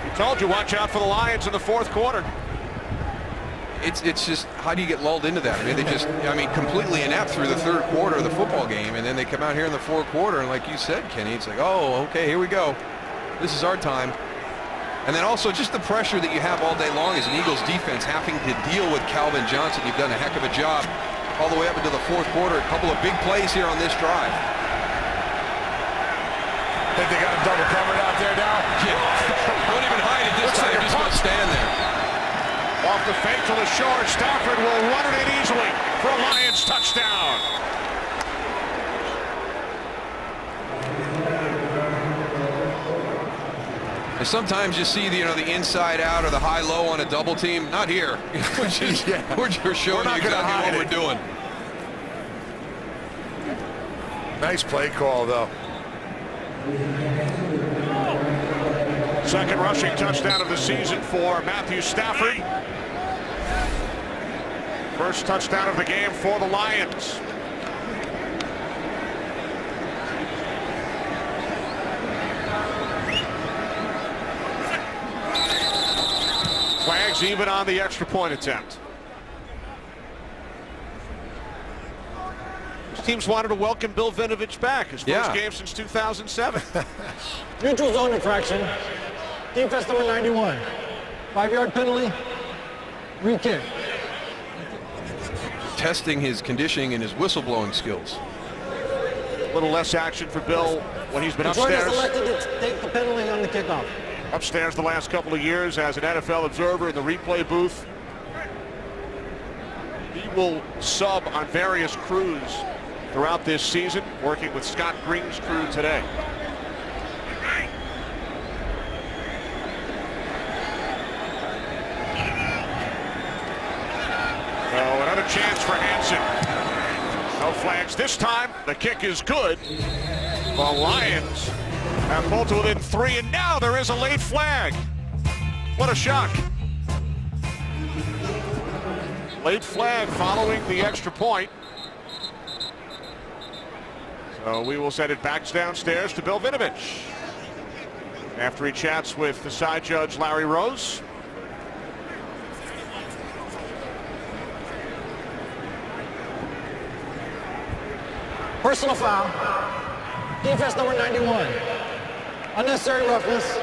Speaker 2: He told you, watch out for the Lions in the 4th quarter.
Speaker 4: It's just, how do you get lulled into that? I mean, they just, completely inept through the 3rd quarter of the football game, and then they come out here in the 4th quarter, and like you said, Kenny, it's like, oh, okay, here we go. This is our time. And then also just the pressure that you have all day long as an Eagles defense having to deal with Calvin Johnson. You've done a heck of a job all the way up into the 4th quarter. A couple of big plays here on this drive.
Speaker 3: Think they got him double covered out there now?
Speaker 4: Yeah. Don't even hide it this time. You're just going to stand there.
Speaker 2: Off the fake to LeSure. Stafford will run it in easily for a Lions touchdown.
Speaker 4: And sometimes you see the inside out or the high low on a double team. Not here. Which is, we're just showing you exactly what we're doing.
Speaker 3: Nice play call, though.
Speaker 2: Second rushing touchdown of the season for Matthew Stafford. First touchdown of the game for the Lions. Flags even on the extra point attempt. These teams wanted to welcome Bill Vinovich back. His first game since 2007.
Speaker 5: Neutral zone infraction. Defense number 91. 5-yard penalty. Re-kick.
Speaker 4: Testing his conditioning and his whistleblowing skills.
Speaker 2: A little less action for Bill when he's been
Speaker 5: Detroit
Speaker 2: upstairs.
Speaker 5: has elected to take the penalty on the kickoff.
Speaker 2: Upstairs the last couple of years as an NFL observer in the replay booth. He will sub on various crews throughout this season, working with Scott Green's crew today. Oh, another chance for Hansen. No flags this time. The kick is good. The Lions have pulled to within 3, and now there is a late flag. What a shock. Late flag following the extra point. So we will send it back downstairs to Bill Vinovich after he chats with the side judge, Larry Rose.
Speaker 5: Personal foul. Defense number 91. Unnecessary roughness.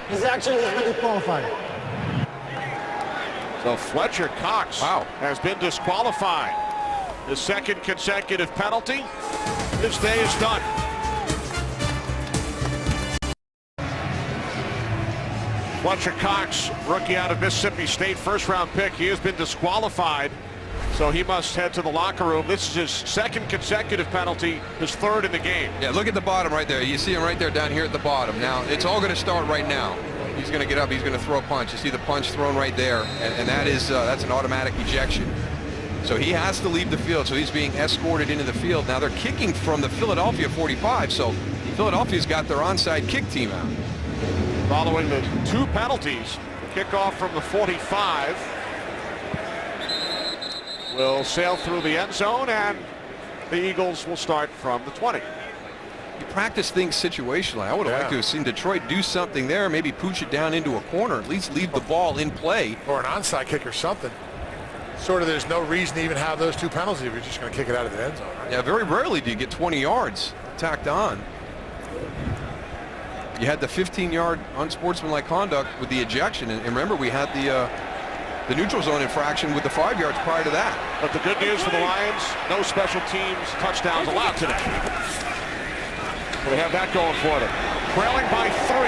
Speaker 5: His action has been disqualified.
Speaker 2: So Fletcher Cox has been disqualified. The second consecutive penalty. This day is done. Fletcher Cox, rookie out of Mississippi State, first-round pick. He has been disqualified, so he must head to the locker room. This is his second consecutive penalty, his third in the game.
Speaker 4: Yeah, look at the bottom right there. You see him right there down here at the bottom. Now, it's all going to start right now. He's going to get up. He's going to throw a punch. You see the punch thrown right there, and that is that's an automatic ejection. So he has to leave the field. So he's being escorted into the field. Now they're kicking from the Philadelphia 45. So Philadelphia's got their onside kick team out.
Speaker 2: Following the two penalties, the kickoff from the 45 will sail through the end zone, and the Eagles will start from the 20.
Speaker 4: You practice things situationally. I would have liked to have seen Detroit do something there, maybe pooch it down into a corner, at least leave the ball in play.
Speaker 3: Or an onside kick or something. Sort of there's no reason to even have those two penalties if you're just going to kick it out of the end zone. Right?
Speaker 4: Yeah, very rarely do you get 20 yards tacked on. You had the 15-yard unsportsmanlike conduct with the ejection, and remember we had the neutral zone infraction with the 5 yards prior to that.
Speaker 2: But the good news for the Lions, no special teams touchdowns allowed today. So they have that going for them. Trailing by 3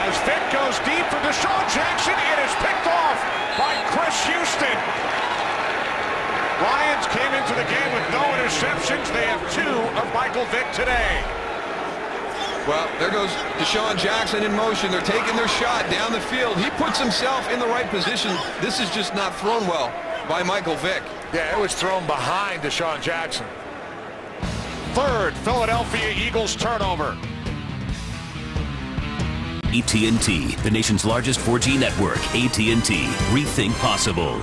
Speaker 2: as Vick goes deep for Deshaun Jackson. It is picked off by Chris Houston. Lions came into the game with no interceptions. They have 2 of Michael Vick today.
Speaker 4: Well, there goes Deshaun Jackson in motion. They're taking their shot down the field. He puts himself in the right position. This is just not thrown well by Michael Vick.
Speaker 3: Yeah, it was thrown behind Deshaun Jackson.
Speaker 2: Third Philadelphia Eagles turnover.
Speaker 1: AT&T, the nation's largest 4G network. AT&T. Rethink possible.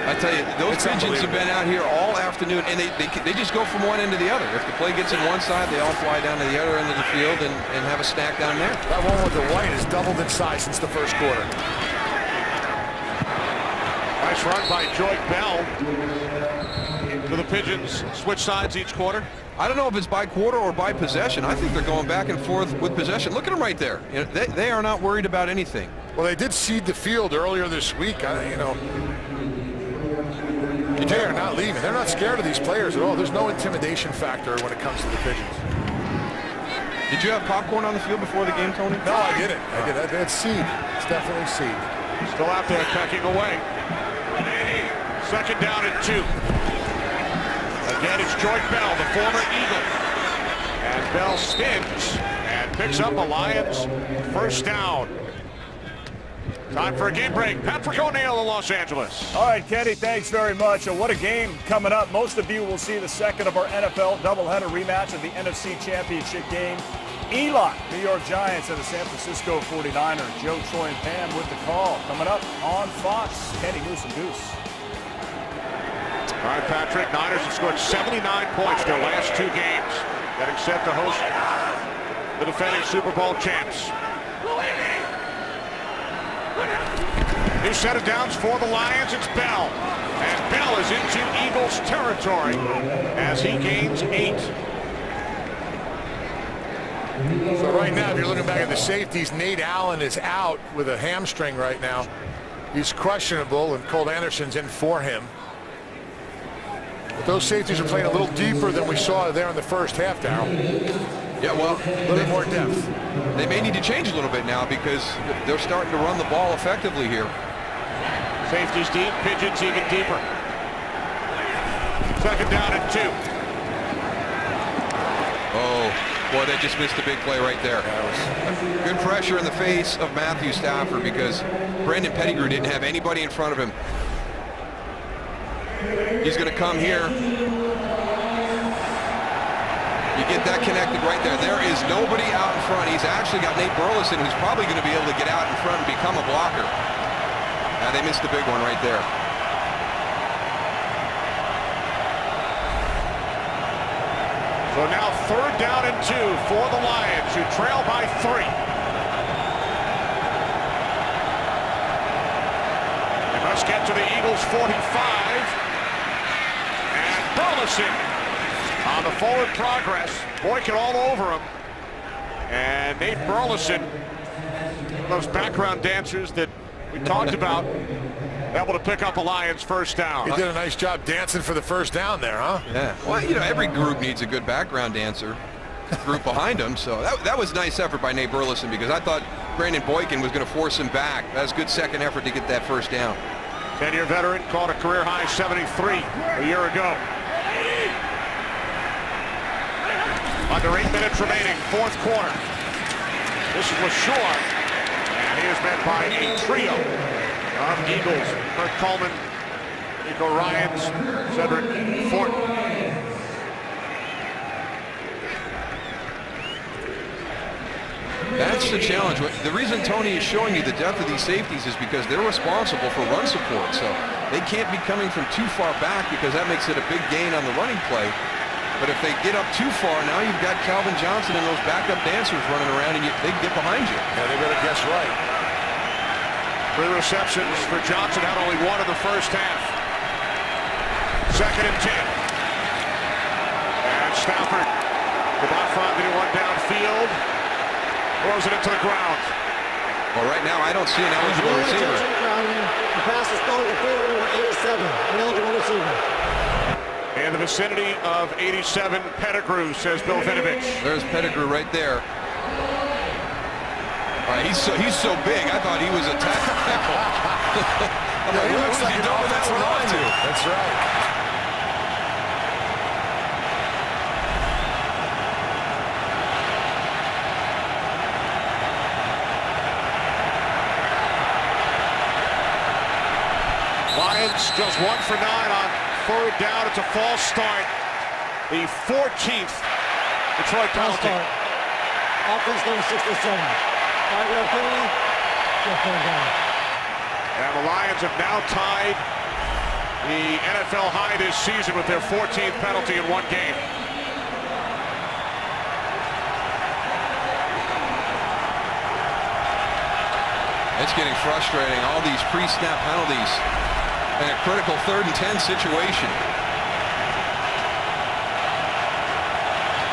Speaker 4: I tell you, those pigeons have been out here all afternoon, and they just go from one end to the other. If the play gets in one side, they all fly down to the other end of the field and have a snack down there.
Speaker 3: That one with the white has doubled in size since the first quarter.
Speaker 2: Nice run by Joyke Bell. Do the Pigeons switch sides each quarter?
Speaker 4: I don't know if it's by quarter or by possession. I think they're going back and forth with possession. Look at them right there. You know, they are not worried about anything.
Speaker 3: Well, they did seed the field earlier this week. They are not leaving. They're not scared of these players at all. There's no intimidation factor when it comes to the Pigeons.
Speaker 4: Did you have popcorn on the field before the game, Tony?
Speaker 3: No, I didn't. It's seed. It's definitely seed.
Speaker 2: Still out there pecking away. Second down and 2. Again, it's Joyke Bell, the former Eagle. And Bell spins and picks up a Lions first down. Time for a game break. Patrick O'Neill in Los Angeles.
Speaker 8: All right, Kenny, thanks very much. And what a game coming up. Most of you will see the second of our NFL doubleheader rematch of the NFC Championship game. Eli, New York Giants and the San Francisco 49ers. Joe, Troy, and Pam with the call. Coming up on Fox, Kenny Moose and Goose.
Speaker 2: All right, Patrick, Niners have scored 79 points their last 2 games. Getting set to host the defending Super Bowl champs. New set of downs for the Lions. It's Bell. And Bell is into Eagles territory as he gains 8.
Speaker 3: So right now, if you're looking back at the safeties, Nate Allen is out with a hamstring right now. He's questionable, and Cole Anderson's in for him. But those safeties are playing a little deeper than we saw there in the first half, Darryl.
Speaker 4: Yeah, well,
Speaker 3: a little bit more depth.
Speaker 4: They may need to change a little bit now because they're starting to run the ball effectively here.
Speaker 2: Safeties deep, Pigeons even deeper. Second down and 2.
Speaker 4: Oh, boy, they just missed a big play right there. Good pressure in the face of Matthew Stafford because Brandon Pettigrew didn't have anybody in front of him. He's going to come here. You get that connected right there. There is nobody out in front. He's actually got Nate Burleson, who's probably going to be able to get out in front and become a blocker. Now they missed the big one right there.
Speaker 2: So now third down and 2 for the Lions, who trail by 3. They must get to the Eagles 45. Burleson on the forward progress. Boykin all over him. And Nate Burleson, those background dancers that we talked about, able to pick up a Lions first down.
Speaker 3: He did a nice job dancing for the first down there, huh?
Speaker 4: Yeah. Well, you know, every group needs a good background dancer group behind him. So that was a nice effort by Nate Burleson, because I thought Brandon Boykin was going to force him back. That was a good second effort to get that first down.
Speaker 2: 10-year veteran caught a career-high 73 a year ago. Under 8 minutes remaining, fourth quarter. This is LaShaw, and he is met by a trio of Eagles. Kurt Coleman, Nico Ryans, Cedric Fort.
Speaker 4: That's the challenge. The reason Tony is showing you the depth of these safeties is because they're responsible for run support. So they can't be coming from too far back, because that makes it a big gain on the running play. But if they get up too far, now you've got Calvin Johnson and those backup dancers running around, and they can get behind you.
Speaker 3: Yeah, they better guess right.
Speaker 2: 3 receptions for Johnson, had only 1 in the first half. 2nd and 10. And Stafford, about 5 anyone downfield, throws it into the ground.
Speaker 4: Well, right now I don't see an eligible receiver.
Speaker 5: The pass is thrown to field number 87, an eligible receiver.
Speaker 2: In the vicinity of 87, Pettigrew, says Bill Vinovich.
Speaker 4: There's Pettigrew right there. All right, he's so big, I thought he was a tackle.
Speaker 3: He looks like an offensive lineman. That's right.
Speaker 2: Lions just 1 for 9 on 3rd down. It's a false start. The 14th Detroit penalty.
Speaker 5: Offense number 67. 5-yard penalty.
Speaker 2: And the Lions have now tied the NFL high this season with their 14th penalty in 1 game.
Speaker 4: It's getting frustrating, all these pre-snap penalties in a critical 3rd and 10 situation.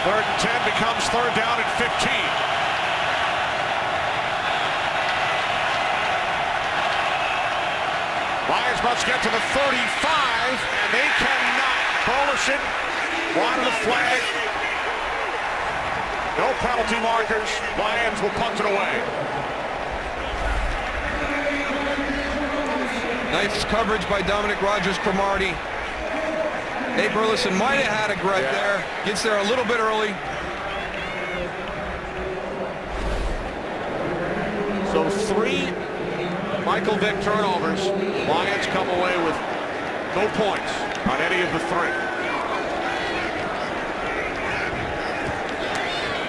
Speaker 2: 3rd and 10 becomes 3rd down and 15. Lions must get to the 35, and they cannot. Burleson wanted the flag. No penalty markers. Lions will punt it away.
Speaker 4: Nice coverage by Dominic Rodgers-Cromartie. Nate Burleson might have had a right there. Gets there a little bit early.
Speaker 2: So 3 Michael Vick turnovers. Lions come away with no points on any of the 3.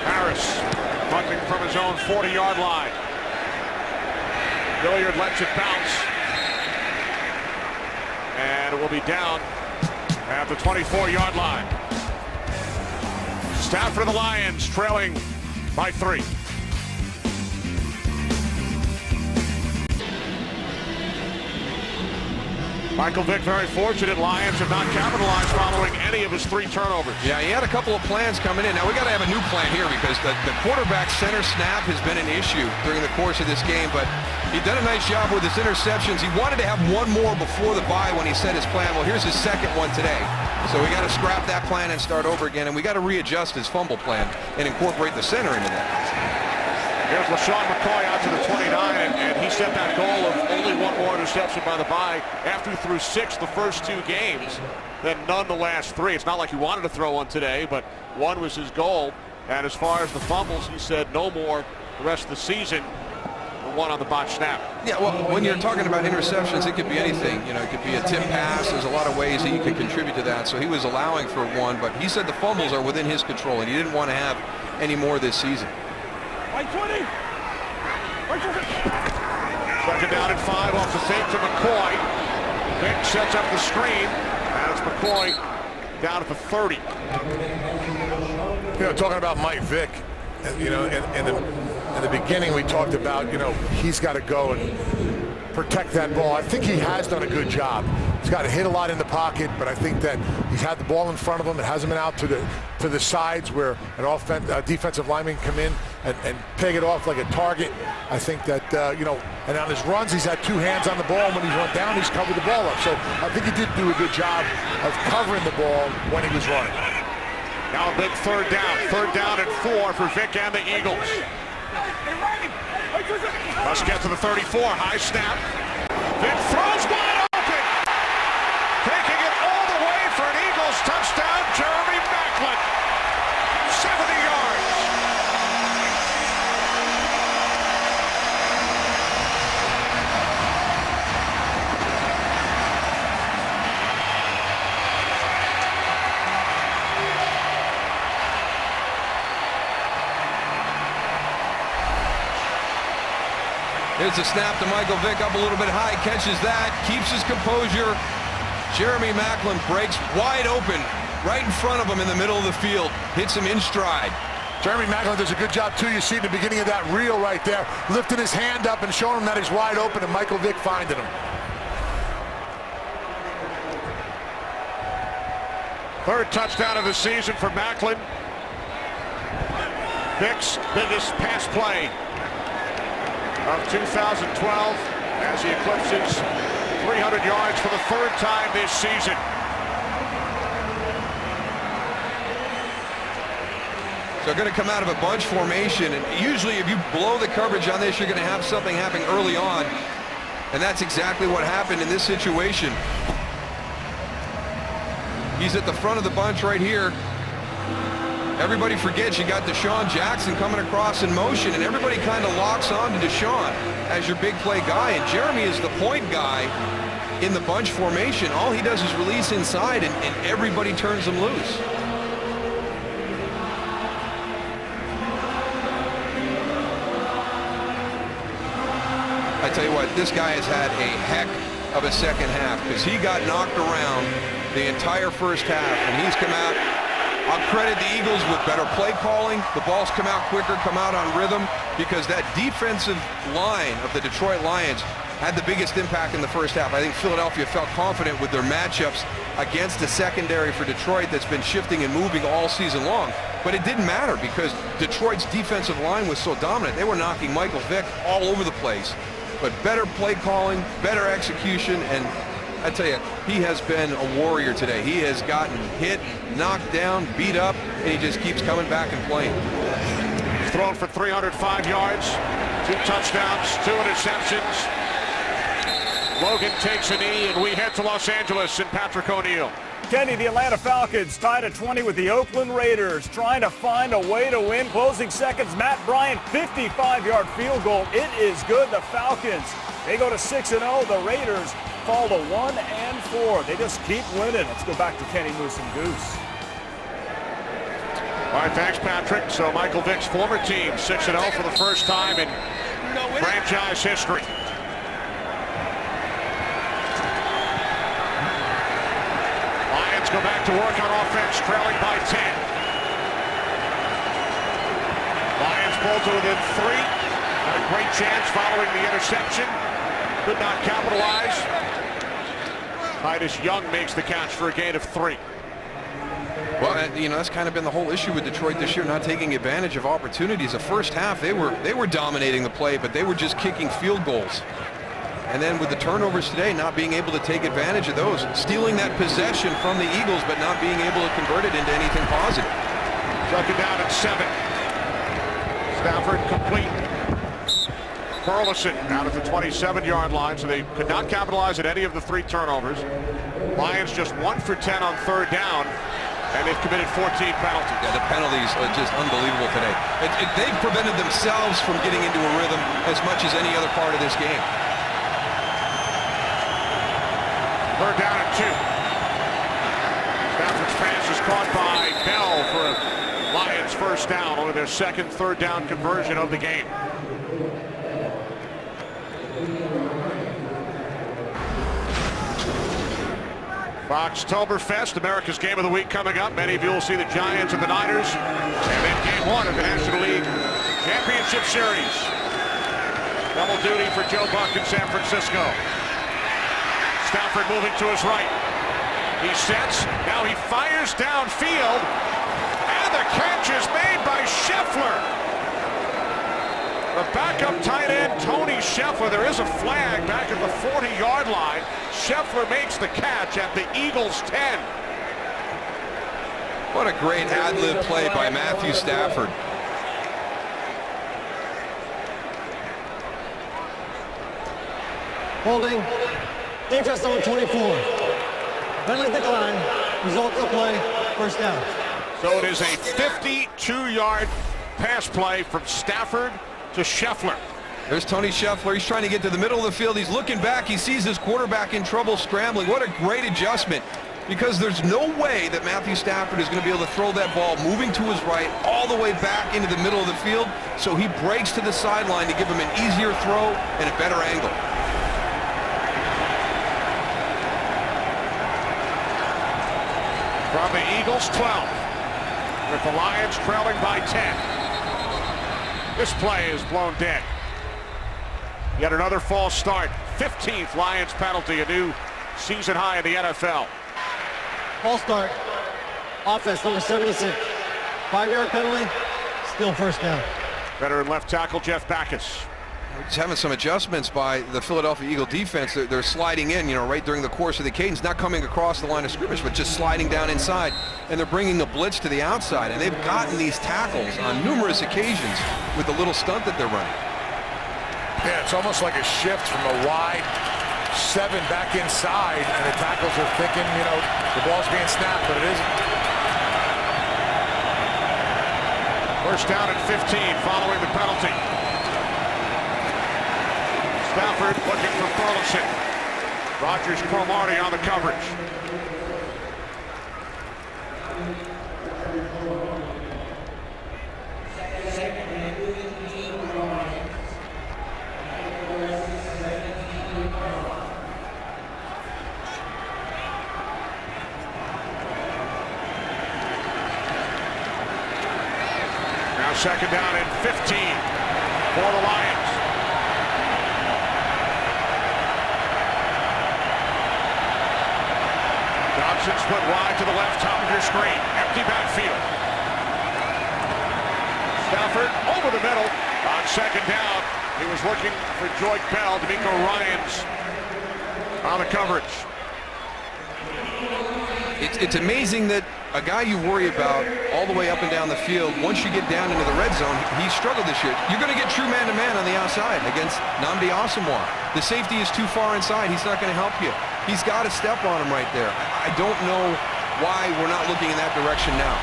Speaker 2: Harris punting from his own 40-yard line. Hilliard lets it bounce. And it will be down at the 24-yard line. Stafford of the Lions trailing by 3. Michael Vick very fortunate. Lions have not capitalized following any of his 3 turnovers.
Speaker 4: Yeah, he had a couple of plans coming in. Now we got to have a new plan here, because the quarterback center snap has been an issue during the course of this game, but he done a nice job with his interceptions. He wanted to have 1 more before the bye when he set his plan. Well, here's his 2nd one today. So we got to scrap that plan and start over again, and we got to readjust his fumble plan and incorporate the center into that.
Speaker 2: Here's LaShawn McCoy out to the 29, and he set that goal of only 1 more interception by the bye after he threw 6 the first 2 games, then none the last 3. It's not like he wanted to throw one today, but 1 was his goal. And as far as the fumbles, he said no more the rest of the season. The 1 on the botch snap.
Speaker 4: Yeah, well, when you're talking about interceptions, it could be anything. You know, it could be a tip pass. There's a lot of ways that you could contribute to that. So he was allowing for 1, but he said the fumbles are within his control, and he didn't want to have any more this season.
Speaker 2: 2nd down and 5 off the fake to McCoy. Vick sets up the screen, and it's McCoy down at the 30.
Speaker 3: You know, talking about Mike Vick, you know, in the beginning we talked about, you know, he's got to go and protect that ball. I think he has done a good job. He's got to hit a lot in the pocket, but I think that he's had the ball in front of him. It hasn't been out to the sides where an defensive lineman can come in. and peg it off like a target. I think that, and on his runs, he's had 2 hands on the ball. And when he's run down, he's covered the ball up. So I think he did do a good job of covering the ball when he was running.
Speaker 2: Now a big third down. 3rd down and 4 for Vic and the Eagles. Must get to the 34. High snap. Vic throws wide open. Taking it all the way for an Eagles touchdown, Jeremy Maclin. 70 yards.
Speaker 4: Here's a snap to Michael Vick, up a little bit high, catches that, keeps his composure. Jeremy Maclin breaks wide open, right in front of him in the middle of the field, hits him in stride.
Speaker 3: Jeremy Maclin does a good job, too. You see at the beginning of that reel right there, lifting his hand up and showing him that he's wide open, and Michael Vick finding him.
Speaker 2: 3rd touchdown of the season for Maclin. Vick's biggest pass play of 2012 as he eclipses 300 yards for the 3rd time this season.
Speaker 4: So they're going to come out of a bunch formation, and usually if you blow the coverage on this, you're going to have something happen early on, and that's exactly what happened in this situation. He's at the front of the bunch right here. Everybody forgets you got Deshaun Jackson coming across in motion, and everybody kind of locks on to Deshaun as your big play guy, and Jeremy is the point guy in the bunch formation. All he does is release inside, and everybody turns him loose. I tell you what, this guy has had a heck of a second half because he got knocked around the entire first half, and he's come out. I'll credit the Eagles with better play calling. The balls come out quicker, come out on rhythm, because that defensive line of the Detroit Lions had the biggest impact in the first half. I think Philadelphia felt confident with their matchups against a secondary for Detroit that's been shifting and moving all season long. But it didn't matter because Detroit's defensive line was so dominant. They were knocking Michael Vick all over the place. But better play calling, better execution, and I tell you, he has been a warrior today. He has gotten hit, knocked down, beat up, and he just keeps coming back and playing.
Speaker 2: He's thrown for 305 yards, 2 touchdowns, 2 interceptions. Logan takes a knee, and we head to Los Angeles and Patrick O'Neill.
Speaker 8: Kenny, the Atlanta Falcons tied at 20 with the Oakland Raiders, trying to find a way to win. Closing seconds, Matt Bryant, 55-yard field goal. It is good. The Falcons, they go to 6-0. The Raiders fall to 1-4. They just keep winning. Let's go back to Kenny Moose and Goose.
Speaker 2: All right, thanks, Patrick. So Michael Vick's former team, 6-0 for the first time in franchise history. Lions go back to work on offense, trailing by 10. Lions pull to within 3. Had a great chance following the interception. Could not capitalize. Titus Young makes the catch for a gain of 3.
Speaker 4: Well, that's kind of been the whole issue with Detroit this year, not taking advantage of opportunities. The first half, they were dominating the play, but they were just kicking field goals. And then with the turnovers today, not being able to take advantage of those, stealing that possession from the Eagles, but not being able to convert it into anything positive.
Speaker 2: Second down at 7. Stafford complete. Burleson down at the 27-yard line, so they could not capitalize at any of the 3 turnovers. Lions just 1 for 10 on 3rd down, and they've committed 14 penalties.
Speaker 4: Yeah, the penalties are just unbelievable today. They've prevented themselves from getting into a rhythm as much as any other part of this game.
Speaker 2: 3rd down and 2. Stafford's pass is caught by Bell for a Lions first down, only their second 3rd down conversion of the game. Foxtoberfest, America's Game of the Week coming up. Many of you will see the Giants and the Niners. And then Game 1 of the National League Championship Series. Double duty for Joe Buck in San Francisco. Stafford moving to his right. He sets, now he fires downfield. And the catch is made by Scheffler. The backup tight end, Tony Scheffler. There is a flag back at the 40-yard line. Scheffler makes the catch at the Eagles' 10.
Speaker 4: What a great ad-lib play by Matthew Stafford.
Speaker 5: Holding. Defense number 24. Penalty decline. Result of the play. First down.
Speaker 2: So it is a 52-yard pass play from Stafford to Scheffler.
Speaker 4: There's Tony Scheffler. He's trying to get to the middle of the field. He's looking back. He sees his quarterback in trouble scrambling. What a great adjustment, because there's no way that Matthew Stafford is going to be able to throw that ball moving to his right all the way back into the middle of the field. So he breaks to the sideline to give him an easier throw and a better angle.
Speaker 2: From the Eagles' 12, with the Lions trailing by 10. This play is blown dead. Yet another false start. 15th Lions penalty, a new season high in the NFL.
Speaker 5: False start. Offense number 76. 5-yard penalty. Still first down.
Speaker 2: Veteran left tackle Jeff Backus.
Speaker 4: Just having some adjustments by the Philadelphia Eagle defense. They're sliding in, right during the course of the cadence, not coming across the line of scrimmage, but just sliding down inside. And they're bringing the blitz to the outside. And they've gotten these tackles on numerous occasions with the little stunt that they're running.
Speaker 3: Yeah, it's almost like a shift from a wide 7 back inside, and the tackles are thinking, the ball's being snapped, but it isn't.
Speaker 2: First down at 15 following the penalty. Stafford looking for Burleson. Rogers Cromartie on the coverage. Now second down and 15 for the Lions. Johnson split wide to the left, top of your screen. Empty backfield. Stafford over the middle. On second down, he was looking for Joyke Bell. D'Amico Ryans on the coverage.
Speaker 4: It's amazing that a guy you worry about all the way up and down the field, once you get down into the red zone, he struggled this year. You're going to get true man-to-man on the outside against Nnamdi Asomugha. The safety is too far inside. He's not going to help you. He's got to step on him right there. I don't know why we're not looking in that direction now.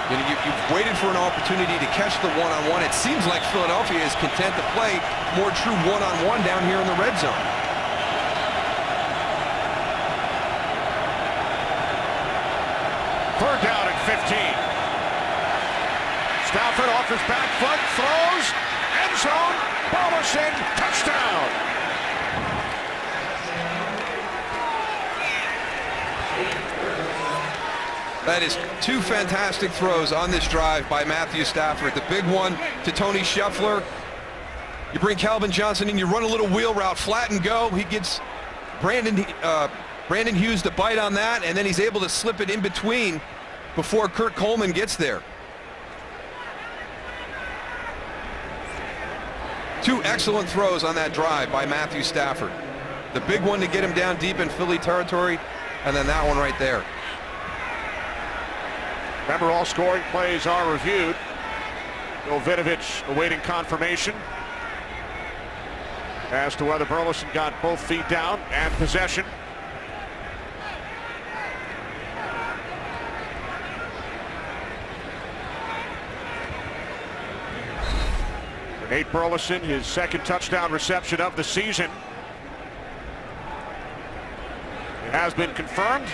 Speaker 4: You've waited for an opportunity to catch the one-on-one. It seems like Philadelphia is content to play more true one-on-one down here in the red zone.
Speaker 2: Third down at 15. Stafford off his back foot, throws, end zone, Burleson, touchdown.
Speaker 4: That is 2 fantastic throws on this drive by Matthew Stafford. The big one to Tony Scheffler. You bring Calvin Johnson in, you run a little wheel route, flat and go. He gets Brandon Hughes to bite on that, and then he's able to slip it in between before Kurt Coleman gets there. 2 excellent throws on that drive by Matthew Stafford. The big one to get him down deep in Philly territory, and then that one right there.
Speaker 2: Remember, all scoring plays are reviewed. Bill Vinovich awaiting confirmation as to whether Burleson got both feet down and possession. For Nate Burleson, his second touchdown reception of the season. It has been confirmed.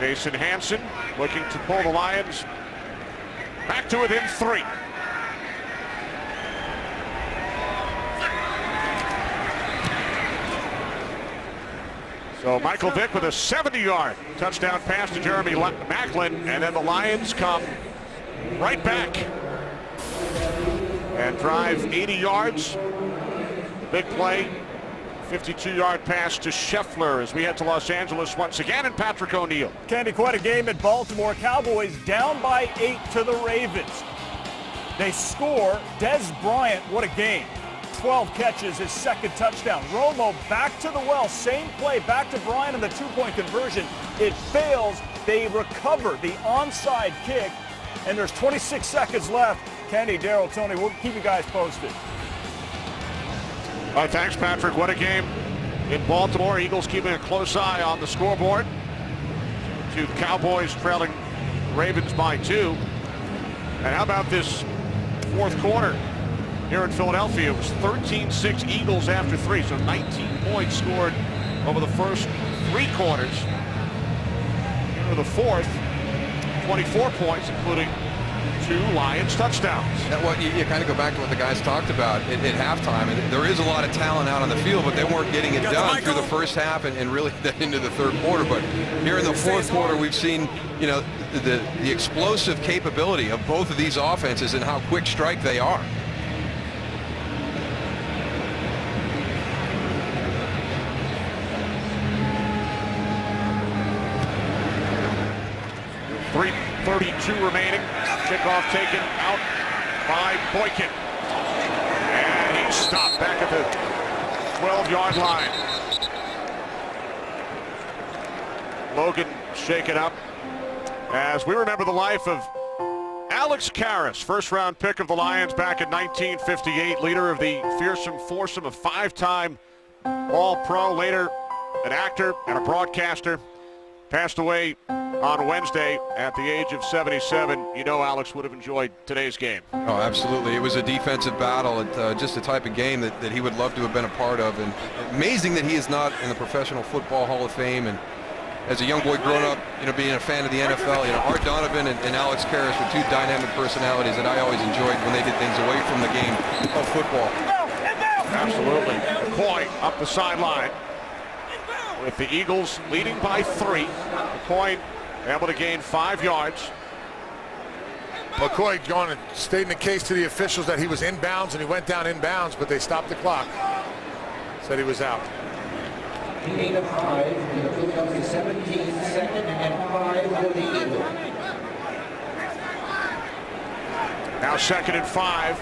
Speaker 2: Jason Hanson looking to pull the Lions back to within 3. So Michael Vick with a 70-yard touchdown pass to Jeremy Maclin, and then the Lions come right back and drive 80 yards. The big play. 52-yard pass to Scheffler as we head to Los Angeles once again, and Patrick O'Neill.
Speaker 8: Can be quite a game at Baltimore. Cowboys down by 8 to the Ravens. They score. Des Bryant, what a game. 12 catches, his second touchdown. Romo back to the well, same play, back to Bryant on the two-point conversion. It fails. They recover the onside kick, and there's 26 seconds left. Kenny, Daryl, Tony, we'll keep you guys posted.
Speaker 2: All right, thanks, Patrick. What a game in Baltimore. Eagles keeping a close eye on the scoreboard. To the Cowboys trailing Ravens by 2. And how about this fourth quarter here in Philadelphia? It was 13-6 Eagles after 3, so 19 points scored over the first 3 quarters. Into the fourth, 24 points, including 2 Lions touchdowns.
Speaker 4: Well, you kind of go back to what the guys talked about at halftime. And there is a lot of talent out on the field, but they weren't getting it done through the first half and really into the third quarter. But here in the fourth quarter, we've seen, you know, the explosive capability of both of these offenses and how quick strike they are.
Speaker 2: .32 remaining. Kickoff taken out by Boykin. And he's stopped back at the 12-yard line. Logan shaken up as we remember the life of Alex Karras, first-round pick of the Lions back in 1958, leader of the fearsome foursome, a 5-time All-Pro, later an actor and a broadcaster. Passed away on Wednesday at the age of 77. You know Alex would have enjoyed today's game.
Speaker 4: Oh, absolutely. It was a defensive battle, just the type of game that he would love to have been a part of. And amazing that he is not in the Professional Football Hall of Fame. And as a young boy growing up, you know, being a fan of the NFL, you know, Art Donovan and Alex Karras were 2 dynamic personalities that I always enjoyed when they did things away from the game of football.
Speaker 2: Absolutely. McCoy up the sideline with the Eagles leading by 3. McCoy able to gain 5 yards.
Speaker 3: McCoy going and stating the case to the officials that he was inbounds, and he went down inbounds, but they stopped the clock. Said he was out.
Speaker 9: Gain of 5, it'll pick up the 17, second and 5 for the Eagles.
Speaker 2: Now 2nd and 5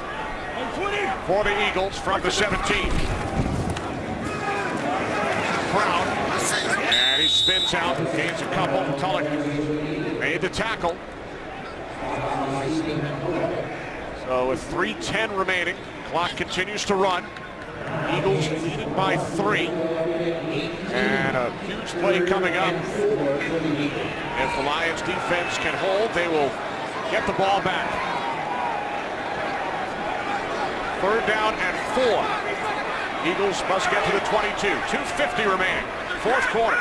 Speaker 2: for the Eagles from the 17. Brown, and he spins out, gains a couple. Tulloch made the tackle. So with 3:10 remaining, clock continues to run. Eagles leading by 3. And a huge play coming up. If the Lions defense can hold, they will get the ball back. 3rd down and 4. Eagles must get to the 22. 2:50 remaining. 4th quarter.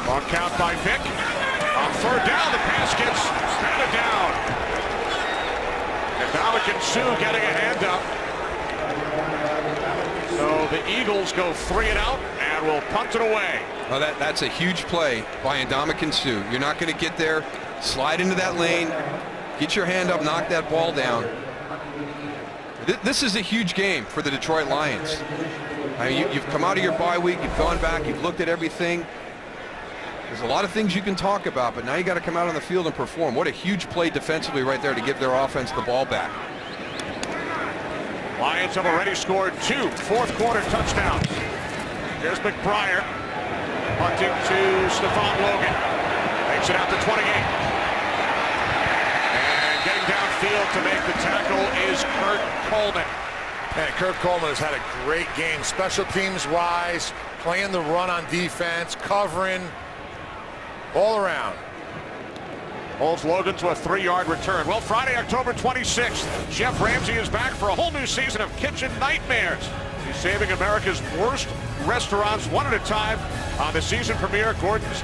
Speaker 2: Long count by Vick. On 3rd down, the pass gets batted down. And Ndamukong Suh getting a hand up. So the Eagles go 3 and out and will punt it away.
Speaker 4: Well, that's a huge play by Ndamukong Suh. You're not going to get there, slide into that lane, get your hand up, knock that ball down. This is a huge game for the Detroit Lions. I mean, you've come out of your bye week, you've gone back, you've looked at everything. There's a lot of things you can talk about, but now you got to come out on the field and perform. What a huge play defensively right there to give their offense the ball back.
Speaker 2: Lions have already scored 2 fourth-quarter touchdowns. Here's McBriar, punting to Stephon Logan. Makes it out to 28. And getting downfield to make the tackle is Kurt Coleman.
Speaker 3: And Kurt Coleman has had a great game, special teams-wise, playing the run on defense, covering, all around.
Speaker 2: Holds Logan to a 3-yard return. Well, Friday, October 26th, Chef Ramsay is back for a whole new season of Kitchen Nightmares. He's saving America's worst restaurants one at a time. On the season premiere, Gordon's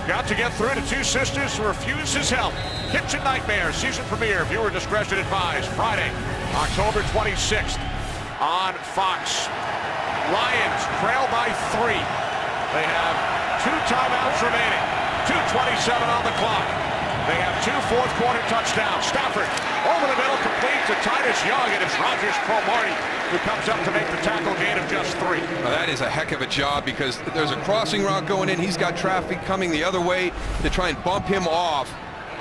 Speaker 2: got to get through to 2 sisters who refuse his help. Kitchen Nightmares, season premiere. Viewer discretion advised. Friday, October 26th on Fox. Lions trail by 3. They have 2 timeouts remaining. 2:27 on the clock. They have 2 fourth-quarter touchdowns. Stafford over the middle, complete to Titus Young, and it's Rogers Cromartie who comes up to make the tackle, gain of just 3. 3.
Speaker 4: Well, that is a heck of a job because there's a crossing route going in. He's got traffic coming the other way to try and bump him off.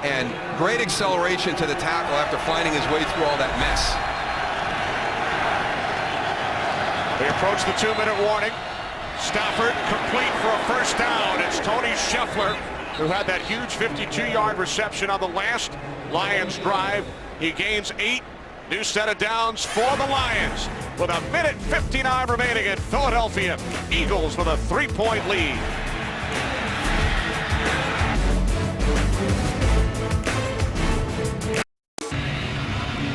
Speaker 4: And great acceleration to the tackle after finding his way through all that mess.
Speaker 2: They approach the 2-minute warning. Stafford complete for a first down. It's Tony Scheffler, who had that huge 52-yard reception on the last Lions drive. He gains 8. New set of downs for the Lions with 1:59 remaining in Philadelphia. Eagles with a 3-point lead.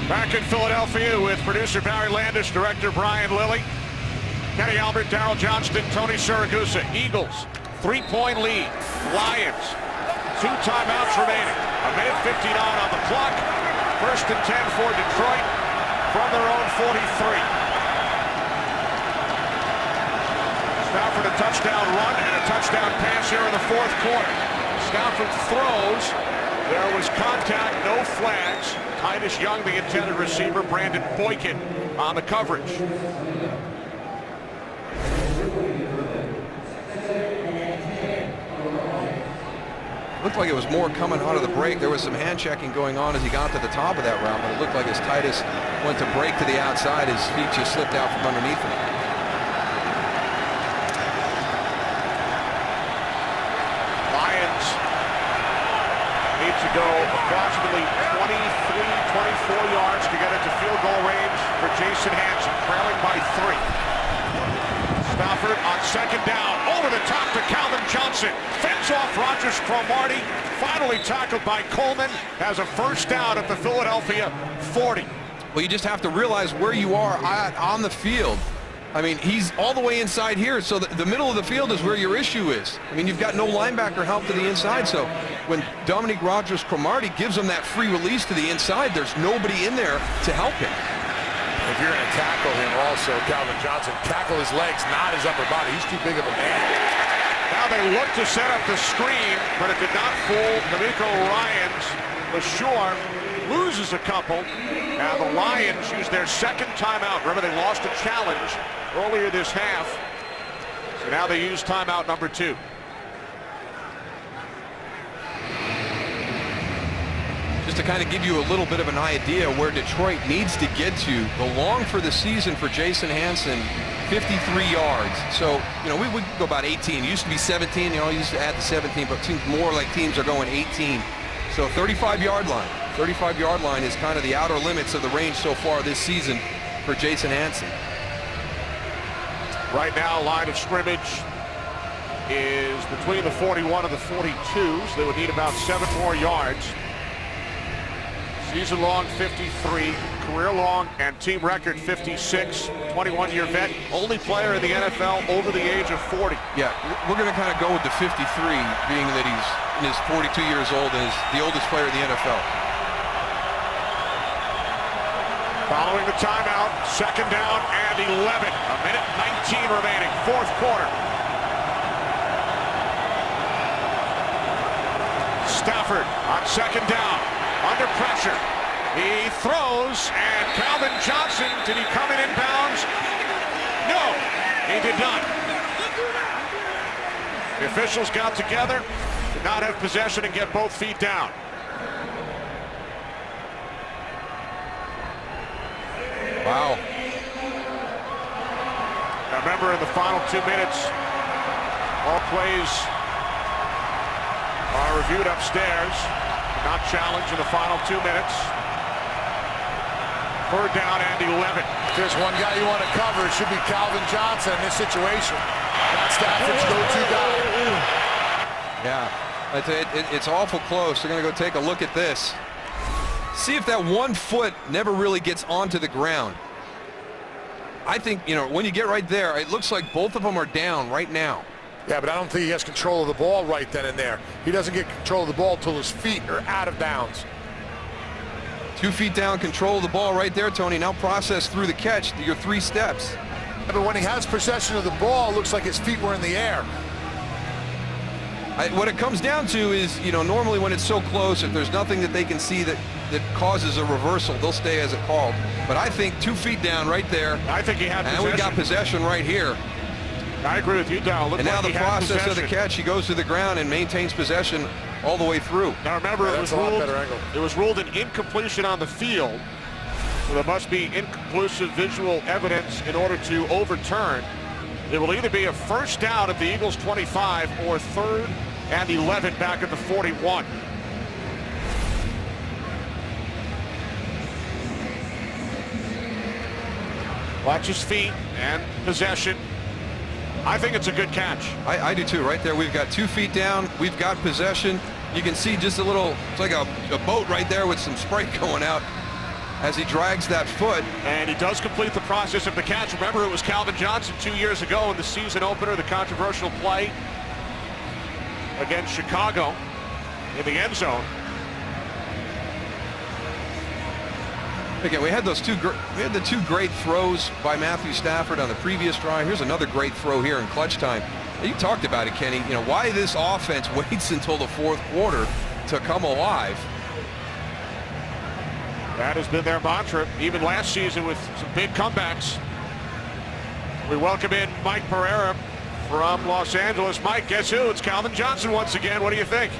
Speaker 2: Back in Philadelphia with producer Barry Landis, director Brian Lilly, Kenny Albert, Darryl Johnston, Tony Siragusa. Eagles, 3-point lead. Lions, 2 timeouts remaining. 1:59 on the clock. First and 10 for Detroit from their own 43. Stafford a touchdown run and a touchdown pass here in the 4th quarter. Stafford throws. There was contact, no flags. Titus Young, the intended receiver. Brandon Boykin on the coverage.
Speaker 4: Looked like it was more coming out of the break. There was some hand checking going on as he got to the top of that route, but it looked like as Titus went to break to the outside, his feet just slipped out from underneath him.
Speaker 2: Lions need to go approximately 23-24 yards to get into field goal range for Jason Hanson, trailing by 3. Stafford on second down, over the top to Calvin Johnson. Fends off Rogers Cromartie. Finally tackled by Coleman. Has a first down at the Philadelphia 40.
Speaker 4: Well, you just have to realize where you are on the field. I mean, he's all the way inside here, so the middle of the field is where your issue is. I mean, you've got no linebacker help to the inside, so when Dominique Rogers Cromartie gives him that free release to the inside, there's nobody in there to help him.
Speaker 3: If you're going to tackle him also, Calvin Johnson, tackle his legs, not his upper body. He's too big of a man.
Speaker 2: Now they look to set up the screen, but it did not fool D'Amico Ryans. LaSure loses a couple, and the Lions use their second timeout. Remember, they lost a challenge earlier this half, so now they use timeout number 2.
Speaker 4: Just to kind of give you a little bit of an idea where Detroit needs to get to, the long for the season for Jason Hanson, 53 yards. So, you know, we would go about 18. It used to be 17, you know, used to add the 17, but it seems more like teams are going 18. So 35-yard line. 35-yard line is kind of the outer limits of the range so far this season for Jason Hanson.
Speaker 2: Right now, line of scrimmage is between the 41 and the 42s. They would need about 7 more yards. Season long 53, career long and team record 56, 21-year vet, only player in the NFL over the age of 40.
Speaker 4: Yeah, we're going to kind of go with the 53, being that he's in his 42 years old and is the oldest player in the NFL.
Speaker 2: Following the timeout, second down and 11, 1:19 remaining, 4th quarter. Stafford on second down. Under pressure. He throws, and Calvin Johnson, did he come in bounds? No, he did not. The officials got together, did not have possession and get both feet down.
Speaker 4: Wow.
Speaker 2: Now remember, in the final 2 minutes, all plays are reviewed upstairs. Not challenged in the final 2 minutes. 3rd down and 11.
Speaker 3: If there's one guy you want to cover, it should be Calvin Johnson in this situation. That's Stafford's go-to guy.
Speaker 4: Yeah, it's awful close. They're going to go take a look at this. See if that 1 foot never really gets onto the ground. I think, you know, when you get right there, it looks like both of them are down right now.
Speaker 3: Yeah, but I don't think he has control of the ball right then and there. He doesn't get control of the ball until his feet are out of bounds.
Speaker 4: 2 feet down, control of the ball right there, Tony. Now process through the catch, your 3 steps.
Speaker 3: Yeah, but when he has possession of the ball, it looks like his feet were in the air.
Speaker 4: What it comes down to is, you know, normally when it's so close, if there's nothing that they can see that that causes a reversal, they'll stay as it called. But I think 2 feet down right there.
Speaker 2: I think he had possession.
Speaker 4: And we got possession right here.
Speaker 2: I agree with you, Darryl.
Speaker 4: And now the process of the catch, he goes to the ground and maintains possession all the way through.
Speaker 2: Now remember, it was ruled an incompletion on the field. So there must be inconclusive visual evidence in order to overturn. It will either be a first down at the Eagles 25 or 3rd and 11 back at the 41. Watch his feet and possession. I think it's a good catch.
Speaker 4: I do too. Right there, we've got 2 feet down. We've got possession. You can see just a little, it's like a boat right there with some spray going out as he drags that foot.
Speaker 2: And he does complete the process of the catch. Remember, it was Calvin Johnson 2 years ago in the season opener, the controversial play against Chicago in the end zone.
Speaker 4: Again, we had the 2 great throws by Matthew Stafford on the previous drive. Here's another great throw here in clutch time. You talked about it, Kenny. You know, why this offense waits until the 4th quarter to come alive.
Speaker 2: That has been their mantra, even last season with some big comebacks. We welcome in Mike Pereira from Los Angeles. Mike, guess who? It's Calvin Johnson once again. What do you think?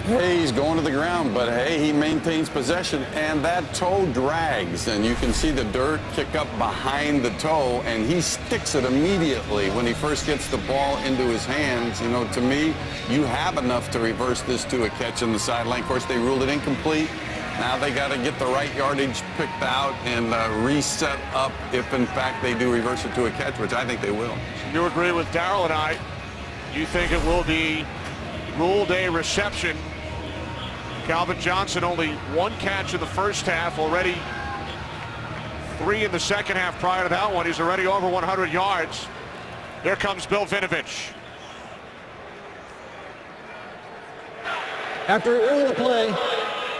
Speaker 10: Hey, he's going to the ground, but hey, he maintains possession, and that toe drags, and you can see the dirt kick up behind the toe, and he sticks it immediately when he first gets the ball into his hands. You know, to me, you have enough to reverse this to a catch on the sideline. Of course, they ruled it incomplete. Now they got to get the right yardage picked out and reset up if, in fact, they do reverse it to a catch, which I think they will.
Speaker 2: You agree with Darryl and I. You think it will be ruled a reception. Calvin Johnson only 1 catch in the first half, already 3 in the second half prior to that one. He's already over 100 yards. Here comes Bill Vinovich.
Speaker 5: After ruling the play,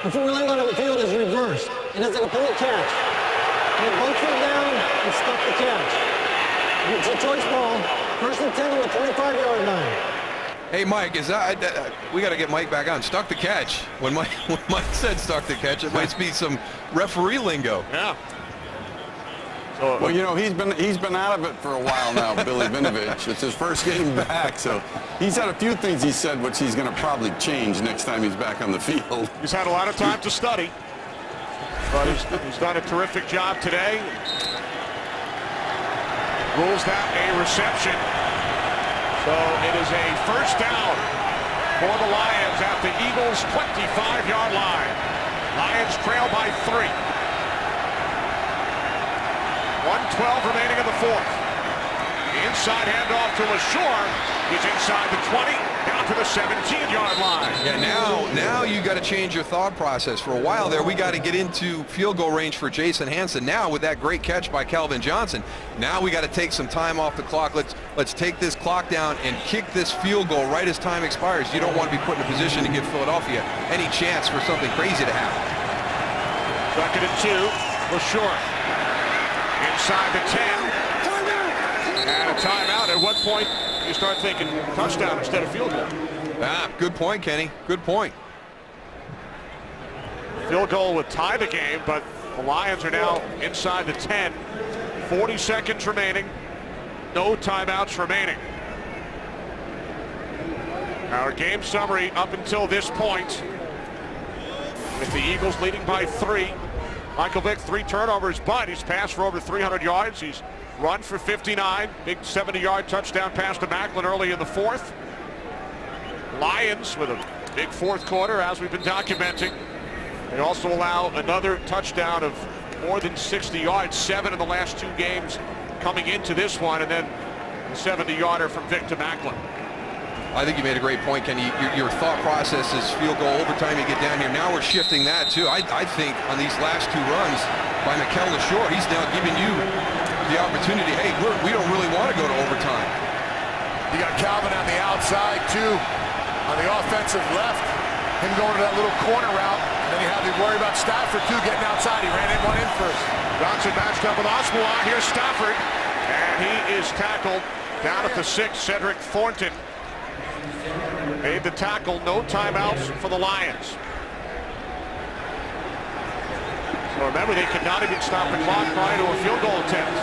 Speaker 5: the ruling on the field is reversed. It is a complete catch. He had 1 foot down and stuck the catch. It's a choice ball. 1st and 10 on the 25-yard line.
Speaker 4: Hey, Mike, is that we got to get Mike back on. Stuck the catch. When Mike said stuck the catch, it might be some referee lingo.
Speaker 2: Yeah.
Speaker 10: So, well, you know, he's been out of it for a while now, Billy Vinovich. It's his first game back, so he's had a few things he said which he's going to probably change next time he's back on the field.
Speaker 2: He's had a lot of time to study, but he's done a terrific job today. Rules that a reception. So it is a first down for the Lions at the Eagles' 25-yard line. Lions trail by 3. 1:12 remaining in the 4th. The inside handoff to LaSure. He's inside the 20, down to the 17-yard line.
Speaker 4: Yeah, now you got to change your thought process. For a while there, we got to get into field goal range for Jason Hanson. Now, with that great catch by Calvin Johnson, now we got to take some time off the clock. Let's take this clock down and kick this field goal right as time expires. You don't want to be put in a position to give Philadelphia any chance for something crazy to happen.
Speaker 2: 2nd and 2, LaSure. Inside the 10. And a timeout. At what point you start thinking touchdown instead of field goal?
Speaker 4: Good point, Kenny. Good point.
Speaker 2: Field goal would tie the game, but the Lions are now inside the 10. 40 seconds remaining. No timeouts remaining. Our game summary up until this point, with the Eagles leading by 3. Michael Vick, 3 turnovers, but he's passed for over 300 yards. He's run for 59. Big 70-yard touchdown pass to Maclin early in the 4th. Lions with a big 4th quarter, as we've been documenting. They also allow another touchdown of more than 60 yards, 7 in the last 2 games coming into this one, and then the 70-yarder from Vick to Maclin.
Speaker 4: I think you made a great point, Kenny. Your thought process is field goal, overtime, you get down here. Now we're shifting that, too. I think on these last 2 runs by Mikel LaSure, he's now giving you the opportunity. Hey, we don't really want to go to overtime.
Speaker 3: You got Calvin on the outside, too, on the offensive left. Him going to that little corner route. And then you have to worry about Stafford, too, getting outside. He ran one in first.
Speaker 2: Johnson matched up with Osborne. Here's Stafford. And he is tackled down at the 6. Cedric Thornton made the tackle. No timeouts for the Lions. So remember, they could not even stop the clock prior to a field goal attempt.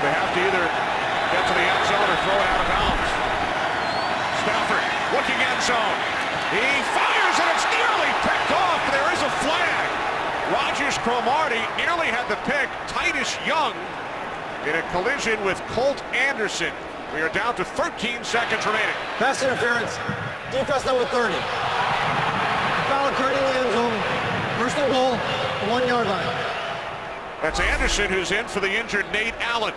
Speaker 2: They have to either get to the end zone or throw it out of bounds. Stafford looking end zone. He fires and it's nearly picked off. There is a flag. Rogers Cromartie nearly had the pick. Titus Young in a collision with Colt Anderson. We are down to 13 seconds remaining.
Speaker 5: Pass interference. Defense number 30. Foul occurred in the end zone. First and goal, 1 yard line.
Speaker 2: That's Anderson who's in for the injured Nate Allen.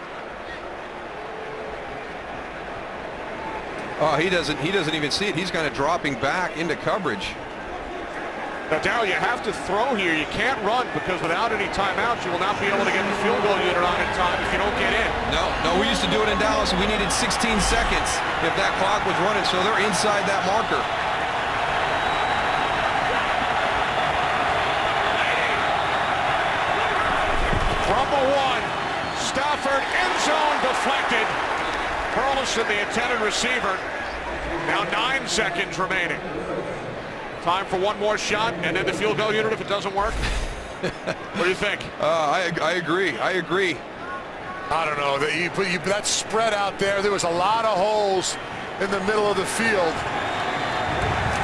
Speaker 4: Oh, he doesn't even see it. He's kind of dropping back into coverage.
Speaker 2: Now, Darryl, you have to throw here. You can't run because without any timeouts, you will not be able to get the field goal unit on in time if you don't get in.
Speaker 4: No, we used to do it in Dallas. We needed 16 seconds if that clock was running, so they're inside that marker.
Speaker 2: From the one, Stafford end zone deflected. Burleson, the intended receiver. Now 9 seconds remaining. Time for one more shot, and then the field goal unit if it doesn't work. What do you think?
Speaker 4: I agree. I
Speaker 3: don't know. That spread out there, there was a lot of holes in the middle of the field.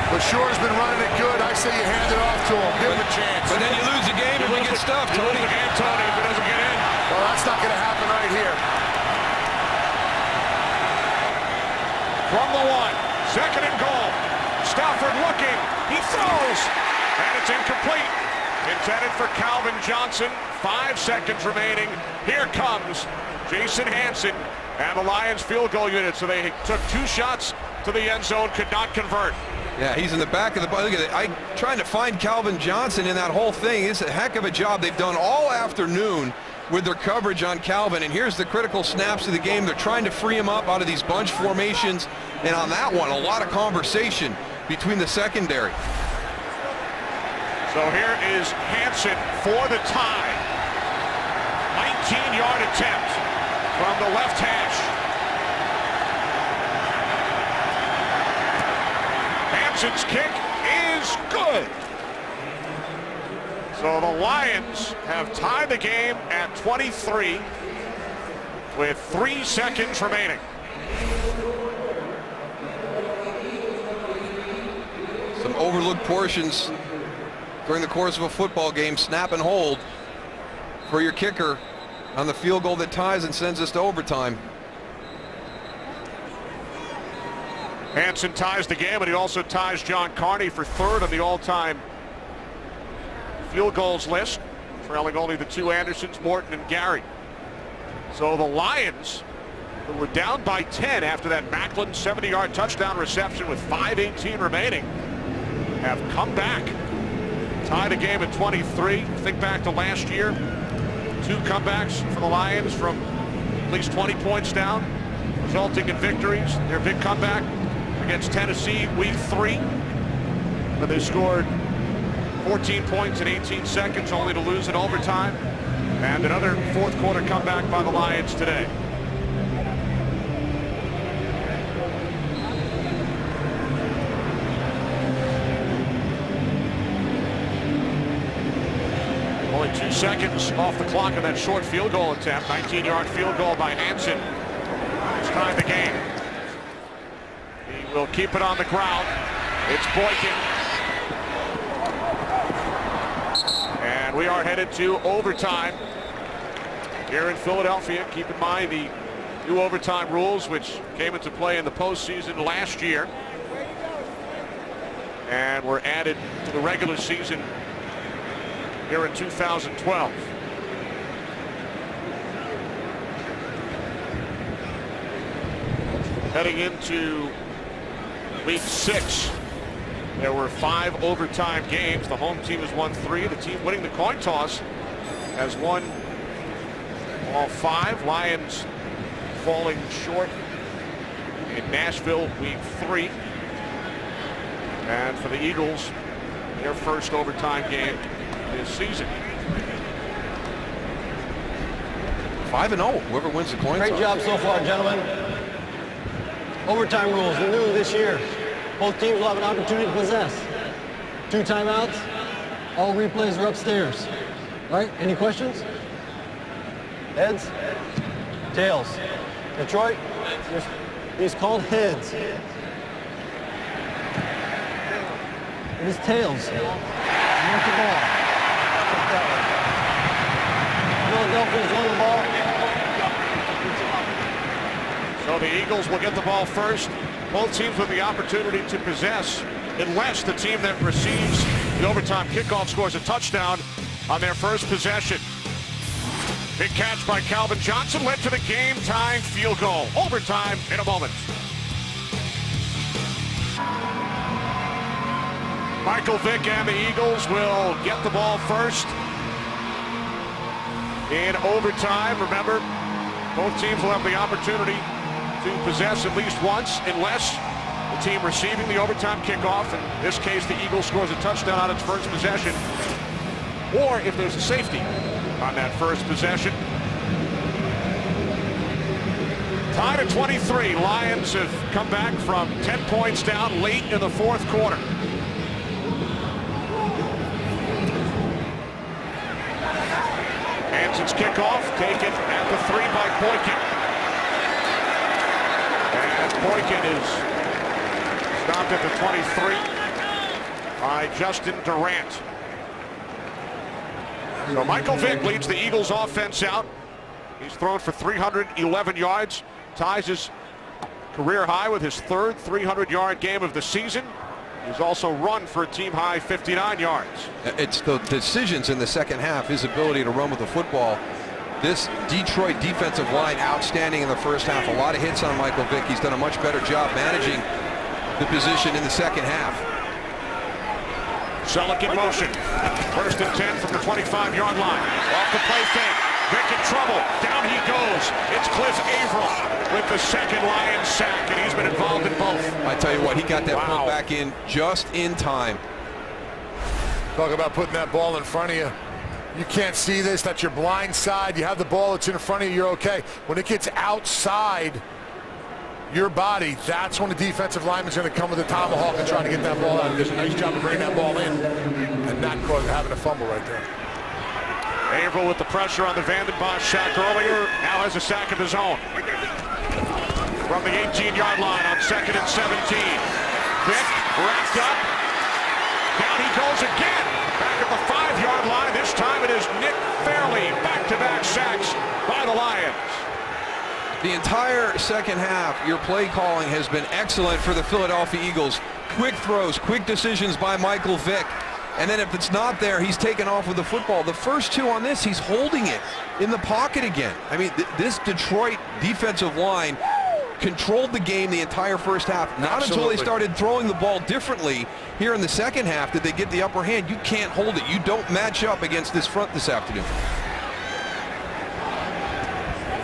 Speaker 3: But Shore's been running it good. I say you hand it off to him. Give him a chance.
Speaker 4: But then you lose the game if you get stuffed,
Speaker 2: You
Speaker 4: Tony.
Speaker 2: lose the game, Tony, if it doesn't get in.
Speaker 3: Well, that's not going to happen right here.
Speaker 2: From the one, second and goal. Stafford looking, he throws, and it's incomplete. Intended for Calvin Johnson. 5 seconds remaining. Here comes Jason Hanson and the Lions field goal unit. So they took 2 shots to the end zone, could not convert.
Speaker 4: Yeah, he's in the back of the ball. Look at it. I'm trying to find Calvin Johnson in that whole thing. It's a heck of a job they've done all afternoon with their coverage on Calvin. And here's the critical snaps of the game. They're trying to free him up out of these bunch formations. And on that one, a lot of conversation between the secondary.
Speaker 2: So here is Hanson for the tie. 19-yard attempt from the left hash. Hanson's kick is good. So the Lions have tied the game at 23 with 3 seconds remaining.
Speaker 4: Some overlooked portions during the course of a football game. Snap and hold for your kicker on the field goal that ties and sends us to overtime.
Speaker 2: Hanson ties the game, and he also ties John Carney for 3rd on the all-time field goals list, trailing only the 2 Andersons, Morton and Gary. So the Lions, who were down by 10 after that Macklin 70-yard touchdown reception with 5:18 remaining, have come back, tied the game at 23. Think back to last year, 2 comebacks for the Lions from at least 20 points down, resulting in victories. Their big comeback against Tennessee week 3, but they scored 14 points in 18 seconds only to lose in overtime, and another 4th quarter comeback by the Lions today. Only 2 seconds off the clock of that short field goal attempt. 19-yard field goal by Hanson. It's tied the game. He will keep it on the ground. It's Boykin. And we are headed to overtime here in Philadelphia. Keep in mind the new overtime rules, which came into play in the postseason last year and were added to the regular season here in 2012. Heading into week 6, there were 5 overtime games. The home team has won 3. The team winning the coin toss has won all 5. Lions falling short in Nashville week 3. And for the Eagles, their first overtime game this season.
Speaker 4: 5-0, whoever wins the coin toss.
Speaker 5: Great job so far, gentlemen. Overtime rules are new this year. Both teams will have an opportunity to possess 2 timeouts, All replays are upstairs. All right, any questions? Heads? Tails? Detroit? He's called heads. It is tails. You want the ball. Philadelphia's on the ball.
Speaker 2: So the Eagles will get the ball first. Both teams with the opportunity to possess, unless the team that receives the overtime kickoff scores a touchdown on their first possession. Big catch by Calvin Johnson led to the game-tying field goal. Overtime in a moment. Michael Vick and the Eagles will get the ball first in overtime. Remember, both teams will have the opportunity to possess at least once, unless the team receiving the overtime kickoff, in this case the Eagles, scores a touchdown on its first possession, or if there's a safety on that first possession. Tied at 23. Lions have come back from 10 points down late in the fourth quarter. Hanson's kickoff taken at the 3 by Boykin. And Boykin is stopped at the 23 by Justin Durant. So Michael Vick leads the Eagles offense out. He's thrown for 311 yards, ties his career high with his third 300-yard game of the season. He's also run for a team-high 59 yards.
Speaker 4: It's the decisions in the second half, his ability to run with the football. This Detroit defensive line outstanding in the first half. A lot of hits on Michael Vick. He's done a much better job managing the position in the second half.
Speaker 2: Selleck in motion. First and 10 from the 25-yard line. Off the play fake. Vick in trouble. Down he goes. It's Cliff Averill with the second Lions sack, and he's been involved in both.
Speaker 4: I tell you what, he got that pull back in just in time.
Speaker 3: Talk about putting that ball in front of you. You can't see this. That's your blind side. You have the ball that's in front of you, you're okay. When it gets outside your body, that's when the defensive lineman's going to come with a tomahawk and try to get that ball out. He does a nice job of bringing that ball in and not having a fumble right there.
Speaker 2: Averill with the pressure on the Vanden Bosch sack earlier, now has a sack of his own. From the 18-yard line on 2nd and 17. Vick wrapped up. Down he goes again. Back at the 5-yard line. This time it is Nick Fairley. Back-to-back sacks by the Lions.
Speaker 4: The entire second half, your play calling has been excellent for the Philadelphia Eagles. Quick throws, quick decisions by Michael Vick. And then if it's not there, he's taken off with the football. The first two on this, he's holding it in the pocket again. I mean, this Detroit defensive line controlled the game the entire first half. Not until they started throwing the ball differently here in the second half did they get the upper hand. You can't hold it. You don't match up against this front this afternoon.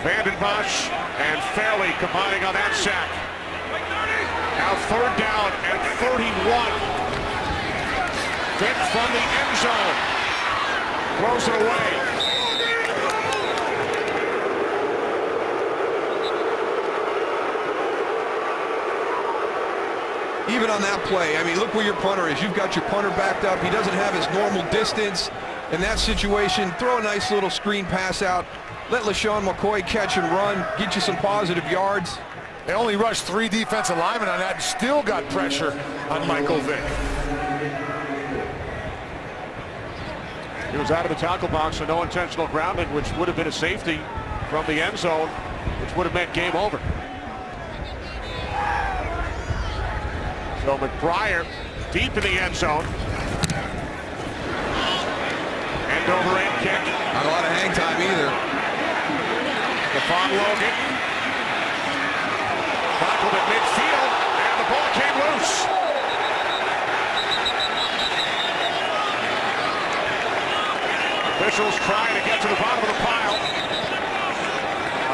Speaker 2: Vanden Bosch and Fairley combining on that sack. Now third down and 31. Vick from the end zone. Throws it away.
Speaker 4: Even on that play, I mean, look where your punter is. You've got your punter backed up. He doesn't have his normal distance. In that situation, throw a nice little screen pass out. Let LeSean McCoy catch and run. Get you some positive yards.
Speaker 3: They only rushed 3 defensive linemen on that and still got pressure on Michael Vick.
Speaker 2: He was out of the tackle box, so no intentional grounding, which would have been a safety from the end zone, which would have meant game over. So McBriar deep in the end zone. End over end kick.
Speaker 4: Not a lot of hang time either.
Speaker 2: Stephon Logan. Tackled at midfield, and the ball came loose. Officials trying to get to the bottom of the pile.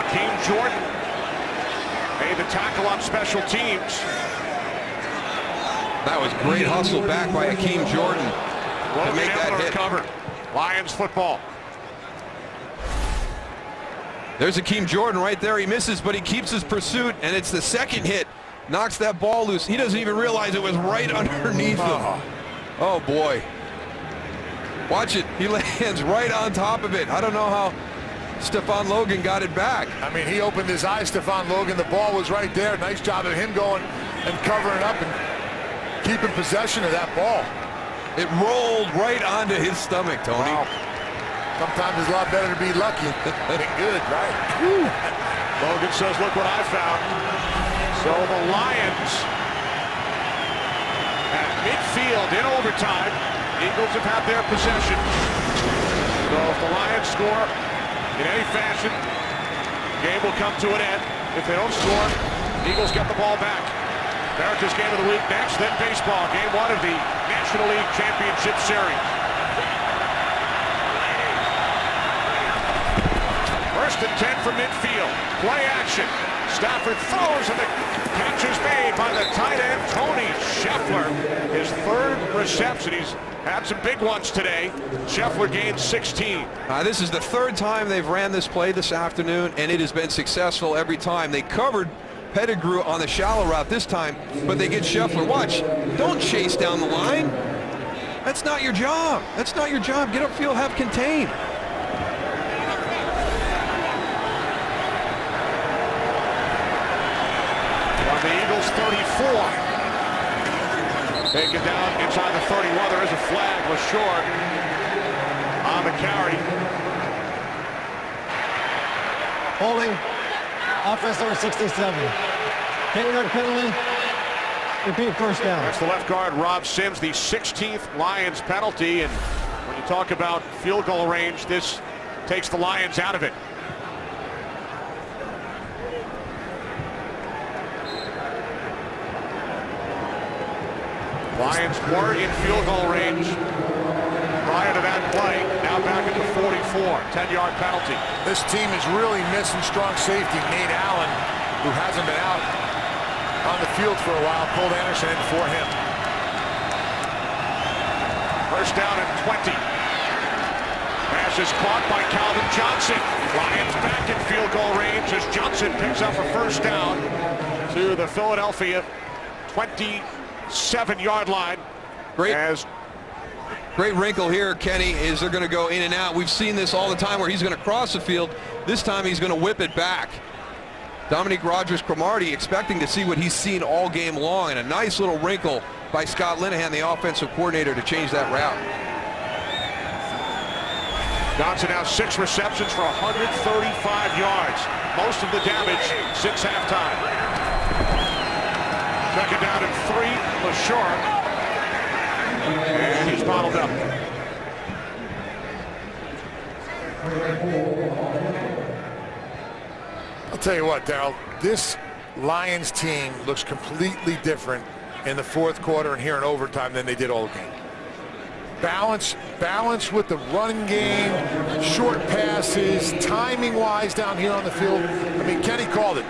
Speaker 2: Hakeem Jordan made the tackle on special teams.
Speaker 4: That was great hustle back by Hakeem Jordan to make that hit.
Speaker 2: Covered. Lions football.
Speaker 4: There's Hakeem Jordan right there. He misses, but he keeps his pursuit, and it's the second hit. Knocks that ball loose. He doesn't even realize it was right underneath him. Oh, boy. Watch it. He lands right on top of it. I don't know how Stephon Logan got it back.
Speaker 3: I mean, he opened his eyes, Stephon Logan. The ball was right there. Nice job of him going and covering up and keeping possession of that ball.
Speaker 4: It rolled right onto his stomach, Tony.
Speaker 3: Wow. Sometimes it's a lot better to be lucky than good, right?
Speaker 2: Logan says, look what I found. So the Lions at midfield in overtime. Eagles have had their possession. So if the Lions score in any fashion, game will come to an end. If they don't score, Eagles get the ball back. America's Game of the Week next, then baseball. Game 1 of the National League Championship Series. First and 10 from midfield. Play action. Stafford throws and the catch is made by the tight end, Tony Scheffler. His third reception. He's had some big ones today. Scheffler gained 16.
Speaker 4: This is the third time they've ran this play this afternoon, and it has been successful every time. They covered Pettigrew on the shallow route this time, but they get Scheffler. Watch. Don't chase down the line. That's not your job. That's not your job. Get upfield, have contain.
Speaker 2: On the Eagles 34. Taken down inside the 31. There is a flag. Was short on the carry.
Speaker 5: Holding. Offense number 67. 10-yard penalty. Repeat first down.
Speaker 2: That's the left guard, Rob Sims, the 16th Lions penalty. And when you talk about field goal range, this takes the Lions out of it. Lions were in field goal range prior to that play. Now back at the 44. 10-yard penalty.
Speaker 3: This team is really missing strong safety. Nate Allen, who hasn't been out on the field for a while, pulled Anderson in for him.
Speaker 2: First down and 20. Pass is caught by Calvin Johnson. Lions back in field goal range as Johnson picks up a first down to the Philadelphia 27-yard line.
Speaker 4: Great wrinkle here, Kenny, is they're going to go in and out. We've seen this all the time where he's going to cross the field. This time he's going to whip it back. Dominique Rodgers-Cromartie expecting to see what he's seen all game long, and a nice little wrinkle by Scott Linehan, the offensive coordinator, to change that route.
Speaker 2: Johnson now 6 receptions for 135 yards. Most of the damage since halftime. Second down and 3, LaShaw. And he's bottled up.
Speaker 3: I'll tell you what, Darryl, this Lions team looks completely different in the fourth quarter and here in overtime than they did all game. Balance with the running game, short passes, timing-wise down here on the field. I mean, Kenny called it.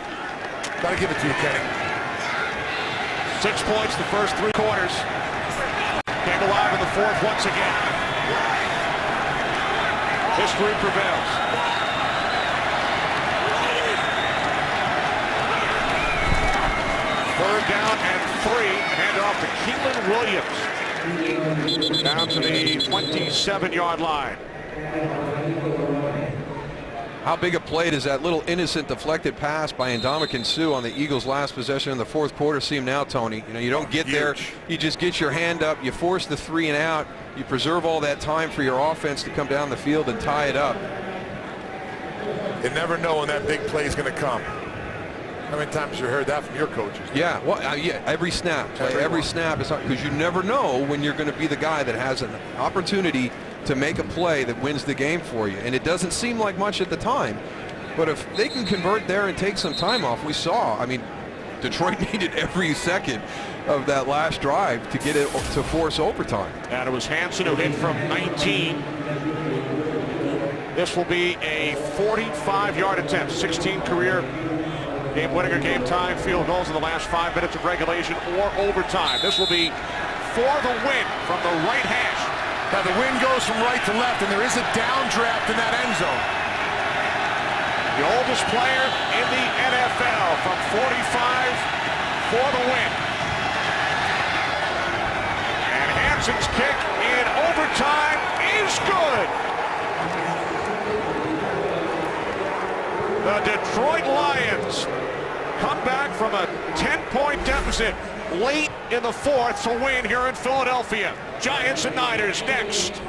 Speaker 3: Got to give it to you, Kenny.
Speaker 2: 6 points the first 3 quarters. Came alive in the fourth once again. History prevails. Third down and 3. Hand off to Keelan Williams. Down to the 27-yard line.
Speaker 4: How big a play does that little innocent deflected pass by Ndamukong Suh on the Eagles' last possession in the fourth quarter seem now, Tony? You know, you don't get there. You just get your hand up. You force the 3 and out. You preserve all that time for your offense to come down the field and tie it up.
Speaker 3: You never know when that big play is going to come. How many times have you heard that from your coaches?
Speaker 4: Yeah, well, yeah, every snap. Every snap is because you never know when you're going to be the guy that has an opportunity to make a play that wins the game for you. And it doesn't seem like much at the time, but if they can convert there and take some time off, we saw, I mean, Detroit needed every second of that last drive to get it to force overtime.
Speaker 2: And it was Hansen who hit from 19. This will be a 45-yard attempt, 16 career game-winning or game-time field goals in the last 5 minutes of regulation or overtime. This will be for the win from the right hash.
Speaker 3: Now the wind goes from right to left, and there is a downdraft in that end zone.
Speaker 2: The oldest player in the NFL from 45 for the win. And Hansen's kick in overtime is The Detroit Lions come back from a 10-point deficit late in the fourth to win here in Philadelphia. Giants and Niners next.